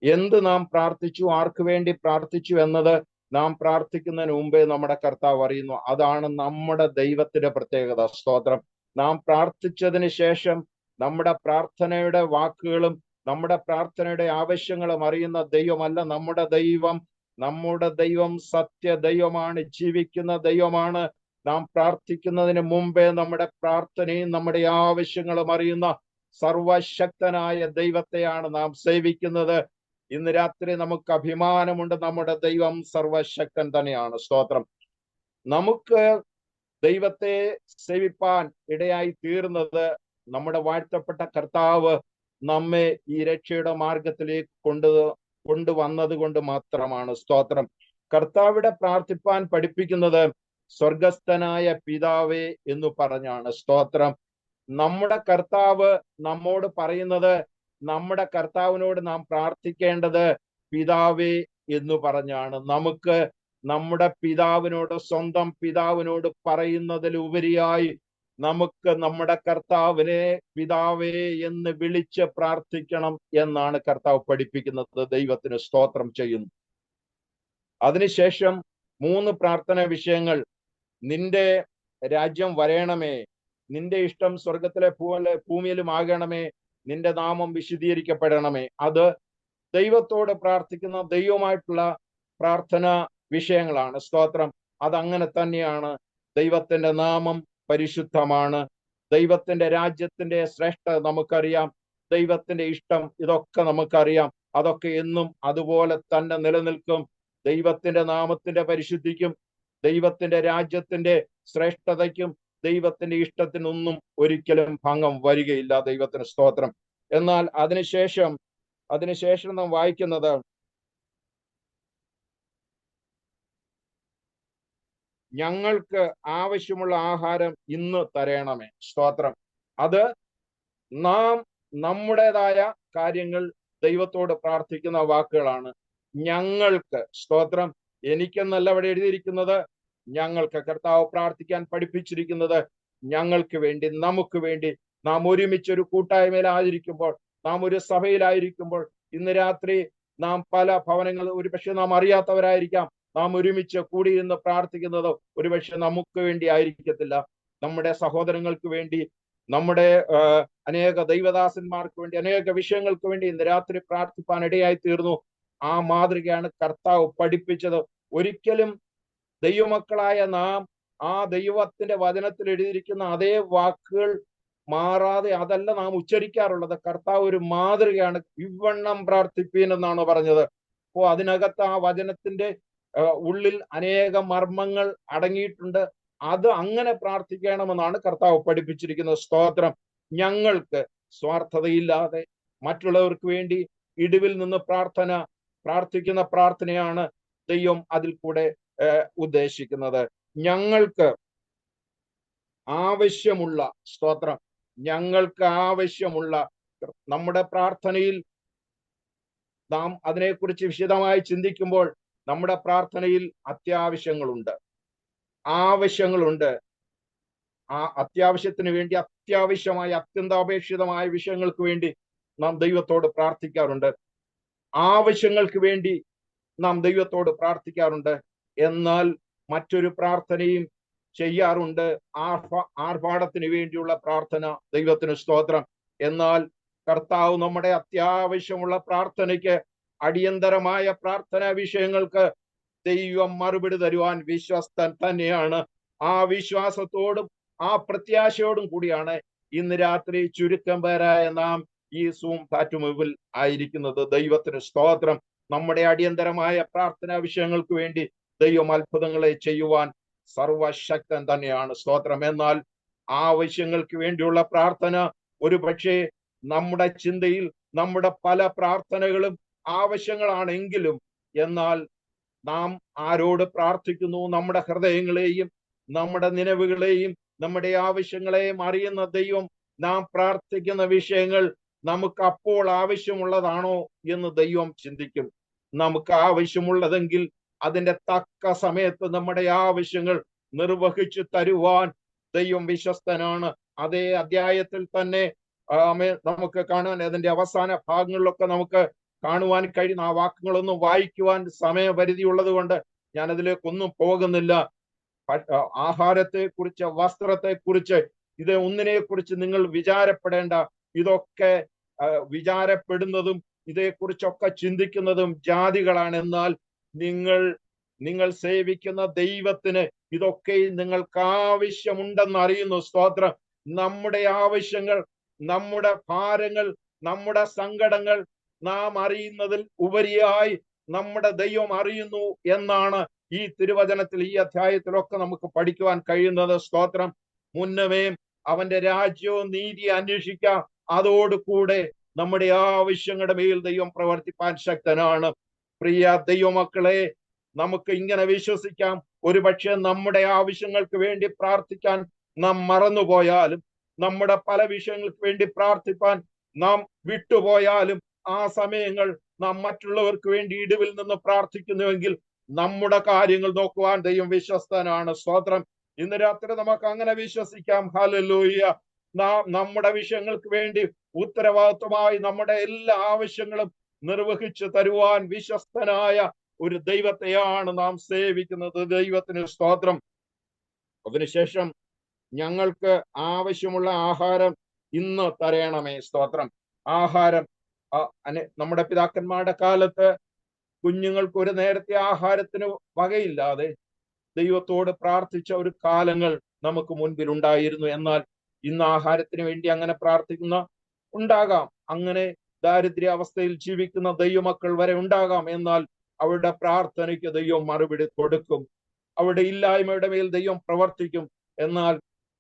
എന്ത് നാം പ്രാർത്ഥിച്ചു, ആർക്ക് വേണ്ടി പ്രാർത്ഥിച്ചു എന്നത് നാം പ്രാർത്ഥിക്കുന്നതിന് മുമ്പേ നമ്മുടെ കർത്താവ് അറിയുന്നു. അതാണ് നമ്മുടെ ദൈവത്തിന്റെ പ്രത്യേകത. സ്തോത്രം. നാം പ്രാർത്ഥിച്ചതിന് ശേഷം നമ്മുടെ പ്രാർത്ഥനയുടെ വാക്കുകളും നമ്മുടെ പ്രാർത്ഥനയുടെ ആവശ്യങ്ങളും അറിയുന്ന ദൈവമല്ല നമ്മുടെ ദൈവം. നമ്മുടെ ദൈവം സത്യ ദൈവമാണ്, ജീവിക്കുന്ന ദൈവമാണ്. നാം പ്രാർത്ഥിക്കുന്നതിന് മുമ്പേ നമ്മുടെ പ്രാർത്ഥനയും നമ്മുടെ ആവശ്യങ്ങളും അറിയുന്ന സർവശക്തനായ ദൈവത്തെയാണ് നാം സേവിക്കുന്നത്. ഇന്ന് രാത്രി നമുക്ക് അഭിമാനമുണ്ട്. നമ്മുടെ ദൈവം സർവശക്തൻ തന്നെയാണ്. സ്തോത്രം. നമുക്ക് ദൈവത്തെ സേവിപ്പാൻ ഇടയായി തീർന്നത് നമ്മുടെ വാഴ്ത്തപ്പെട്ട കർത്താവ് നമ്മെ ഈ രക്ഷയുടെ മാർഗത്തിലേക്ക് കൊണ്ടുവന്നത് കൊണ്ട് മാത്രമാണ്. സ്തോത്രം. കർത്താവിടെ പ്രാർത്ഥിപ്പാൻ പഠിപ്പിക്കുന്നത് സ്വർഗസ്ഥനായ പിതാവേ എന്ന് പറഞ്ഞാണ്. സ്തോത്രം. നമ്മുടെ കർത്താവ് നമ്മോട് പറയുന്നത് നമ്മുടെ കർത്താവിനോട് നാം പ്രാർത്ഥിക്കേണ്ടത് പിതാവേ എന്ന് പറഞ്ഞാണ്. നമുക്ക് നമ്മുടെ പിതാവിനോട്, സ്വന്തം പിതാവിനോട് പറയുന്നതിലുപരിയായി നമുക്ക് നമ്മുടെ കർത്താവിനെ പിതാവേ എന്ന് വിളിച്ച് പ്രാർത്ഥിക്കണം എന്നാണ് കർത്താവ് പഠിപ്പിക്കുന്നത്. ദൈവത്തിന് സ്തോത്രം ചെയ്യുന്നു. അതിനുശേഷം 3 പ്രാർത്ഥന വിഷയങ്ങൾ. നിന്റെ രാജ്യം വരേണമേ, നിന്റെ ഇഷ്ടം സ്വർഗത്തിലെ പോലെ ഭൂമിയിലും ആകണമേ, നിന്റെ നാമം വിശദീകരിക്കപ്പെടണമേ. അത് ദൈവത്തോട് പ്രാർത്ഥിക്കുന്ന ദൈവമായിട്ടുള്ള പ്രാർത്ഥന വിഷയങ്ങളാണ്. സ്തോത്രം. അതങ്ങനെ തന്നെയാണ്. ദൈവത്തിന്റെ നാമം പരിശുദ്ധമാണ്. ദൈവത്തിന്റെ രാജ്യത്തിന്റെ ശ്രേഷ്ഠത നമുക്കറിയാം. ദൈവത്തിന്റെ ഇഷ്ടം ഇതൊക്കെ നമുക്കറിയാം. അതൊക്കെ എന്നും അതുപോലെ തന്നെ നിലനിൽക്കും. ദൈവത്തിന്റെ നാമത്തിന്റെ പരിശുദ്ധിക്കും ദൈവത്തിന്റെ രാജ്യത്തിന്റെ ശ്രേഷ്ഠതയ്ക്കും ദൈവത്തിന്റെ ഇഷ്ടത്തിനൊന്നും ഒരിക്കലും ഭംഗം വരികയില്ല. ദൈവത്തിന് സ്തോത്രം. എന്നാൽ അതിനുശേഷം നാം വായിക്കുന്നത് ഞങ്ങൾക്ക് ആവശ്യമുള്ള ആഹാരം ഇന്ന് തരണമേ. സ്തോത്രം. അത് നാം നമ്മുടേതായ കാര്യങ്ങൾ ദൈവത്തോട് പ്രാർത്ഥിക്കുന്ന വാക്കുകളാണ്. ഞങ്ങൾക്ക്. സ്തോത്രം. എനിക്കെന്നല്ല ഇവിടെ എഴുതിയിരിക്കുന്നത്. ഞങ്ങൾക്ക് കർത്താവ് പ്രാർത്ഥിക്കാൻ പഠിപ്പിച്ചിരിക്കുന്നത് ഞങ്ങൾക്ക് വേണ്ടി, നമുക്ക് വേണ്ടി. നാം ഒരുമിച്ചൊരു കൂട്ടായ്മയിലായിരിക്കുമ്പോൾ, നാം ഒരു സഭയിലായിരിക്കുമ്പോൾ, ഇന്ന് രാത്രി നാം പല ഭവനങ്ങൾ ഒരുപക്ഷെ നാം അറിയാത്തവരായിരിക്കാം. നാം ഒരുമിച്ച് കൂടിയിരുന്ന് പ്രാർത്ഥിക്കുന്നത് ഒരുപക്ഷെ നമുക്ക് വേണ്ടി ആയിരിക്കത്തില്ല. നമ്മുടെ സഹോദരങ്ങൾക്ക് വേണ്ടി, നമ്മുടെ അനേക ദൈവദാസന്മാർക്ക് വേണ്ടി, അനേക വിഷയങ്ങൾക്ക് വേണ്ടി ഇന്ന് രാത്രി പ്രാർത്ഥിപ്പാൻ ഇടയായി തീർന്നു. ആ മാതൃകയാണ് കർത്താവ് പഠിപ്പിച്ചത്. ഒരിക്കലും ദൈവമക്കളായ നാം ആ ദൈവത്തിന്റെ വചനത്തിൽ എഴുതിയിരിക്കുന്ന അതേ വാക്കുകൾ മാറാതെ അതല്ല നാം ഉച്ചരിക്കാറുള്ളത്. കർത്താവ് ഒരു മാതൃകയാണ്. ഇവണ്ണം പ്രാർത്ഥിപ്പീൻ എന്നാണ് പറഞ്ഞത്. അപ്പോ അതിനകത്ത് ആ വചനത്തിന്റെ ഉള്ളിൽ അനേക മർമ്മങ്ങൾ അടങ്ങിയിട്ടുണ്ട്. അത് അങ്ങനെ പ്രാർത്ഥിക്കണമെന്നാണ് കർത്താവ് പഠിപ്പിച്ചിരിക്കുന്നത്. സ്തോത്രം. ഞങ്ങൾക്ക് സ്വാർത്ഥതയില്ലാതെ മറ്റുള്ളവർക്ക് വേണ്ടി ഇടിവിൽ നിന്ന് പ്രാർത്ഥിക്കുന്ന പ്രാർത്ഥനയാണ് ദൈവം അതിൽ കൂടെ ഉദ്ദേശിക്കുന്നത്. ഞങ്ങൾക്ക് ആവശ്യമുള്ള, സ്തോത്രം, ഞങ്ങൾക്ക് ആവശ്യമുള്ള നമ്മുടെ പ്രാർത്ഥനയിൽ നാം അതിനെക്കുറിച്ച് വിശദമായി ചിന്തിക്കുമ്പോൾ നമ്മുടെ പ്രാർത്ഥനയിൽ അത്യാവശ്യങ്ങളുണ്ട്. ആവശ്യങ്ങളുണ്ട്. ആ അത്യാവശ്യത്തിന് വേണ്ടി, അത്യാവശ്യമായ അത്യന്താപേക്ഷിതമായ വിഷയങ്ങൾക്ക് വേണ്ടി നാം ദൈവത്തോട് പ്രാർത്ഥിക്കാറുണ്ട്. ആവശ്യങ്ങൾക്ക് വേണ്ടി നാം ദൈവത്തോട് പ്രാർത്ഥിക്കാറുണ്ട്. എന്നാൽ മറ്റൊരു പ്രാർത്ഥനയും ചെയ്യാറുണ്ട്, ആർഭാടത്തിന് വേണ്ടിയുള്ള പ്രാർത്ഥന. ദൈവത്തിന് സ്തോത്രം. എന്നാൽ കർത്താവ് നമ്മുടെ അത്യാവശ്യമുള്ള പ്രാർത്ഥനയ്ക്ക്, അടിയന്തരമായ പ്രാർത്ഥനാ വിഷയങ്ങൾക്ക് ദൈവം മറുപടി തരുവാൻ വിശ്വസ്തൻ തന്നെയാണ്. ആ വിശ്വാസത്തോടും ആ പ്രത്യാശയോടും കൂടിയാണ് ഇന്ന് രാത്രി ചുരുക്കം പേരായ നാം ഈ സൂം പ്ലാറ്റ്ഫോമിൽ ആയിരിക്കുന്നത്. ദൈവത്തിന് സ്തോത്രം. നമ്മുടെ അടിയന്തരമായ പ്രാർത്ഥനാ വിഷയങ്ങൾക്ക് വേണ്ടി ദൈവം അത്ഭുതങ്ങളെ ചെയ്യുവാൻ സർവശക്തൻ തന്നെയാണ്. സ്തോത്രം. എന്നാൽ ആവശ്യങ്ങൾക്ക് വേണ്ടിയുള്ള പ്രാർത്ഥന, ഒരു പക്ഷേ നമ്മുടെ ചിന്തയിൽ നമ്മുടെ പല പ്രാർത്ഥനകളും ആവശ്യങ്ങളാണെങ്കിലും, എന്നാൽ നാം ആരോട് പ്രാർത്ഥിക്കുന്നു, നമ്മുടെ ഹൃദയങ്ങളെയും നമ്മുടെ നിലവുകളെയും നമ്മുടെ ആവശ്യങ്ങളെയും അറിയുന്ന ദൈവം നാം പ്രാർത്ഥിക്കുന്ന വിഷയങ്ങൾ നമുക്ക് അപ്പോൾ ആവശ്യമുള്ളതാണോ എന്ന് ദൈവം ചിന്തിക്കും. നമുക്ക് ആവശ്യമുള്ളതെങ്കിൽ അതിന്റെ തക്ക സമയത്ത് നമ്മുടെ ആവശ്യങ്ങൾ നിർവഹിച്ചു തരുവാൻ ദൈവം വിശ്വസ്തനാണ്. അതേ അധ്യായത്തിൽ തന്നെ നമുക്ക് കാണാൻ, അതിന്റെ അവസാന ഭാഗങ്ങളിലൊക്കെ നമുക്ക് കാണുവാൻ കഴിയുന്ന, ആ വാക്കുകളൊന്നും വായിക്കുവാൻ സമയപരിധി ഉള്ളത് കൊണ്ട് ഞാൻ അതിലേക്കൊന്നും പോകുന്നില്ല. ആഹാരത്തെ കുറിച്ച്, വസ്ത്രത്തെ കുറിച്ച്, ഇത് ഒന്നിനെ കുറിച്ച് നിങ്ങൾ വിചാരപ്പെടേണ്ട. ഇതൊക്കെ വിചാരപ്പെടുന്നതും ഇതേക്കുറിച്ചൊക്കെ ചിന്തിക്കുന്നതും ജാതികളാണ്. എന്നാൽ നിങ്ങൾ സേവിക്കുന്ന ദൈവത്തിന് ഇതൊക്കെ നിങ്ങൾക്ക് ആവശ്യമുണ്ടെന്ന് അറിയുന്നു. സ്തോത്രം. നമ്മുടെ ആവശ്യങ്ങൾ, നമ്മുടെ ഭാരങ്ങൾ, നമ്മുടെ സങ്കടങ്ങൾ നാം അറിയുന്നതിൽ ഉപരിയായി നമ്മുടെ ദൈവം അറിയുന്നു എന്നാണ് ഈ തിരുവചനത്തിൽ, ഈ അധ്യായത്തിലൊക്കെ നമുക്ക് പഠിക്കുവാൻ കഴിയുന്നത്. സ്തോത്രം. മുന്നമേ അവന്റെ രാജ്യവും നീതി അന്വേഷിക്കാം, അതോടുകൂടെ നമ്മുടെ ആവശ്യങ്ങളുടെ മേൽ ദൈവം പ്രവർത്തിപ്പാൻ ശക്തനാണ്. പ്രിയ ദൈവമക്കളെ, നമുക്ക് ഇങ്ങനെ വിശ്വസിക്കാം. ഒരുപക്ഷെ നമ്മുടെ ആവശ്യങ്ങൾക്ക് വേണ്ടി പ്രാർത്ഥിക്കാൻ നാം മറന്നുപോയാലും, നമ്മുടെ പല വിഷയങ്ങൾക്ക് വേണ്ടി പ്രാർത്ഥിപ്പാൻ നാം വിട്ടുപോയാലും, ആ സമയങ്ങൾ നാം മറ്റുള്ളവർക്ക് വേണ്ടി ഇടിവിൽ നിന്ന് പ്രാർത്ഥിക്കുന്നുവെങ്കിൽ നമ്മുടെ കാര്യങ്ങൾ നോക്കുവാൻ ദൈവം വിശ്വസ്തനാണ്. സ്തോത്രം. ഇന്ന് രാത്രി നമുക്ക് അങ്ങനെ വിശ്വസിക്കാം. ഹല്ലേലൂയ. നമ്മുടെ വിഷയങ്ങൾക്ക് വേണ്ടി ഉത്തരവാദിത്വമായി നമ്മുടെ എല്ലാ ആവശ്യങ്ങളും നിർവഹിച്ചു തരുവാൻ വിശ്വസ്തനായ ഒരു ദൈവത്തെയാണ് നാം സേവിക്കുന്നത്. ദൈവത്തിന് സ്തോത്രം. അതിനുശേഷം ഞങ്ങൾക്ക് ആവശ്യമുള്ള ആഹാരം ഇന്ന് തരണമേ. സ്തോത്രം. ആഹാരം, നമ്മുടെ പിതാക്കന്മാരുടെ കാലത്ത് കുഞ്ഞുങ്ങൾക്ക് ഒരു നേരത്തെ ആഹാരത്തിന് വകയില്ലാതെ ദൈവത്തോട് പ്രാർത്ഥിച്ച ഒരു കാലങ്ങൾ നമുക്ക് മുൻപിൽ ഉണ്ടായിരുന്നു. എന്നാൽ ഇന്ന് ആഹാരത്തിന് വേണ്ടി അങ്ങനെ പ്രാർത്ഥിക്കുന്ന ഉണ്ടാകാം. അങ്ങനെ ദാരിദ്ര്യാവസ്ഥയിൽ ജീവിക്കുന്ന ദൈവമക്കൾ വരെ ഉണ്ടാകാം. എന്നാൽ അവരുടെ പ്രാർത്ഥനയ്ക്ക് ദൈവം മറുപടി കൊടുക്കും. അവരുടെ ഇല്ലായ്മയുടെ മേൽ ദൈവം പ്രവർത്തിക്കും. എന്നാൽ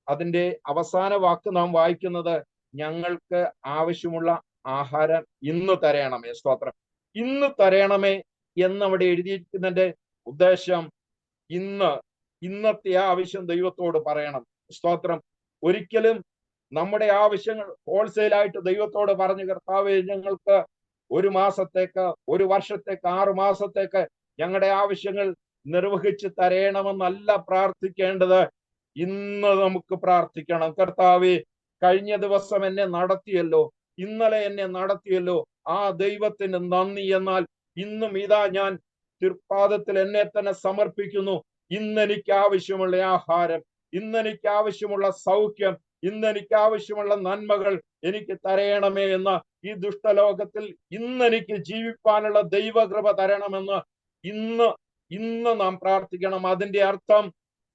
അതിന്റെ അവസാന വാക്ക് നാം വായിക്കുന്നത്, ഞങ്ങൾക്ക് ആവശ്യമുള്ള ആഹാരം ഇന്ന് തരണമേ. സ്തോത്രം. ഇന്ന് തരണമേ എന്നവിടെ എഴുതിയിരിക്കുന്നതിന്റെ ഉദ്ദേശം, ഇന്നത്തെ ആവശ്യം ദൈവത്തോട് പറയണം. സ്തോത്രം. ഒരിക്കലും നമ്മുടെ ആവശ്യങ്ങൾ ഹോൾസെയിലായിട്ട് ദൈവത്തോട് പറഞ്ഞു, കർത്താവേ ഞങ്ങൾക്ക് ഒരു മാസത്തേക്ക്, ഒരു വർഷത്തേക്ക്, 6 മാസത്തേക്ക് ഞങ്ങളുടെ ആവശ്യങ്ങൾ നിർവഹിച്ചു തരണമെന്നല്ല പ്രാർത്ഥിക്കേണ്ടത്. ഇന്ന് നമുക്ക് പ്രാർത്ഥിക്കണം. കർത്താവേ, കഴിഞ്ഞ ദിവസം എന്നെ നടത്തിയല്ലോ, ഇന്നലെ എന്നെ നടത്തിയല്ലോ, ആ ദൈവത്തിന് നന്ദി. എന്നാൽ ഇന്നും ഇതാ ഞാൻ തൃപ്പാദത്തിൽ എന്നെ തന്നെ സമർപ്പിക്കുന്നു. ഇന്നെനിക്ക് ആവശ്യമുള്ള ആഹാരം, ഇന്നെനിക്ക് ആവശ്യമുള്ള സൗഖ്യം, ഇന്നെനിക്ക് ആവശ്യമുള്ള നന്മകൾ എനിക്ക് തരയണമേ എന്ന്, ഈ ദുഷ്ടലോകത്തിൽ ഇന്നെനിക്ക് ജീവിക്കാനുള്ള ദൈവകൃപ തരണമെന്ന് ഇന്ന് നാം പ്രാർത്ഥിക്കണം. അതിന്റെ അർത്ഥം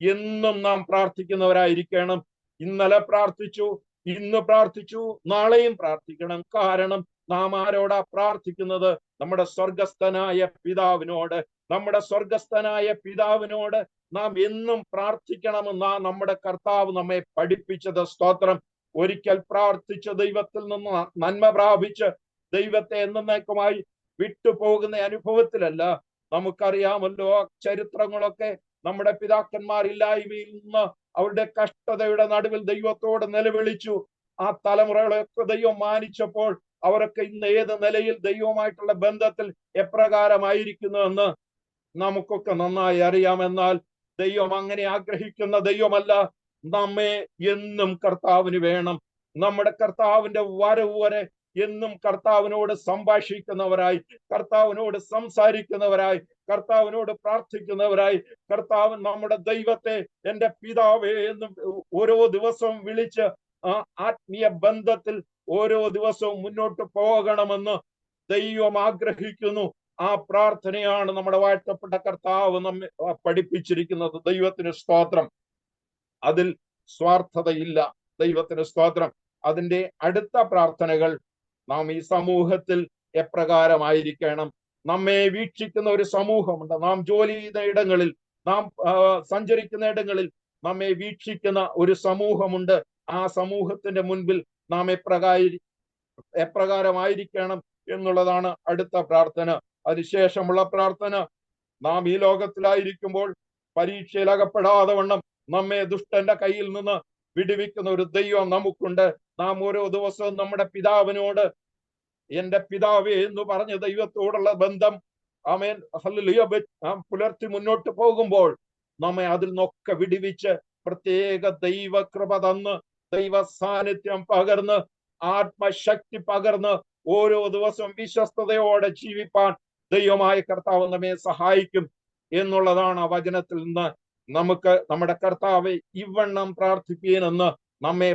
എന്നും നാം പ്രാർത്ഥിക്കുന്നവരായിരിക്കണം. ഇന്നലെ പ്രാർത്ഥിച്ചു, ഇന്ന് പ്രാർത്ഥിച്ചു, നാളെയും പ്രാർത്ഥിക്കണം. കാരണം നാം ആരോടാ പ്രാർത്ഥിക്കുന്നത്? നമ്മുടെ സ്വർഗസ്ഥനായ പിതാവിനോട്. നമ്മുടെ സ്വർഗസ്ഥനായ പിതാവിനോട് നാം എന്നും പ്രാർത്ഥിക്കണമെന്നാ നമ്മുടെ കർത്താവ് നമ്മെ പഠിപ്പിച്ചത്. സ്തോത്രം. ഒരിക്കൽ പ്രാർത്ഥിച്ച ദൈവത്തിൽ നിന്ന് നന്മ പ്രാപിച്ച് ദൈവത്തെ എന്നേക്കുമായി വിട്ടുപോകുന്ന അനുഭവത്തിലല്ല. നമുക്കറിയാമല്ലോ ചരിത്രങ്ങളൊക്കെ. നമ്മുടെ പിതാക്കന്മാർ ഇല്ലായ്മയിൽ നിന്ന് അവരുടെ കഷ്ടതയുടെ നടുവിൽ ദൈവത്തോട് നിലവിളിച്ചു. ആ തലമുറകളൊക്കെ ദൈവം മാനിച്ചപ്പോൾ അവരൊക്കെ ഇന്ന് ഏത് നിലയിൽ ദൈവവുമായിട്ടുള്ള ബന്ധത്തിൽ എപ്രകാരമായിരിക്കുന്നു എന്ന് നമുക്കൊക്കെ നന്നായി അറിയാം. എന്നാൽ ദൈവം അങ്ങനെ ആഗ്രഹിക്കുന്ന ദൈവമല്ല. നമ്മെ എന്നും കർത്താവിന് വേണം. നമ്മുടെ കർത്താവിന്റെ വരവ് വരെ എന്നും കർത്താവിനോട് സംഭാഷിക്കുന്നവരായി, കർത്താവിനോട് സംസാരിക്കുന്നവരായി, കർത്താവിനോട് പ്രാർത്ഥിക്കുന്നവരായി, കർത്താവ് നമ്മുടെ ദൈവത്തെ എന്റെ പിതാവേ എന്നും ഓരോ ദിവസവും വിളിച്ച് ആ ആത്മീയ ബന്ധത്തിൽ ഓരോ ദിവസവും മുന്നോട്ട് പോകണമെന്ന് ദൈവം ആഗ്രഹിക്കുന്നു. ആ പ്രാർത്ഥനയാണ് നമ്മുടെ വാഴ്ത്തപ്പെട്ട കർത്താവ് നമ്മെ പഠിപ്പിച്ചിരിക്കുന്നത്. ദൈവത്തിന് സ്തോത്രം. അതിൽ സ്വാർത്ഥതയില്ല. ദൈവത്തിന് സ്തോത്രം. അതിന്റെ അടുത്ത പ്രാർത്ഥനകൾ നാം ഈ സമൂഹത്തിൽ എപ്രകാരമായിരിക്കണം? നമ്മെ വീക്ഷിക്കുന്ന ഒരു സമൂഹമുണ്ട്. നാം ജോലി ചെയ്യുന്ന ഇടങ്ങളിൽ, നാം സഞ്ചരിക്കുന്ന ഇടങ്ങളിൽ നമ്മെ വീക്ഷിക്കുന്ന ഒരു സമൂഹമുണ്ട്. ആ സമൂഹത്തിന്റെ മുൻപിൽ നാം എപ്രകാരമായിരിക്കണം എന്നുള്ളതാണ് അടുത്ത പ്രാർത്ഥന. അതിനുശേഷമുള്ള പ്രാർത്ഥന, നാം ഈ ലോകത്തിലായിരിക്കുമ്പോൾ പരീക്ഷയിൽ അകപ്പെടാതെ വണ്ണം നമ്മെ ദുഷ്ടന്റെ കയ്യിൽ നിന്ന് വിടുവിക്കുന്ന ഒരു ദൈവം നമുക്കുണ്ട്. നാം ഓരോ ദിവസവും നമ്മുടെ പിതാവിനോട് എന്റെ പിതാവേ എന്ന് പറഞ്ഞ ദൈവത്തോടുള്ള ബന്ധം ആമേൻ ഹല്ലേലൂയ പുലർത്തി മുന്നോട്ട് പോകുമ്പോൾ നമ്മെ അതിൽ നിന്നൊക്കെ വിടുവിച്ച് പ്രത്യേക ദൈവകൃപ തന്ന്, ദൈവ സാന്നിധ്യം പകർന്ന്, ആത്മശക്തി പകർന്ന് ഓരോ ദിവസവും വിശ്വസ്തയോടെ ജീവിപ്പാൻ ദൈവമായ കർത്താവ് നമ്മെ സഹായിക്കും എന്നുള്ളതാണ് ആ വചനത്തിൽ നിന്ന് നമുക്ക് നമ്മുടെ കർത്താവെ ഇവണ്ണം പ്രാർത്ഥിപ്പീനെന്ന് നമ്മെ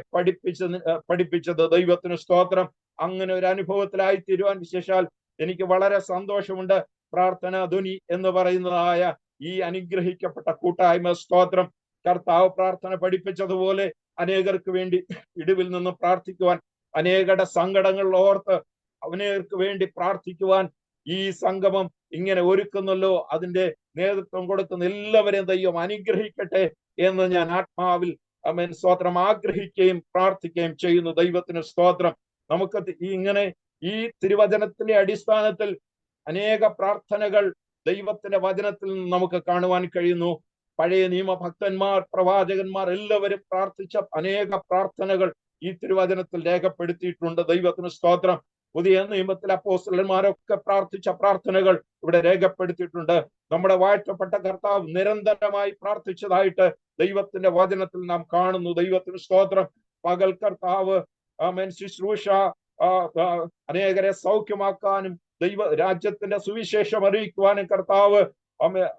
പഠിപ്പിച്ചത്. ദൈവത്തിന് സ്തോത്രം. അങ്ങനെ ഒരു അനുഭവത്തിലായി തീരുവാൻ വിശേഷാൽ എനിക്ക് വളരെ സന്തോഷമുണ്ട്. പ്രാർത്ഥന ധ്വനി എന്ന് പറയുന്നതായ ഈ അനുഗ്രഹിക്കപ്പെട്ട കൂട്ടായ്മ സ്തോത്രം. കർത്താവ് പ്രാർത്ഥന പഠിപ്പിച്ചതുപോലെ അനേകർക്ക് വേണ്ടി ഇടിവിൽ നിന്ന് പ്രാർത്ഥിക്കുവാൻ, അനേകരുടെ സങ്കടങ്ങൾ ഓർത്ത് അനേകർക്ക് വേണ്ടി പ്രാർത്ഥിക്കുവാൻ ഈ സംഗമം ഇങ്ങനെ ഒരുക്കുന്നല്ലോ. അതിന്റെ നേതൃത്വം കൊടുക്കുന്ന എല്ലാവരെയും ദൈവം അനുഗ്രഹിക്കട്ടെ എന്ന് ഞാൻ ആത്മാവിൽ ആമേൻ സ്തോത്രം ആഗ്രഹിക്കുകയും പ്രാർത്ഥിക്കുകയും ചെയ്യുന്നു. ദൈവത്തിന് സ്തോത്രം. നമുക്ക് ഇങ്ങനെ ഈ തിരുവചനത്തിന്റെ അടിസ്ഥാനത്തിൽ അനേക പ്രാർത്ഥനകൾ ദൈവത്തിന്റെ വചനത്തിൽ നിന്ന് നമുക്ക് കാണുവാൻ കഴിയുന്നു. പഴയ നിയമ ഭക്തന്മാർ, പ്രവാചകന്മാർ എല്ലാവരും പ്രാർത്ഥിച്ച അനേക പ്രാർത്ഥനകൾ ഈ തിരുവചനത്തിൽ രേഖപ്പെടുത്തിയിട്ടുണ്ട്. ദൈവത്തിന് സ്തോത്രം. പുതിയ നിയമത്തിൽ അപ്പോസ്തലന്മാരൊക്കെ പ്രാർത്ഥിച്ച പ്രാർത്ഥനകൾ ഇവിടെ രേഖപ്പെടുത്തിയിട്ടുണ്ട്. നമ്മുടെ വാഴ്ത്തപ്പെട്ട കർത്താവ് നിരന്തരമായി പ്രാർത്ഥിച്ചതായിട്ട് ദൈവത്തിന്റെ വചനത്തിൽ നാം കാണുന്നു. ദൈവത്തിന് സ്തോത്രം. പകൽ കർത്താവ് ആമേൻ ശുശ്രൂഷ അനേകരെ സൗഖ്യമാക്കാനും ദൈവ രാജ്യത്തിന്റെ സുവിശേഷം അറിയിക്കുവാനും കർത്താവ്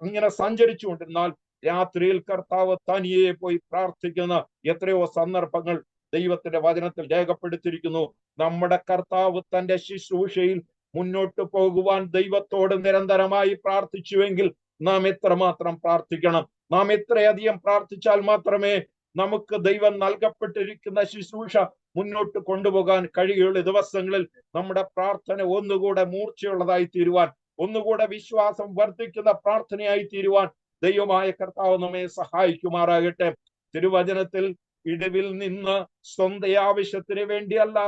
അങ്ങനെ സഞ്ചരിച്ചുകൊണ്ടിരുന്നാൽ രാത്രിയിൽ കർത്താവ് തനിയെ പോയി പ്രാർത്ഥിക്കുന്ന എത്രയോ സന്ദർഭങ്ങൾ ദൈവത്തിന്റെ വചനത്തിൽ രേഖപ്പെടുത്തിയിരിക്കുന്നു. നമ്മുടെ കർത്താവ് തന്റെ ശുശ്രൂഷയിൽ മുന്നോട്ട് പോകുവാൻ ദൈവത്തോട് നിരന്തരമായി പ്രാർത്ഥിച്ചുവെങ്കിൽ നാം എത്രമാത്രം പ്രാർത്ഥിക്കണം? നാം എത്രയധികം പ്രാർത്ഥിച്ചാൽ മാത്രമേ നമുക്ക് ദൈവം നൽകപ്പെട്ടിരിക്കുന്ന ശുശ്രൂഷ മുന്നോട്ട് കൊണ്ടുപോകാൻ കഴിയുള്ള ദിവസങ്ങളിൽ നമ്മുടെ പ്രാർത്ഥന ഒന്നുകൂടെ മൂർച്ചയുള്ളതായി തീരുവാൻ, ഒന്നുകൂടെ വിശ്വാസം വർദ്ധിക്കുന്ന പ്രാർത്ഥനയായി തീരുവാൻ ദൈവമായ കർത്താവ് നമ്മെ സഹായിക്കുമാറാകട്ടെ. തിരുവചനത്തിൽ ഇടിവിൽ നിന്ന് സ്വന്തം ആവശ്യത്തിന് വേണ്ടിയല്ല,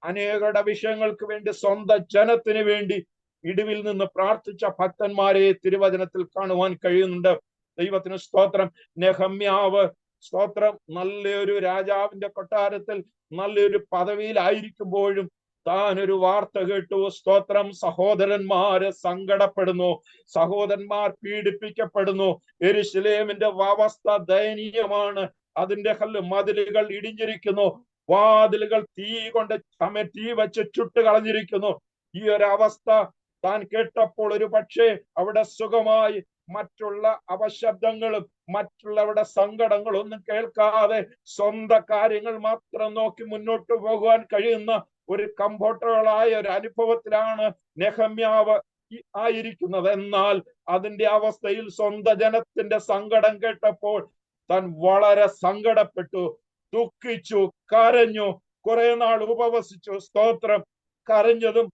അനേകരുടെ വിഷയങ്ങൾക്ക് വേണ്ടി, സ്വന്തം ജനത്തിന് വേണ്ടി ഇടിവിൽ നിന്ന് പ്രാർത്ഥിച്ച ഭക്തന്മാരെ തിരുവചനത്തിൽ കാണുവാൻ കഴിയുന്നുണ്ട്. ദൈവത്തിന് സ്തോത്രം. നെഹമ്യാവ് സ്തോത്രം നല്ലൊരു രാജാവിന്റെ കൊട്ടാരത്തിൽ നല്ലൊരു പദവിയിലായിരിക്കുമ്പോഴും താൻ ഒരു വാർത്ത കേട്ടു. സ്തോത്രം. സഹോദരന്മാര് സങ്കടപ്പെടുന്നു, സഹോദരന്മാർ പീഡിപ്പിക്കപ്പെടുന്നു, യെരൂശലേമിന്റെ അവസ്ഥ ദയനീയമാണ്, അതിന്റെ മതിലുകൾ ഇടിഞ്ഞിരിക്കുന്നു, വാതിലുകൾ തീ വെച്ച് ചുട്ട് കളഞ്ഞിരിക്കുന്നു. ഈ ഒരു അവസ്ഥ താൻ കേട്ടപ്പോൾ ഒരു പക്ഷേ അവിടെ സുഖമായി മറ്റുള്ള അപശബ്ദങ്ങളും മറ്റുള്ളവരുടെ സങ്കടങ്ങളൊന്നും കേൾക്കാതെ സ്വന്തം കാര്യങ്ങൾ മാത്രം നോക്കി മുന്നോട്ട് പോകുവാൻ കഴിയുന്ന ഒരു കംഫർട്ടബിളായ ഒരു അനുഭവത്തിലാണ് നെഹമ്യാവ് ആയിരിക്കുന്നത്. എന്നാൽ അതിന്റെ അവസ്ഥയിൽ സ്വന്തം ജനത്തിന്റെ സങ്കടം കേട്ടപ്പോൾ താൻ വളരെ സങ്കടപ്പെട്ടു, ദുഃഖിച്ചു, കരഞ്ഞു, കുറെ നാൾ ഉപവസിച്ചു. സ്തോത്രം. കരഞ്ഞതും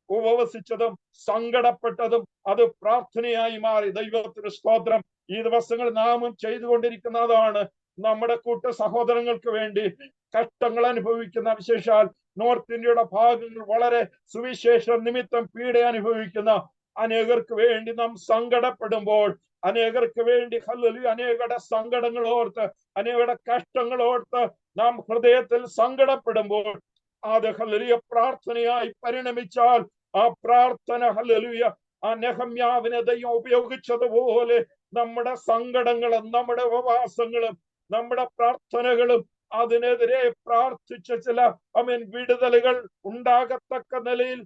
ഉപവസിച്ചതും സങ്കടപ്പെട്ടതും അത് പ്രാർത്ഥനയായി മാറി. ദൈവത്തിന് സ്തോത്രം. ഈ ദിവസങ്ങൾ നാമും ചെയ്തുകൊണ്ടിരിക്കുന്നതാണ്. നമ്മുടെ കൂട്ട സഹോദരങ്ങൾക്ക് വേണ്ടി കഷ്ടങ്ങൾ അനുഭവിക്കുന്ന, വിശേഷാൽ നോർത്ത് ഇന്ത്യയുടെ ഭാഗങ്ങൾ വളരെ സുവിശേഷ നിമിത്തം പീഡ അനുഭവിക്കുന്ന അനേകർക്ക് വേണ്ടി നാം സങ്കടപ്പെടുമ്പോൾ, അനേകർക്ക് വേണ്ടി അനേകരുടെ സങ്കടങ്ങൾ ഓർത്ത്, അനേകരുടെ കഷ്ടങ്ങൾ ഓർത്ത് നാം ഹൃദയത്തിൽ സങ്കടപ്പെടുമ്പോൾ അത് പ്രാർത്ഥനയായി പരിണമിച്ചാൽ ആ പ്രാർത്ഥന ആ നെഹമ്യാവിനെ ദൈവം ഉപയോഗിച്ചതുപോലെ നമ്മുടെ സങ്കടങ്ങളും നമ്മുടെ ഉപവാസങ്ങളും നമ്മുടെ പ്രാർത്ഥനകളും അതിനെതിരെ പ്രാർത്ഥിച്ച ചില വിടുതലുകൾ ഉണ്ടാകത്തക്ക നിലയിൽ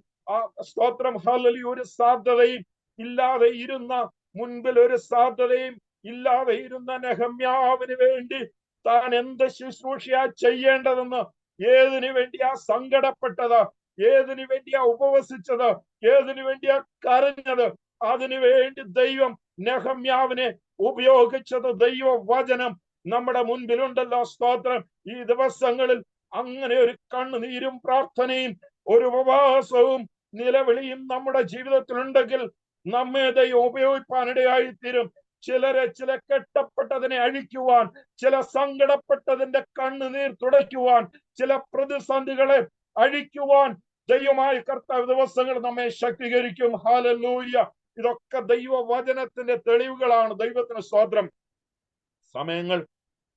സ്തോത്രം ഹല്ലേലൂയ ഒരു സാധ്യതയും ഇല്ലാതെ ഇരുന്ന മുൻപിൽ ഒരു സാധ്യതയും ഇല്ലാതെ ഇരുന്ന നെഹമ്യാവിന് വേണ്ടി താൻ എന്ത് ശുശ്രൂഷയാ ചെയ്യേണ്ടതെന്ന്, ഏതിനു വേണ്ടിയാ സങ്കടപ്പെട്ടത്, ഏതിനു വേണ്ടിയാ ഉപവസിച്ചത്, ഏതിനു വേണ്ടിയാ കരഞ്ഞത്, അതിനു വേണ്ടി ദൈവം നെഹമ്യാവിനെ ഉപയോഗിച്ചത് ദൈവവചനം നമ്മുടെ മുൻപിലുണ്ടല്ലോ. സ്തോത്രം. ഈ ദിവസങ്ങളിൽ അങ്ങനെ ഒരു കണ്ണുനീരും പ്രാർത്ഥനയും ഒരു ഉപവാസവും നിലവിളിയും നമ്മുടെ ജീവിതത്തിലുണ്ടെങ്കിൽ നമ്മെ ദൈവം ഉപയോഗിപ്പാനിടയായി തീരും. ചില കെട്ടപ്പെട്ടതിനെ അഴിക്കുവാൻ, ചില സങ്കടപ്പെട്ടതിന്റെ കണ്ണുനീർ തുടയ്ക്കുവാൻ, ചില പ്രതിസന്ധികളെ അഴിക്കുവാൻ ദൈവമായ കർത്താവ് ദിവസങ്ങൾ നമ്മെ ശക്തീകരിക്കും. ഹല്ലേലൂയ. ഇതൊക്കെ ദൈവവചനത്തിന്റെ തെളിവുകളാണ്. ദൈവത്തിന് സ്തോത്രം. സമയങ്ങൾ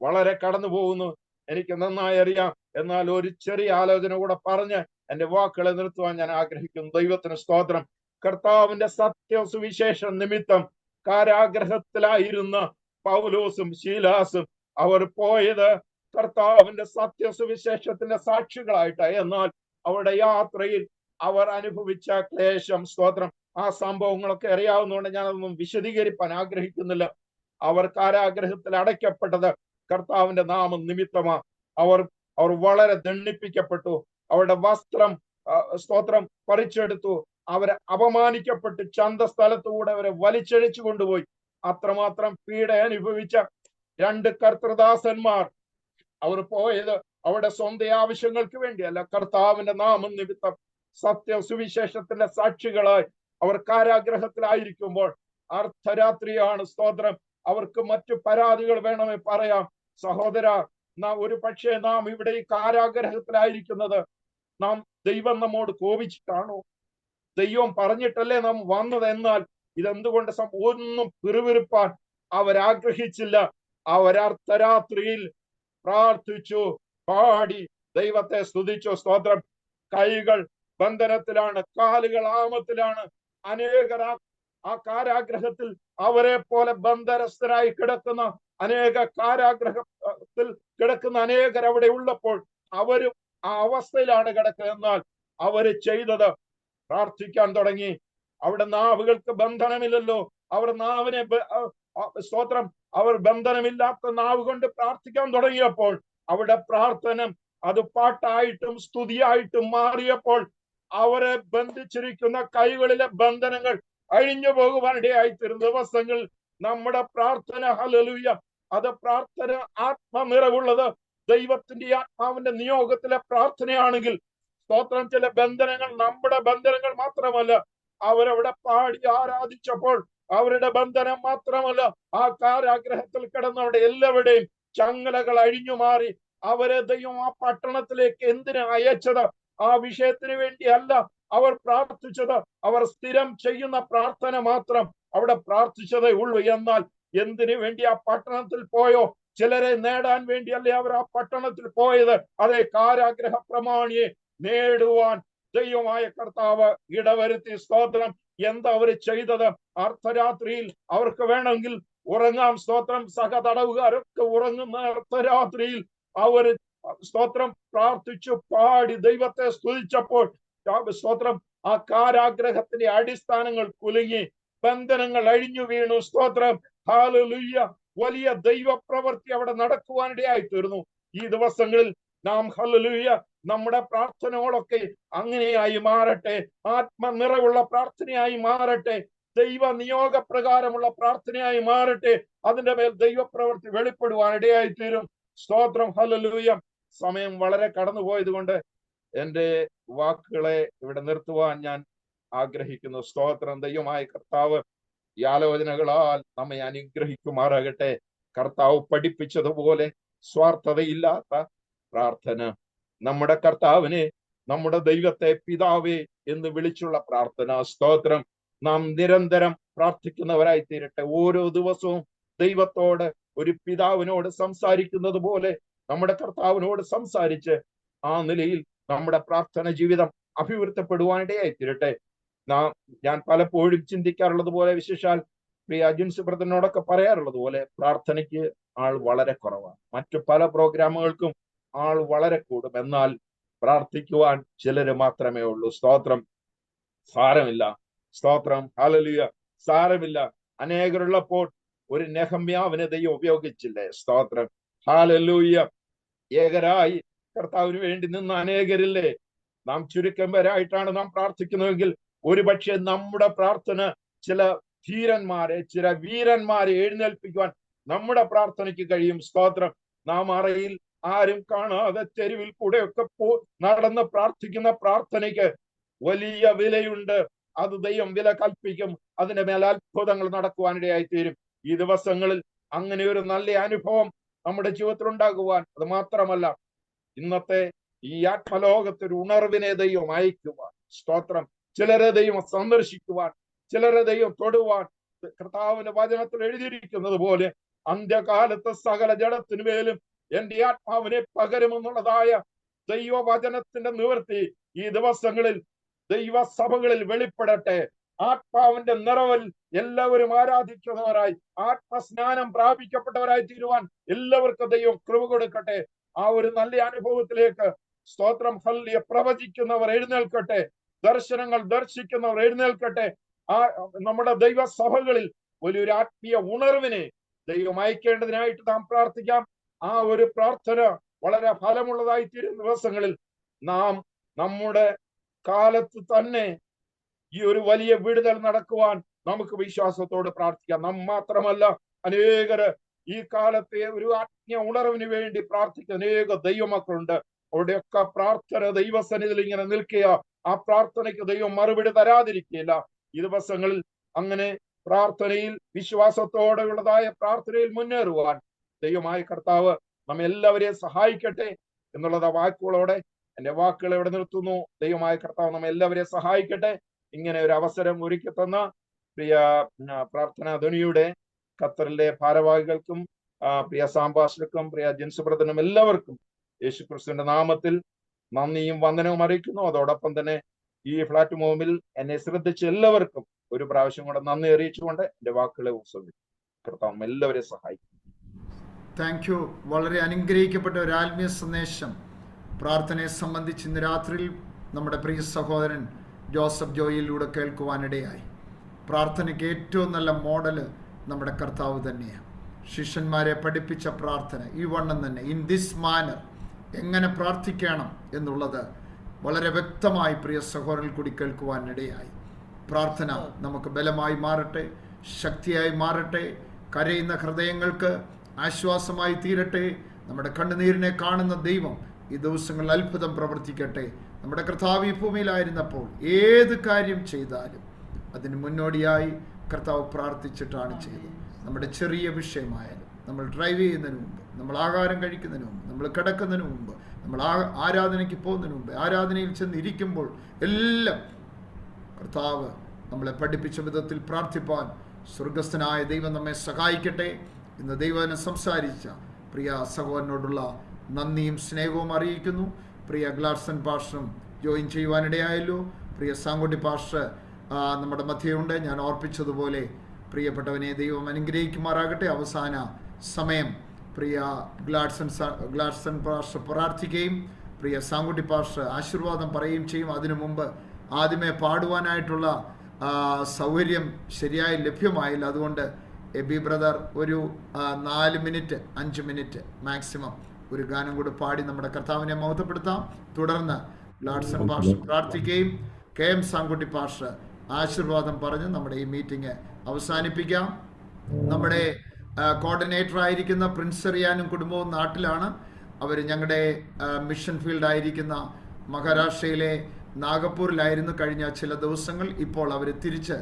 വളരെ കടന്നു പോകുന്നു, എനിക്ക് നന്നായി അറിയാം. എന്നാൽ ഒരു ചെറിയ ആലോചന കൂടെ പറഞ്ഞ് എന്റെ വാക്കുകളെ നിർത്തുവാൻ ഞാൻ ആഗ്രഹിക്കുന്നു. ദൈവത്തിന് സ്തോത്രം. കർത്താവിന്റെ സത്യസുവിശേഷ നിമിത്തം കാരാഗ്രഹത്തിലായിരുന്ന പൗലോസും ശീലാസും അവർ പോയത് കർത്താവിന്റെ സത്യസുവിശേഷത്തിന്റെ സാക്ഷികളായിട്ട്. എന്നാൽ അവരുടെ യാത്രയിൽ അവർ അനുഭവിച്ച ക്ലേശം, സ്തോത്രം, ആ സംഭവങ്ങളൊക്കെ അറിയാവുന്നതുകൊണ്ട് ഞാനതൊന്നും വിശദീകരിപ്പാൻ ആഗ്രഹിക്കുന്നില്ല. അവർ കാരാഗ്രഹത്തിൽ അടയ്ക്കപ്പെട്ടത് കർത്താവിന്റെ നാമം നിമിത്തമാണ്. അവർ വളരെ ദണ്ഡിപ്പിക്കപ്പെട്ടു. അവരുടെ വസ്ത്രം സ്തോത്രം പറിച്ചെടുത്തു. അവരെ അപമാനിക്കപ്പെട്ട് ചന്തസ്ഥലത്തുകൂടെ അവരെ വലിച്ചഴിച്ചു കൊണ്ടുപോയി. അത്രമാത്രം പീഡ അനുഭവിച്ച രണ്ട് കർത്തൃദാസന്മാർ അവർ പോയത് അവരുടെ സ്വന്തം ആവശ്യങ്ങൾക്ക് വേണ്ടിയല്ല, കർത്താവിന്റെ നാമം നിമിത്തം സത്യ സുവിശേഷത്തിന്റെ സാക്ഷികളായി അവർ കാരാഗ്രഹത്തിലായിരിക്കുമ്പോൾ അർദ്ധരാത്രിയാണ്. സ്തോത്രം. അവർക്ക് മറ്റു പരാതികൾ വേണമെങ്കിൽ പറയാം. സഹോദര, ഒരു പക്ഷേ നാം ഇവിടെ ഈ കാരാഗ്രഹത്തിലായിരിക്കുന്നത് നാം ദൈവം നമ്മോട് കോപിച്ചിട്ടാണോ? ദൈവം പറഞ്ഞിട്ടല്ലേ നാം വന്നത്? എന്നാൽ ഇതെന്തുകൊണ്ട് ഒന്നും പിറുപിറുപ്പാൻ അവരാഗ്രഹിച്ചില്ല. അവരർദ്ധരാത്രിയിൽ പ്രാർത്ഥിച്ചു, പാടി ദൈവത്തെ സ്തുതിച്ചു. സ്തോത്രം. കൈകൾ ബന്ധനത്തിലാണ്, കാലുകൾ ആമത്തിലാണ്. അനേകർ ആ കാരാഗ്രഹത്തിൽ അവരെ പോലെ ബന്ധനസ്ഥരായി കിടക്കുന്ന അനേക കാരാഗ്രഹത്തിൽ കിടക്കുന്ന അനേകർ അവിടെ ഉള്ളപ്പോൾ അവരും ആ അവസ്ഥയിലാണ് കിടക്കുക. എന്നാൽ അവര് ചെയ്തത് പ്രാർത്ഥിക്കാൻ തുടങ്ങി. അവിടെ നാവുകൾക്ക് ബന്ധനമില്ലല്ലോ. അവർ നാവിനെ സ്തോത്രം, അവർ ബന്ധനമില്ലാത്ത നാവ് കൊണ്ട് പ്രാർത്ഥിക്കാൻ തുടങ്ങിയപ്പോൾ അവിടെ പ്രാർത്ഥന അത് പാട്ടായിട്ടും സ്തുതിയായിട്ടും മാറിയപ്പോൾ അവരെ ബന്ധിച്ചിരിക്കുന്ന കൈകളിലെ ബന്ധനങ്ങൾ അഴിഞ്ഞു പോകുവാനിടയായിത്തീരുന്ന ദിവസങ്ങൾ നമ്മുടെ പ്രാർത്ഥന ഹല്ലേലൂയ, അത് പ്രാർത്ഥന ആത്മനിറവുള്ളത് ദൈവത്തിന്റെ ആത്മാവിന്റെ നിയോഗത്തിലെ പ്രാർത്ഥനയാണെങ്കിൽ സ്തോത്രം, ചില ബന്ധനങ്ങൾ നമ്മുടെ ബന്ധനങ്ങൾ മാത്രമല്ല, അവരവിടെ പാടി ആരാധിച്ചപ്പോൾ അവരുടെ ബന്ധനം മാത്രമല്ല, ആ കാരാഗ്രഹത്തിൽ കിടന്നവരുടെ എല്ലാവരുടെയും ചങ്ങലകൾ അഴിഞ്ഞു മാറി. അവരെ ദൈവം ആ പട്ടണത്തിലേക്ക് എന്തിനു അയച്ചത്? ആ വിഷയത്തിന് വേണ്ടിയല്ല അവർ പ്രാർത്ഥിച്ചത്. അവർ സ്ഥിരം ചെയ്യുന്ന പ്രാർത്ഥന മാത്രം അവിടെ പ്രാർത്ഥിച്ചതേ ഉള്ളൂ. എന്നാൽ എന്തിനു വേണ്ടി ആ പട്ടണത്തിൽ പോയോ? ചിലരെ നേടാൻ വേണ്ടിയല്ലേ അവർ ആ പട്ടണത്തിൽ പോയത്. അതേ കാരാഗ്രഹ പ്രമാണിയെ നേടുവാൻ ദൈവമായ കർത്താവ് ഇടവരുത്തി. സ്തോത്രം. എന്താ അവർ ചെയ്തത്? അർദ്ധരാത്രിയിൽ അവർക്ക് വേണമെങ്കിൽ ഉറങ്ങാം. സ്തോത്രം. സഹതടവുകാരൊക്കെ ഉറങ്ങുന്ന അർദ്ധരാത്രിയിൽ അവര് സ്തോത്രം പ്രാർത്ഥിച്ചു പാടി ദൈവത്തെ സ്തുതിച്ചപ്പോൾ സ്തോത്രം, ആ കാരാഗ്രഹത്തിന്റെ അടിസ്ഥാനങ്ങൾ കുലുങ്ങി, ബന്ധനങ്ങൾ അഴിഞ്ഞു വീണു. സ്തോത്രം. ഹല്ലേലൂയ. വലിയ ദൈവപ്രവൃത്തി അവിടെ നടക്കുവാനിടയായി തീർന്നു. ഈ ദിവസങ്ങളിൽ നാം ഹല്ലേലൂയ നമ്മുടെ പ്രാർത്ഥനകളൊക്കെ അങ്ങനെയായി മാറട്ടെ. ആത്മനിറവുള്ള പ്രാർത്ഥനയായി മാറട്ടെ. ദൈവ നിയോഗ പ്രകാരമുള്ള പ്രാർത്ഥനയായി മാറട്ടെ. അതിന്റെ മേൽ ദൈവപ്രവൃത്തി വെളിപ്പെടുവാനിടയായി തീരും. സ്തോത്രം. ഹല്ലേലൂയ. സമയം വളരെ കടന്നുപോയത് കൊണ്ട് എന്റെ വാക്കുകളെ ഇവിടെ നിർത്തുവാൻ ഞാൻ ആഗ്രഹിക്കുന്നു. സ്തോത്രം. ദൈവമായ കർത്താവ് ഈ ആലോചനകളാൽ നമ്മെ അനുഗ്രഹിക്കുമാറാകട്ടെ. കർത്താവ് പഠിപ്പിച്ചതുപോലെ സ്വാർത്ഥതയില്ലാത്ത പ്രാർത്ഥന, നമ്മുടെ കർത്താവിനെ, നമ്മുടെ ദൈവത്തെ പിതാവേ എന്ന് വിളിച്ചുള്ള പ്രാർത്ഥന. സ്തോത്രം. നാം നിരന്തരം പ്രാർത്ഥിക്കുന്നവരായി തീരട്ടെ. ഓരോ ദിവസവും ദൈവത്തോട് ഒരു പിതാവിനോട് സംസാരിക്കുന്നത് പോലെ നമ്മുടെ കർത്താവിനോട് സംസാരിച്ച് ആ നിലയിൽ നമ്മുടെ പ്രാർത്ഥന ജീവിതം അഭിവൃദ്ധിപ്പെടുവാനിടയായി തീരട്ടെ. ഞാൻ പലപ്പോഴും ചിന്തിക്കാറുള്ളത് പോലെ, വിശേഷാൽ പ്രിയ ജിൻസ് ബ്രദറിനോടൊക്കെ പറയാറുള്ളത് പോലെ പ്രാർത്ഥനയ്ക്ക് ആൾ വളരെ കുറവാണ്. മറ്റു പല പ്രോഗ്രാമുകൾക്കും ആൾ വളരെ കൂടും. എന്നാൽ പ്രാർത്ഥിക്കുവാൻ ചിലര് മാത്രമേ ഉള്ളൂ. സ്തോത്രം. സാരമില്ല. സ്തോത്രം. ഹല്ലേലൂയ. സാരമില്ല. അനേകരുള്ളപ്പോൾ ഒരു നെഹമ്യാവിനെ ദൈവം ഉപയോഗിച്ചില്ലേ? സ്തോത്രം. ഹല്ലേലൂയ. ഏകരായി കർത്താവിന് വേണ്ടി നിന്ന് അനേകരില്ലേ? നാം ചുരുക്കം പേരായിട്ടാണ് നാം പ്രാർത്ഥിക്കുന്നതെങ്കിൽ ഒരുപക്ഷെ നമ്മുടെ പ്രാർത്ഥന ചില ധീരന്മാരെ, ചില വീരന്മാരെ എഴുന്നേൽപ്പിക്കുവാൻ നമ്മുടെ പ്രാർത്ഥനയ്ക്ക് കഴിയും. സ്തോത്രം. നാം അറയിൽ ആരും കാണാതെ തെരുവിൽ കൂടെയൊക്കെ നടന്ന് പ്രാർത്ഥിക്കുന്ന പ്രാർത്ഥനയ്ക്ക് വലിയ വിലയുണ്ട്. അത് ദൈവം വില കൽപ്പിക്കും. അതിന്റെ മേൽ അത്ഭുതങ്ങൾ നടക്കുവാനിടയായി തീരും. ഈ ദിവസങ്ങളിൽ അങ്ങനെ ഒരു നല്ല അനുഭവം നമ്മുടെ ജീവിതത്തിൽ ഉണ്ടാകുവാൻ, അത് മാത്രമല്ല ഇന്നത്തെ ഈ ആത്മലോകത്തൊരു ഉണർവിനെ ദൈവം അയക്കുവാൻ. സ്തോത്രം. ചിലരെ ദൈവം സന്ദർശിക്കുവാൻ, ചിലരെ ദൈവം തൊടുവാൻ. കർത്താവിന്റെ വചനത്തിൽ എഴുതിയിരിക്കുന്നത് പോലെ അന്ത്യകാലത്ത് സകല ജഡത്തിനു മേലും എന്റെ ആത്മാവിനെ പകരുമെന്നുള്ളതായ ദൈവവചനത്തിന്റെ നിവൃത്തി ഈ ദിവസങ്ങളിൽ ദൈവസഭകളിൽ വെളിപ്പെടട്ടെ. ആത്മാവിന്റെ നിറവിൽ എല്ലാവരും ആരാധിക്കുന്നവരായി, ആത്മസ്നാനം പ്രാപിക്കപ്പെട്ടവരായി തീരുവാൻ എല്ലാവർക്കും ദൈവം കൃപ കൊടുക്കട്ടെ. ആ ഒരു നല്ല അനുഭവത്തിലേക്ക് സ്തോത്രം. ഹല്ലേലൂയ. പ്രവചിക്കുന്നവർ എഴുന്നേൽക്കട്ടെ, ദർശനങ്ങൾ ദർശിക്കുന്നവർ എഴുന്നേൽക്കട്ടെ. ആ നമ്മുടെ ദൈവസഭകളിൽ വലിയൊരു ആത്മീയ ഉണർവിനെ ദൈവം അയക്കേണ്ടതിനായിട്ട് നാം പ്രാർത്ഥിക്കാം. ആ ഒരു പ്രാർത്ഥന വളരെ ഫലമുള്ളതായി തീരുന്ന ദിവസങ്ങളിൽ നാം നമ്മുടെ കാലത്ത് തന്നെ ഈ ഒരു വലിയ വിടുതൽ നടക്കുവാൻ നമുക്ക് വിശ്വാസത്തോട് പ്രാർത്ഥിക്കാം. നാം മാത്രമല്ല, അനേകര് ഈ കാലത്തെ ഒരു ആത്മീയ ഉണർവിന് വേണ്ടി പ്രാർത്ഥിക്കുന്ന അനേക ദൈവമക്കളുണ്ട്. അവിടെയൊക്കെ പ്രാർത്ഥന ദൈവസന്നിധിയിൽ ഇങ്ങനെ നിൽക്കുക. ആ പ്രാർത്ഥനയ്ക്ക് ദൈവം മറുപടി തരാതിരിക്കില്ല. ഈ ദിവസങ്ങളിൽ അങ്ങനെ പ്രാർത്ഥനയിൽ വിശ്വാസത്തോടെയുള്ളതായ പ്രാർത്ഥനയിൽ മുന്നേറുവാൻ ദൈവമായ കർത്താവ് നമ്മെ എല്ലാവരെയും സഹായിക്കട്ടെ എന്നുള്ളത് വാക്കുകളോടെ എന്റെ വാക്കുകൾ ഇവിടെ നിർത്തുന്നു. ദൈവമായ കർത്താവ് നമ്മെ എല്ലാവരെയും സഹായിക്കട്ടെ. ഇങ്ങനെ ഒരു അവസരം ഒരുക്കി തന്ന പ്രിയ പ്രാർത്ഥനാ ധ്വനിയുടെ ഖത്തറിലെ ഭാരവാഹികൾക്കും പ്രിയ സാംബാസിനും പ്രിയ ജിൻസ് ബ്രദറിനും എല്ലാവർക്കും യേശുക്രിസ്തുവിന്റെ നാമത്തിൽ നന്ദിയും വന്ദനവും അറിയിക്കുന്നു. അതോടൊപ്പം തന്നെ ഈ പ്ലാറ്റ്ഫോമിൽ എന്നെ ശ്രദ്ധിച്ച എല്ലാവർക്കും ഒരു പ്രാവശ്യം കൂടെ നന്ദി അറിയിച്ചുകൊണ്ട് എന്റെ വാക്കുകളെ ഉപസംഹരിക്കുന്നു. കർത്താവ് എല്ലാവരെയും സഹായിക്കും. Thank you. വളരെ അനുഗ്രഹിക്കപ്പെട്ട ഒരു ആത്മീയ സന്ദേശം പ്രാർത്ഥനയെ സംബന്ധിച്ച് ഇന്ന് രാത്രിയിൽ നമ്മുടെ പ്രിയ സഹോദരൻ ജോസഫ് ജോയിലൂടെ കേൾക്കുവാനിടയായി. പ്രാർത്ഥനയ്ക്ക് ഏറ്റവും നല്ല മോഡല് നമ്മുടെ കർത്താവ് തന്നെയാണ്. ശിഷ്യന്മാരെ പഠിപ്പിച്ച പ്രാർത്ഥന ഈ വണ്ണം തന്നെ, ഇൻ ദിസ് മാനർ, എങ്ങനെ പ്രാർത്ഥിക്കണം എന്നുള്ളത് വളരെ വ്യക്തമായി പ്രിയ സഹോദരൻ കൂടി കേൾക്കുവാനിടയായി. പ്രാർത്ഥന നമുക്ക് ബലമായി മാറട്ടെ, ശക്തിയായി മാറട്ടെ, കരയുന്ന ഹൃദയങ്ങൾക്ക് ആശ്വാസമായി തീരട്ടെ. നമ്മുടെ കണ്ണുനീരിനെ കാണുന്ന ദൈവം ഈ ദിവസങ്ങളിൽ അത്ഭുതം പ്രവർത്തിക്കട്ടെ. നമ്മുടെ കർത്താവ് ഈ ഭൂമിയിലായിരുന്നപ്പോൾ ഏത് കാര്യം ചെയ്താലും അതിന് മുന്നോടിയായി കർത്താവ് പ്രാർത്ഥിച്ചിട്ടാണ് ചെയ്തത്. നമ്മുടെ ചെറിയ വിഷയമായാലും, നമ്മൾ ഡ്രൈവ് ചെയ്യുന്നതിന് മുമ്പ്, നമ്മൾ ആഹാരം കഴിക്കുന്നതിന് മുമ്പ്, നമ്മൾ കിടക്കുന്നതിന് മുമ്പ്, നമ്മൾ ആരാധനയ്ക്ക് പോകുന്നതിന് മുമ്പ്, ആരാധനയിൽ ചെന്ന് ഇരിക്കുമ്പോൾ എല്ലാം കർത്താവ് നമ്മളെ പഠിപ്പിച്ച വിധത്തിൽ പ്രാർത്ഥിപ്പാൻ സ്വർഗസ്ഥനായ ദൈവം നമ്മെ സഹായിക്കട്ടെ. ഇന്ന് ദൈവനെ സംസാരിച്ച പ്രിയ സഹോദരനോടുള്ള നന്ദിയും സ്നേഹവും അറിയിക്കുന്നു. പ്രിയ ഗ്ലാഡ്സൺ പാസ്റ്ററും ജോയിൻ ചെയ്യുവാനിടയായല്ലോ. പ്രിയ സാങ്കുട്ടി പാസ്റ്റർ നമ്മുടെ മധ്യയുണ്ട്. ഞാൻ ഓർപ്പിച്ചതുപോലെ പ്രിയപ്പെട്ടവനെ ദൈവം അനുഗ്രഹിക്കുമാറാകട്ടെ. അവസാന സമയം പ്രിയ ഗ്ലാഡ്സൺ പാസ്റ്റർ പ്രാർത്ഥിക്കുകയും പ്രിയ സാങ്കുട്ടി പാസ്റ്റർ ആശീർവാദം പറയുകയും ചെയ്യും. അതിനു മുമ്പ് ആദ്യമേ പാടുവാനായിട്ടുള്ള സൗകര്യം ശരിയായി ലഭ്യമായില്ല. അതുകൊണ്ട് എബി ബ്രദർ ഒരു 4 മിനിറ്റ് 5 മിനിറ്റ് മാക്സിമം ഒരു ഗാനം കൂടി പാടി നമ്മുടെ കർത്താവിനെ മഹത്വപ്പെടുത്താം. തുടർന്ന് ഗ്ലാഡ്സൺ പാസ്റ്റർ പ്രാർത്ഥിക്കുകയും KM സാങ്കുട്ടി പാസ്റ്റർ ആശീർവാദം പറഞ്ഞ് നമ്മുടെ ഈ മീറ്റിംഗ് അവസാനിപ്പിക്കാം. നമ്മുടെ കോർഡിനേറ്റർ ആയിരിക്കുന്ന പ്രിൻസ് റിയാനും കുടുംബവും നാട്ടിലാണ്. അവർ ഞങ്ങളുടെ മിഷൻ ഫീൽഡ് ആയിരിക്കുന്ന മഹാരാഷ്ട്രയിലെ നാഗപ്പൂരിലായിരുന്നു കഴിഞ്ഞ ചില ദിവസങ്ങൾ. ഇപ്പോൾ അവർ തിരിച്ച്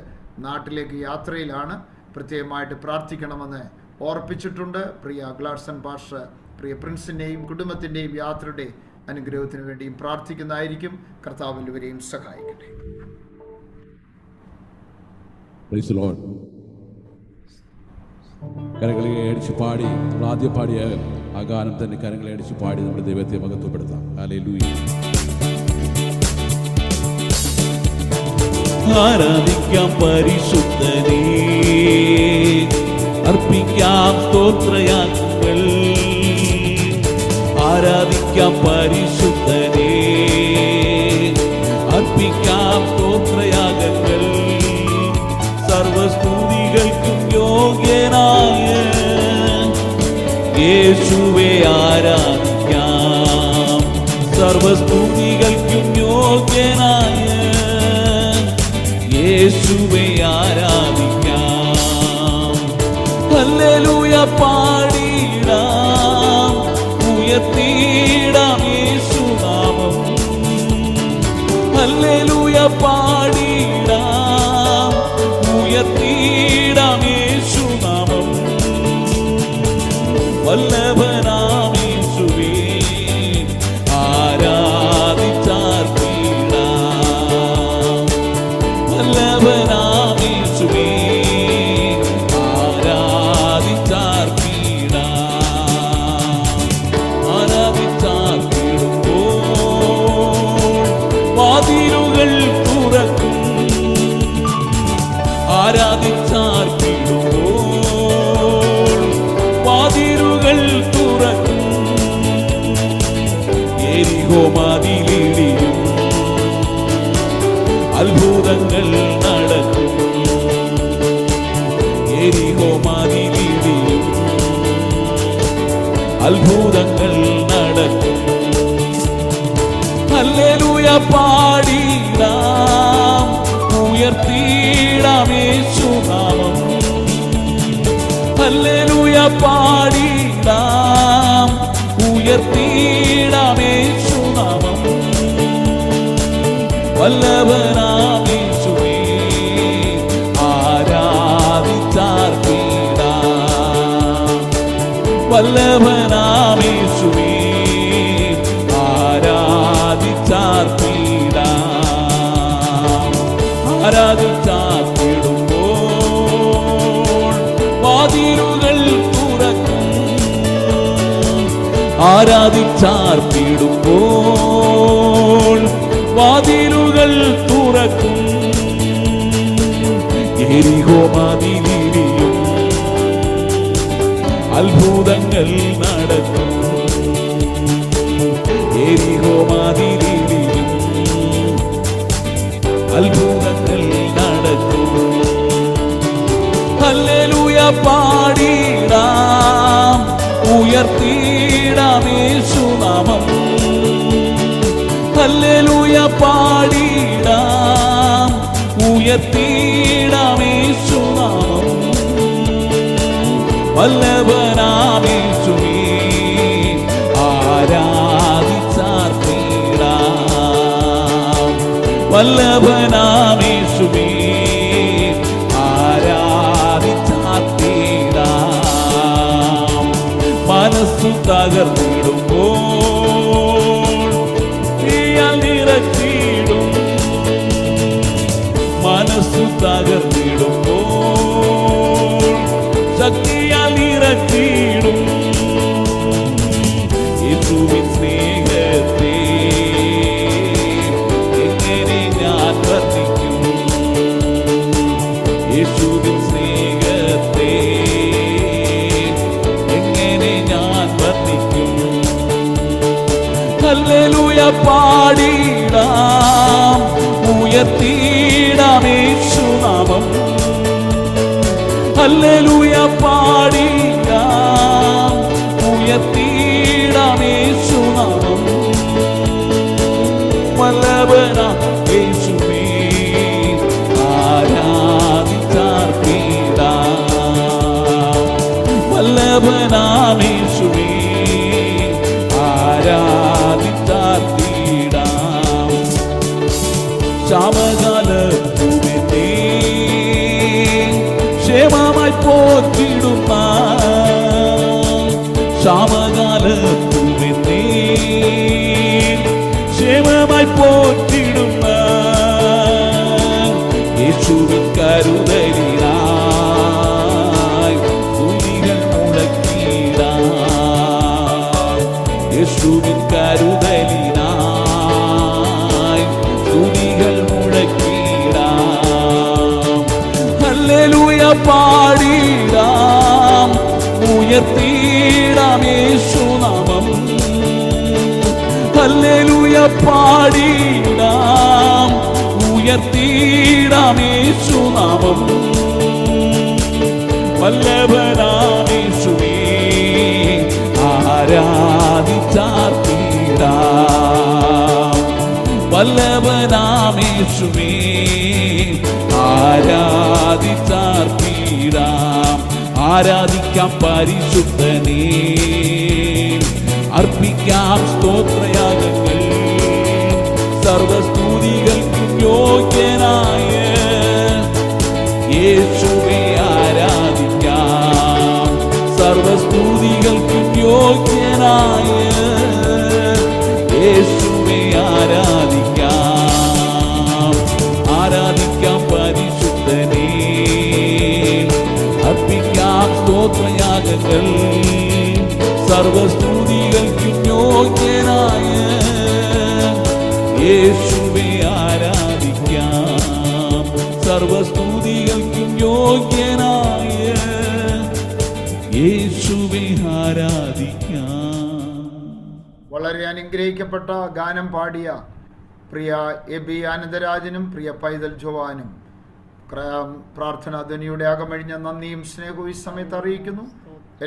നാട്ടിലേക്ക് യാത്രയിലാണ്. പ്രത്യേകമായിട്ട് പ്രാർത്ഥിക്കണമെന്ന് ഓർപ്പിച്ചിട്ടുണ്ട്. പ്രിയ ഗ്ലാഡ്സൺ പാസ്റ്റർ പ്രിയ പ്രിൻസിൻ്റെയും കുടുംബത്തിൻ്റെയും യാത്രയുടെ അനുഗ്രഹത്തിന് വേണ്ടിയും പ്രാർത്ഥിക്കുന്നതായിരിക്കും. കർത്താവ് എല്ലാവരെയും സഹായിക്കട്ടെ. Praise the Lord. കരങ്ങളെ അടിച്ച് പാടി, നമ്മൾ ആദ്യം പാടിയ ആ ഗാനം തന്നെ കരങ്ങളെ അടിച്ച് പാടി നമ്മുടെ ദൈവത്തെ മഹത്വപ്പെടുത്താം. ഹല്ലേലൂയ. ആരാധിക്കാം പരിശുദ്ധനേ, അർപ്പിക്കാം സ്തോത്രയാഗങ്ങൾ, ആരാധിക്കാം പരിശുദ്ധനെ, അർപ്പിക്കാം സ്തോത്രയാഗങ്ങൾ. സർവസ്തുതികൾക്കും യോഗ്യനായ യേശുവേ ആരാധിക്കാം, സർവസ്തുതികൾക്കും യോഗ്യനായ യേശുവേ ആരാധിക്കാം. ഹല്ലേലൂയ പാടിടാം, ഉയർത്തിടാം യേശുനാമം. ഹല്ലേലൂയ പാടിടാം, ഉയർത്തിടാം യേശുനാമം. വല്ലഭനാം യേശുവേ ആരാധിച്ചാർത്തിടാം, വല്ലഭനാം യേശുവേ ആരാധിച്ചാർത്തിടാം. ആരാധിച്ചാർത്തിടുമ്പോൾ വാതിലുകൾ തുറക്കും, ആരാധിച്ചാർത്തിടുമ്പോൾ വാതിലുകൾ തുറക്കും. യെരിഹോ മതിലിടിയും, അത്ഭുതങ്ങൾ നടക്കും. യെരിഹോ മതിലിടിയും, അത്ഭുതങ്ങൾ നടക്കും. ഹല്ലേലൂയ പാടിടാം, ഉയർത്തിടാം യേശുനാമം. ഹല്ലേലൂയ പാടിടാം, ഉയർത്തിടാം യേശുനാമം. വല്ലഭനാം യേശുവേ ആരാധിച്ചാർത്തിടാം, വല്ലഭനാം യേശുവേ ആരാധിച്ചാർത്തിടാം. ആരാധിച്ചാർത്തിടുമ്പോൾ വാതിലുകൾ തുറക്കും, ആരാധിച്ചാർത്തിടുമ്പോൾ വാതിലുകൾ തുറക്കും. യെരിഹോ മതിലിടിയും, അത്ഭുതങ്ങൾ നടക്കും. യെരിഹോ മതിലിടിയും, അത്ഭുതങ്ങൾ നടക്കും. ഹല്ലേലൂയ പാടിടാം, ഉയർത്തിടാം യേശുനാമം. ഹല്ലേലൂയ പാടിടാം, ഉയർത്തിടാം യേശുനാമം. വല്ലഭനാം യേശുവേ ആരാധിച്ചാർത്തിടാം, വല്ലഭനാം യേശുവേ ആരാധിച്ചാർത്തിടാം. മനസ്സു തകർന്നിടുമ്പോൾ തീയാൽ നിറച്ചിടും, മനസ്സു തകർന്നിടുമ്പോൾ ശക്തിയാൽ നിറച്ചിടും. യേശുവിൻ സ്നേഹത്തെ എങ്ങനെ ഞാൻ വർണ്ണിക്കും, യേശുവിൻ സ്നേഹത്തെ എങ്ങനെ ഞാൻ വർണ്ണിക്കും. ഹല്ലേലൂയ പാടിടാം, ഉയർത്തിടാം യേശുനാമം. ഹല്ലേലൂയ പാടിടാം, ഉയർത്തിടാം യേശുനാമം. വല്ലഭനാം യേശുവേ ആരാധിച്ചാർത്തിടാം, വല്ലഭനാം യേശുവേ ആരാധിച്ചാർത്തിടാം. ക്ഷാമകാലത്തുമെന്നെ ക്ഷേമമായി പോറ്റിടുന്ന, ക്ഷാമകാലത്തുമെന്നെ ക്ഷേമമായി പോറ്റിടുന്ന യേശുവിൻ കരുതലിനായി തുണികൾ മുഴക്കിടാം, യേശുവിൻ കരുതലിനായി തുണികൾ മുഴക്കിടാം. ഹല്ലേലൂയ പാടിടാം, ഉയർത്തിടാം യേശുനാമം. ഹല്ലേലൂയ പാടിടാം, ഉയർത്തിടാം യേശുനാമം. വല്ലഭനാം യേശുവേ ആരാധിച്ചാർത്തിടാം, വല്ലഭനാം യേശുവേ ആരാധിച്ചാർത്തിടാം. ആരാധിക്കാം പരിശുദ്ധനേ, അർപ്പിക്കാം സ്തോത്രയാഗങ്ങൾ, സർവസ്തുതികൾക്കും യോഗ്യനായ യേശുവേ ആരാധിക്കാം, സർവസ്തുതികൾക്കും യോഗ്യനായ യേശുവേ ആരാധിക്കാം. ആരാധിക്കാം പരിശുദ്ധനേ, അർപ്പിക്കാം സ്തോത്രയാഗങ്ങൾ, സർവസ്തുതികൾക്കും യോഗ്യനായ യേശുവേ ആരാധിക്കാം, സർവസ്തുതികൾക്കും യോഗ്യനായ യേശുവേ ആരാധിക്കാം. വളരെ അനുഗ്രഹിക്കപ്പെട്ട ഗാനം പാടിയ പ്രിയ എബി ആനന്ദരാജനും പ്രിയ പൈതൽ ജോവാനും പ്രാർത്ഥനാ ധ്വനിയുടെ അകമഴിഞ്ഞ നന്ദിയും സ്നേഹവും ഈ സമയത്ത് അറിയിക്കുന്നു.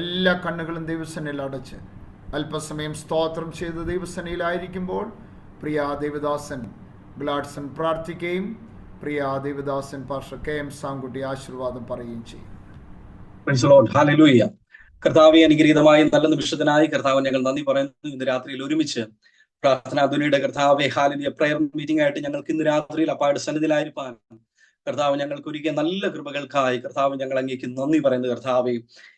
എല്ലാ കണ്ണുകളും ദൈവസേനയിൽ അടച്ച് അല്പസമയം സ്തോത്രം ചെയ്ത് ദൈവസേനയിലായിരിക്കുമ്പോൾ പ്രിയ ദേവദാസൻ ഗ്ലാഡ്സൺ പ്രാർത്ഥിക്കുകയും പ്രിയ ദേവദാസൻ പാസ്റ്റർ KM സാംകുട്ടി ആശീർവാദം പറയുകയും ചെയ്യും. ഹല്ലേലൂയ. കർത്താവെ, അനുഗ്രഹീതമായ നല്ല നിമിഷത്തിനായി കർത്താവ് ഞങ്ങൾ നന്ദി പറയുന്നു. ഇന്ന് രാത്രിയിൽ ഒരുമിച്ച് പ്രാർത്ഥനാ ധ്വനിയുടെ കർത്താവെ ഹാലലിയ പ്രയർ മീറ്റിംഗ് ആയിട്ട് ഞങ്ങൾക്ക് ഇന്ന് രാത്രിയിൽ അപ്പായുടെ സന്നിധിയിലായിരിക്കാൻ കർത്താവ് ഞങ്ങൾക്ക് ഒരുക്കിയ നല്ല കൃപകൾക്കായി കർത്താവ് ഞങ്ങൾ അങ്ങേക്ക് നന്ദി പറയുന്നത്. കർത്താവെ,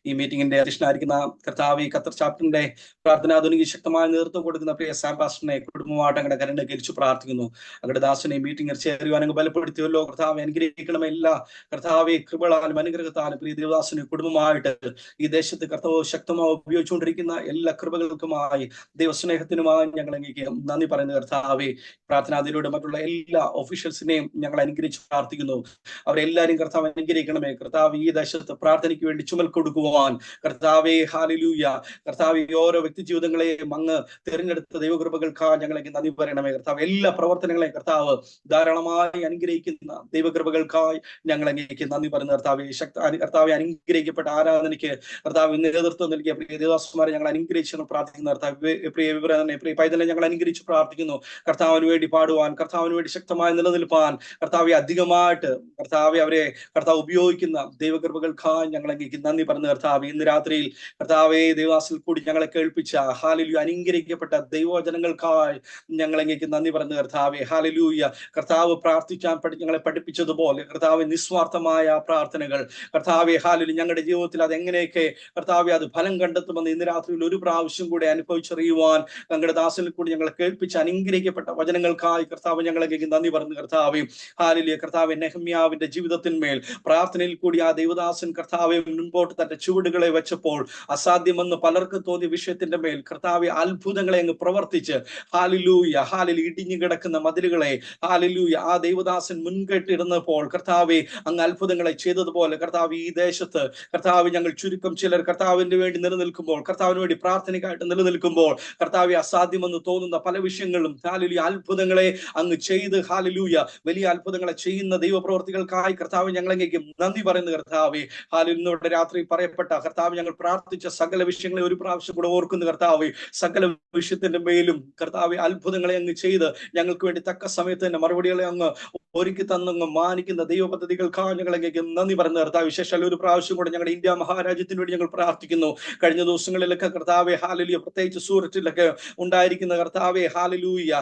ഈ മീറ്റിംഗിന്റെ അധ്യക്ഷനായിരിക്കുന്ന കർത്താവ് ഖത്തർ ചാപ്റ്ററിന്റെ പ്രാർത്ഥനാധുനിക ശക്തമായ നേതൃത്വം കൊടുക്കുന്ന പ്രിയ സാം പാസ്റ്ററിനെ കുടുംബമായിട്ട് അങ്ങനെ കരണ്ട് കരിച്ചു പ്രാർത്ഥിക്കുന്നു. അങ്ങയുടെ ദാസനെ മീറ്റിംഗിൽ ചേരുവാൻ അങ്ങ് ബലപ്പെടുത്തിയല്ലോ കർത്താവ്. അനുഗ്രഹിക്കണം എല്ലാ കർത്താവെ കൃപകളാലും അനുഗ്രഹത്താലും പ്രിയ ദേവദാസനെ കുടുംബമായിട്ട് ഈ ദേശത്ത് കർത്താവ് ശക്തമായി ഉപയോഗിച്ചുകൊണ്ടിരിക്കുന്ന എല്ലാ കൃപകൾക്കുമായി ദൈവസ്നേഹത്തിനുമായി ഞങ്ങൾ അങ്ങേക്ക് നന്ദി പറയുന്നത്. കർത്താവെ, പ്രാർത്ഥനാദിലൂടെ മറ്റുള്ള എല്ലാ ഒഫീഷ്യൽസിനെയും ഞങ്ങൾ അനുഗ്രഹിച്ച് പ്രാർത്ഥിക്കുന്നു. അവരെല്ലാരും കർത്താവ് അനുഗ്രഹിക്കണമേ. കർത്താവ്, ഈ ദേശത്ത് പ്രാർത്ഥനയ്ക്ക് വേണ്ടി ചുമൽ കൊടുക്കുവാൻ കർത്താവെ ഹാലലൂയ കർത്താവ് ഓരോ വ്യക്തി ജീവിതങ്ങളെയും അങ്ങ് തിരഞ്ഞെടുത്ത ദൈവകൃപകൾക്കാ ഞങ്ങളെങ്കിൽ നന്ദി പറയണമേ. കർത്താവ്, എല്ലാ പ്രവർത്തനങ്ങളെയും കർത്താവ് ധാരാളമായി അനുഗ്രഹിക്കുന്ന ദൈവകൃപകൾക്കായി ഞങ്ങളെങ്കിൽ നന്ദി പറയുന്ന കർത്താവെ. കർത്താവെ, അനുഗ്രഹിക്കപ്പെട്ട ആരാധനയ്ക്ക് കർത്താവ് നേതൃത്വം നൽകിയ പ്രിയ ദേവദാസന്മാരെ ഞങ്ങൾ അനുഗ്രഹിച്ചു പ്രാർത്ഥിക്കുന്ന കർത്താവ്. പ്രിയ വിവരനെ പ്രിയ പൈതലെ ഞങ്ങൾ അനുഗ്രഹിച്ചു പ്രാർത്ഥിക്കുന്നു. കർത്താവിന് വേണ്ടി പാടുവാൻ, കർത്താവിന് വേണ്ടി ശക്തമായി നിലനിൽപ്പാൻ കർത്താവെ അധികമായിട്ട് കർത്താവെ അവരെ കർത്താവ് ഉപയോഗിക്കുന്ന ദൈവകൃപകൾക്കായി ഞങ്ങളെങ്കിൽ നന്ദി പറഞ്ഞ കർത്താവ്. ഇന്ന് രാത്രിയിൽ കർത്താവെ ദേവാസിൽ കൂടി ഞങ്ങളെ കേൾപ്പിച്ച ഹാലലൂയ അനുഗ്രഹിക്കപ്പെട്ട ദൈവവചനങ്ങൾക്കായി ഞങ്ങളെങ്കിൽ നന്ദി പറഞ്ഞ കർത്താവെ. ഹാലലൂയ കർത്താവ് പ്രാർത്ഥിക്കാൻ ഞങ്ങളെ പഠിപ്പിച്ചതുപോലെ കർത്താവ് നിസ്വാർത്ഥമായ പ്രാർത്ഥനകൾ കർത്താവെ ഹാലലു ഞങ്ങളുടെ ജീവിതത്തിൽ അതെങ്ങനെയൊക്കെ കർത്താവെ അത് ഫലം കണ്ടെത്തുമെന്ന് ഇന്ന് രാത്രിയിൽ ഒരു പ്രാവശ്യം കൂടെ അനുഭവിച്ചറിയുവാൻ ഞങ്ങളുടെ ദാസനിൽ കൂടി ഞങ്ങളെ കേൾപ്പിച്ച അനുഗ്രഹിക്കപ്പെട്ട വചനങ്ങൾക്കായി കർത്താവ് ഞങ്ങളെങ്കിൽ നന്ദി പറഞ്ഞു കർത്താവെ. ഹാലലൂയ കർത്താവ് നെഹമ്യാവിന്റെ ജീവിതത്തിന്മേൽ പ്രാർത്ഥനയിൽ കൂടി ആ ദൈവദാസൻ കർത്താവെ മുൻപോട്ട് തന്റെ ചുവടുകളെ വെച്ചപ്പോൾ അസാധ്യമെന്ന് പലർക്കും തോന്നിയ വിഷയത്തിന്റെ മേൽ കർത്താവെ അത്ഭുതങ്ങളെ അങ്ങ് പ്രവർത്തിച്ച് ഹാലലൂയ ഹാലലി ഇടിഞ്ഞു കിടക്കുന്ന മതിലുകളെ ഹാലലൂയ ആ ദൈവദാസൻ മുൻകെട്ടിരുന്നപ്പോൾ കർത്താവെ അങ്ങ് അത്ഭുതങ്ങളെ ചെയ്തതുപോലെ കർത്താവ് ഈ ദേശത്ത് കർത്താവ് ഞങ്ങൾ ചുരുക്കം ചിലർ കർത്താവിന് വേണ്ടി നിലനിൽക്കുമ്പോൾ കർത്താവിന് വേണ്ടി പ്രാർത്ഥനയ്ക്കായിട്ട് നിലനിൽക്കുമ്പോൾ കർത്താവെ അസാധ്യമെന്ന് തോന്നുന്ന പല വിഷയങ്ങളും ഹാലലൂയ അത്ഭുതങ്ങളെ അങ്ങ് ചെയ്ത് ഹാലലൂയ വലിയ അത്ഭുതങ്ങളെ ചെയ്യുന്ന ദൈവപ്രവർത്തികൾക്കായി കർത്താവ് ഞങ്ങളെങ്കിൽ നന്ദി പറയുന്ന കർത്താവെ. ഹാലലൂയ രാത്രി പറയപ്പെട്ട കർത്താവ് ഞങ്ങൾ പ്രാർത്ഥിച്ച സകല വിഷയങ്ങളെ ഒരു പ്രാവശ്യം കൂടെ ഓർക്കുന്ന കർത്താവെ. സകല വിഷയത്തിന്റെ മേലും കർത്താവെ അത്ഭുതങ്ങളെ അങ്ങ് ചെയ്ത് ഞങ്ങൾക്ക് വേണ്ടി തക്ക സമയത്ത് തന്നെ മറുപടികളെ അങ്ങ് ഒരുക്കി തന്നങ്ങ് മാനിക്കുന്ന ദൈവ പദ്ധതികൾക്കായി ഞങ്ങളെങ്കിൽ നന്ദി പറയുന്ന കർത്താവ്. വിശേഷം ഒരു പ്രാവശ്യം കൂടെ ഞങ്ങളുടെ ഇന്ത്യ മഹാരാജ്യത്തിന് വേണ്ടി ഞങ്ങൾ പ്രാർത്ഥിക്കുന്നു. കഴിഞ്ഞ ദിവസങ്ങളിലൊക്കെ കർത്താവെ ഹാലലൂയ പ്രത്യേകിച്ച് സൂററ്റിലൊക്കെ ഉണ്ടായിരിക്കുന്ന കർത്താവെ ഹാലലൂയ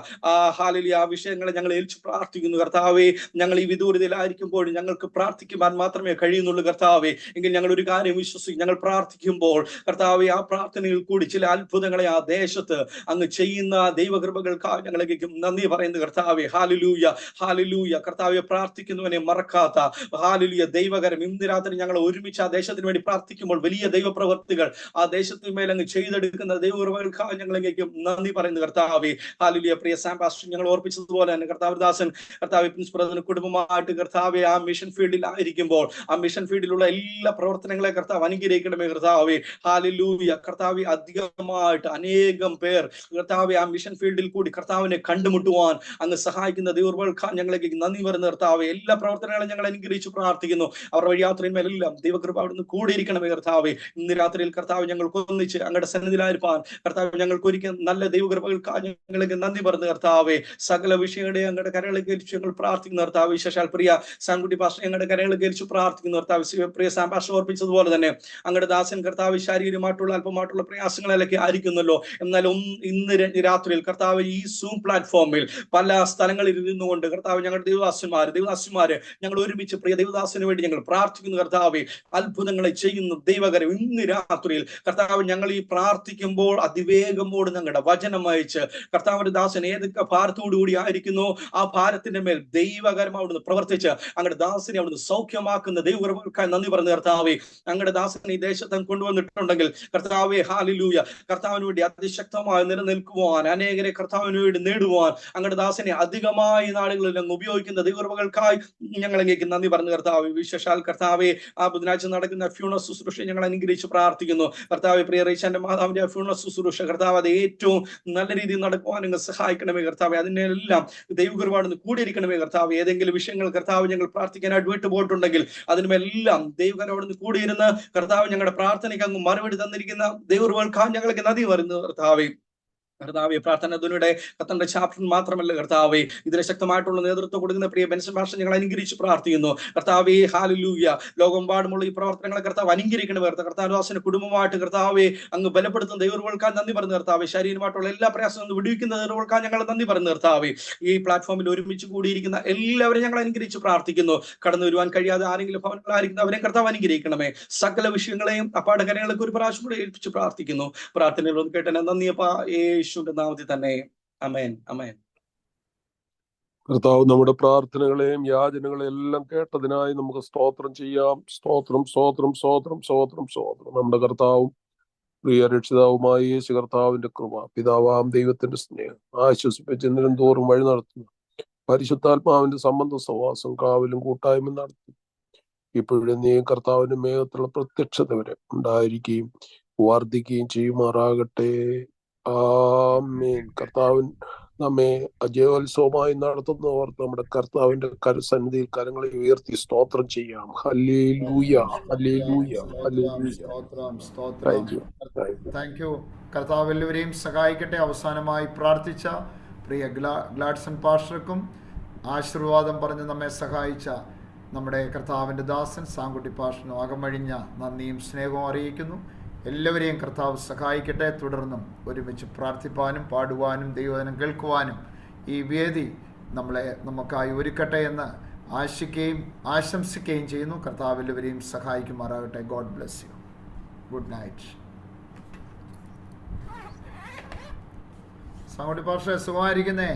ഹാലലൂയ ആ വിഷയങ്ങളെ ഞങ്ങൾ ഏൽച്ചു പ്രാർത്ഥിക്കുന്നു കർത്താവെ. ഞങ്ങൾ ഈ വിദൂരതയിലായിരിക്കുമ്പോൾ ഞങ്ങൾക്ക് പ്രാർത്ഥിക്കുവാൻ മാത്രമേ കഴിയുന്നുള്ളൂ കർത്താവെ. എങ്കിൽ ഞങ്ങൾ ഒരു കാര്യം വിശ്വസിക്കും, ഞങ്ങൾ പ്രാർത്ഥിക്കുമ്പോൾ കർത്താവെ ആ പ്രാർത്ഥനയിൽ കൂടി ചില അത്ഭുതങ്ങളെ ആ ദേശത്ത് അങ്ങ് ചെയ്യുന്ന ദൈവകൃപകൾക്കായി ഞങ്ങളേക്കും നന്ദി പറയുന്നു കർത്താവെ. ഹാലലൂയ ഹാലലൂയ കർത്താവെ, പ്രാർത്ഥിക്കുന്നവനെ മറക്കാത്ത ഹാലലൂയ ദൈവകരം ഇന്ന് രാത്രി ഞങ്ങൾ ഒരുമിച്ച് ആ ദേശത്തിന് വേണ്ടി പ്രാർത്ഥിക്കുമ്പോൾ വലിയ ദൈവപ്രവർത്തികൾ ആ ദേശത്തിന് മേൽ അങ്ങ് ചെയ്തെടുക്കുന്ന ദൈവകൃപകൾക്കായി ഞങ്ങളേക്കും നന്ദി പറയുന്നു കർത്താവെ. ഹാലലൂയ പ്രിയ സാം പാസ്റ്റർ ഞങ്ങൾ ഓർപ്പിച്ചതുപോലെ തന്നെ കർത്താവ് ദാസൻ കർത്താവ് പ്രിൻസ് ബ്രദറിന് കുടുംബമായിട്ട് കർത്താവെ ആ മിഷൻ ഫീൽഡിൽ ആയിരിക്കുമ്പോൾ ആ മിഷൻ ഫീൽഡിലുള്ള എല്ലാ പ്രവർത്തനങ്ങളെ കർത്താവ് അനുഗ്രഹിക്കണമേ കർത്താവെ. ഹല്ലേലൂയ. കർത്താവെ അധികമായിട്ട് അനേകം പേർ കർത്താവെ ആ മിഷൻ ഫീൽഡിൽ കൂടി കർത്താവിനെ കണ്ടുമുട്ടുവാൻ അങ്ങ് സഹായിക്കുന്ന ദൈവകൃപകൾക്കായി ഞങ്ങളേക്ക് നന്ദി പറയുന്ന കർത്താവെ. എല്ലാ പ്രവർത്തനങ്ങളും ഞങ്ങൾ അനുഗ്രഹിച്ചു പ്രാർത്ഥിക്കുന്നു. അവരുടെ വഴിയാത്രയിന്മേലെല്ലാം ദൈവകൃപ അവിടുന്ന് കൂടിയിരിക്കണമേ കർത്താവെ. ഇന്ന് രാത്രിയിൽ കർത്താവ് ഞങ്ങൾക്ക് ഒന്നിച്ച് അങ്ങയുടെ സന്നിധിയിലായിരിക്കാൻ കർത്താവ് ഞങ്ങൾക്ക് ഒരിക്കൽ നല്ല ദൈവകൃപകൾക്കായി ഞങ്ങൾക്ക് നന്ദി പറയുന്ന കർത്താവെ. സകല വിഷയങ്ങളെ ഞങ്ങളുടെ കരകളിൽ കരിച്ചു ഞങ്ങൾ പ്രാർത്ഥിക്കുന്ന കർത്താവ്. വിശേഷാൽ പ്രിയ സാൻകുട്ടി പാസ്റ്റർ ഞങ്ങളുടെ കരകളിൽ കരിച്ചു പ്രാർത്ഥിക്കുന്ന കർത്താവ്. പ്രിയ സാം പാസ്റ്റർ ഓർപ്പിച്ചതുപോലെ തന്നെ അങ്ങയുടെ ദാസൻ കർത്താവ് ശാരീരികമായിട്ടുള്ള അല്പമായിട്ടുള്ള പ്രയാസങ്ങളിലൊക്കെ ആയിരിക്കുന്നല്ലോ. എന്നാലും ഇന്ന് രാത്രിയിൽ കർത്താവ് ഈ സൂം പ്ലാറ്റ്ഫോമിൽ പല സ്ഥലങ്ങളിൽ ഇരുന്നുകൊണ്ട് കർത്താവ് ഞങ്ങളുടെ ദൈവദാസന്മാര് ഞങ്ങൾ ഒരുമിച്ച് പ്രിയ ദൈവദാസന് വേണ്ടി ഞങ്ങൾ പ്രാർത്ഥിക്കുന്ന കർത്താവെ. അത്ഭുതങ്ങളെ ചെയ്യുന്ന ദൈവകരം ഇന്ന് രാത്രിയിൽ കർത്താവ് ഞങ്ങൾ ഈ പ്രാർത്ഥിക്കുമ്പോൾ അതിവേഗമോട് ഞങ്ങളുടെ വചനം അയച്ച് കർത്താവിന്റെ ദാസൻ ഏതൊക്കെ ഭാരത്തോടുകൂടി ആയിരിക്കുന്നു ആ ഭാരത്തിന്റെ മേൽ ദൈവകരം അവിടുന്ന് പ്രവർത്തിച്ച് അങ്ങയുടെ ദാസനെ അവിടുന്ന് സൗഖ്യമാക്കുന്ന ദൈവകർമ്മക്കായി നന്ദി പറഞ്ഞ കർത്താവെ. അങ്ങയുടെ ദാസനെ ഈ ദേശത്ത് കൊണ്ടുവന്നിട്ടുണ്ടെങ്കിൽ കർത്താവെ ഹല്ലേലൂയ കർത്താവിന് വേണ്ടി അതിശക്തമായി നിലനിൽക്കുവാൻ അനേകരെ കർത്താവിന് വേണ്ടി നേടുവാൻ അങ്ങയുടെ ദാസനെ അധികമായി നാളുകളിൽ അങ്ങ് ഉപയോഗിക്കുന്ന ദൈവകർമ്മകൾക്കായി ഞങ്ങൾ അങ്ങേക്ക് നന്ദി പറഞ്ഞ കർത്താവെ. വിശേഷാൽ കർത്താവെ ആ ബുധനാഴ്ച നടക്കുന്ന ഫ്യൂണൽ ശുശ്രൂഷ ഞങ്ങൾ അനുഗ്രഹിച്ച് പ്രാർത്ഥിക്കുന്നു കർത്താവെ. പ്രിയ റീച്ചാന്റെ മാതാവിന്റെ ഫ്യൂണൽ ശുശ്രൂഷ കർത്താവ് അത് ഏറ്റവും നല്ല രീതിയിൽ നടക്കുവാൻ നിങ്ങൾ സഹായിക്കണമേ കർത്താവെ. അതിനെല്ലാം ദൈവകൃപ കൂടിയിരിക്കണമേ കർത്താവ്. ഏതെങ്കിലും വിഷയങ്ങൾ കർത്താവ് ഞങ്ങൾ പ്രാർത്ഥിക്കാനായിട്ട് വിട്ടുപോയിട്ടുണ്ടെങ്കിൽ അതിനുമെല്ലാം ദൈവകരോട് കൂടിയിരുന്ന് കർത്താവ് ഞങ്ങളുടെ പ്രാർത്ഥനയ്ക്ക് അങ്ങ് മറുപടി തന്നിരിക്കുന്ന ദൈവകൃപകൾക്കായി ഞങ്ങൾക്ക് നന്ദി പറയുന്നു കർത്താവെ. കർത്താവെ പ്രാർത്ഥന ധ്വനിയുടെ കത്തന്റെ ചാപ്റ്റർ മാത്രമല്ല കർത്താവെ, ഇതിന് ശക്തമായിട്ടുള്ള നേതൃത്വം കൊടുക്കുന്ന പ്രിയ ബെൻസൺ ഭാഷ ഞങ്ങൾ അനുഗ്രഹിച്ച് പ്രാർത്ഥിക്കുന്നു കർത്താവെ. ഹല്ലേലൂയ. ലോകമെമ്പാടുമുള്ള ഈ പ്രവർത്തനങ്ങളെ കർത്താവ് അനുഗ്രഹിക്കണം. കർത്താവിന്റെ കുടുംബമായിട്ട് കർത്താവെ അങ്ങ് ബലപ്പെടുത്തുന്ന ദൈവകൾക്കാൻ നന്ദി പറഞ്ഞു കർത്താവെ. ശരീരമായിട്ടുള്ള എല്ലാ പ്രയാസങ്ങളും വിടുവിക്കുന്ന ദൈവകൾക്കാൻ ഞങ്ങൾ നന്ദി പറഞ്ഞു കർത്താവെ. ഈ പ്ലാറ്റ്ഫോമിൽ ഒരുമിച്ച് കൂടിയിരിക്കുന്ന എല്ലാവരും ഞങ്ങൾ അനുഗ്രഹിച്ച് പ്രാർത്ഥിക്കുന്നു. കടന്നു വരുവാൻ കഴിയാതെ ആരെങ്കിലും ഭവനങ്ങളായിരിക്കുന്ന അവരെ കർത്താവ് അനുഗ്രഹിക്കണമേ. സകല വിഷയങ്ങളെയും അപ്പാടെ കാര്യങ്ങളൊക്കെ ഒരു പ്രാവശ്യം കൂടെ ഏൽപ്പിച്ച് പ്രാർത്ഥിക്കുന്നു. പ്രാർത്ഥനയിൽ ഒന്ന് കേട്ടെ നന്ദിയപ്പാ യേശുവിന്റെ നാമത്തിൽ തന്നെ. ആമേൻ ആമേൻ. കർത്താവ് നമ്മുടെ പ്രാർത്ഥനകളെയും യാചനകളെയും എല്ലാം കേട്ടതിനായി നമുക്ക് സ്തോത്രം ചെയ്യാം. സ്തോത്രം സ്തോത്രം സ്തോത്രം സ്തോത്രം സ്തോത്രം. നമ്മുടെ കർത്താവും പ്രിയ രക്ഷിതാവുമായ യേശു കർത്താവിന്റെ കൃപ, പിതാവാം ദൈവത്തിന്റെ സ്നേഹം, ആശ്വസിപ്പിച്ച് നിരന്തോറും വഴി നടത്തുന്നു പരിശുദ്ധാത്മാവിന്റെ സംബന്ധ സഹവാസം കാവലും കൂട്ടായ്മ നടത്തും ഇപ്പോഴും നീ കർത്താവിന്റെ മേഘത്തിലുള്ള പ്രത്യക്ഷത വരെ ഉണ്ടായിരിക്കുകയും വർദ്ധിക്കുകയും ചെയ്യുമാറാകട്ടെ. ആമേൻ. കർത്താവിൻ നമ്മെ അജയോത്സവമായി നടത്തുന്നവർ നമ്മുടെ കർത്താവിന്റെ കരസന്നിധിയിൽ കരങ്ങളെ ഉയർത്തി സ്തോത്രം ചെയ്യാം. Hallelujah hallelujah hallelujah. Thank you. കർത്താവ് എല്ലാവരെയും സഹായിക്കട്ടെ. അവസാനമായി പ്രാർത്ഥിച്ച പ്രിയ ഗ്ലാഡ്സൺ പാസ്റ്റർക്കും ആശീർവാദം പറഞ്ഞ് നമ്മെ സഹായിച്ച നമ്മുടെ കർത്താവിൻ്റെ ദാസൻ സാങ്കുട്ടി പാസ്റ്ററിനും അകമഴിഞ്ഞ നന്ദിയും സ്നേഹവും അറിയിക്കുന്നു. എല്ലാവരെയും കർത്താവ് സഹായിക്കട്ടെ. തുടർന്നും ഒരുമിച്ച് പ്രാർത്ഥിപ്പാനും പാടുവാനും ദൈവവചനം കേൾക്കുവാനും ഈ വേദി നമുക്കായി ഒരുക്കട്ടെ എന്ന് ആശംസിക്കുകയും ചെയ്യുന്നു. കർത്താവ് എല്ലാവരെയും സഹായിക്കുമാറാകട്ടെ. God bless you. Good night. Sankutty പാസ്റ്ററെ സുഖമായിരിക്കുന്നേ?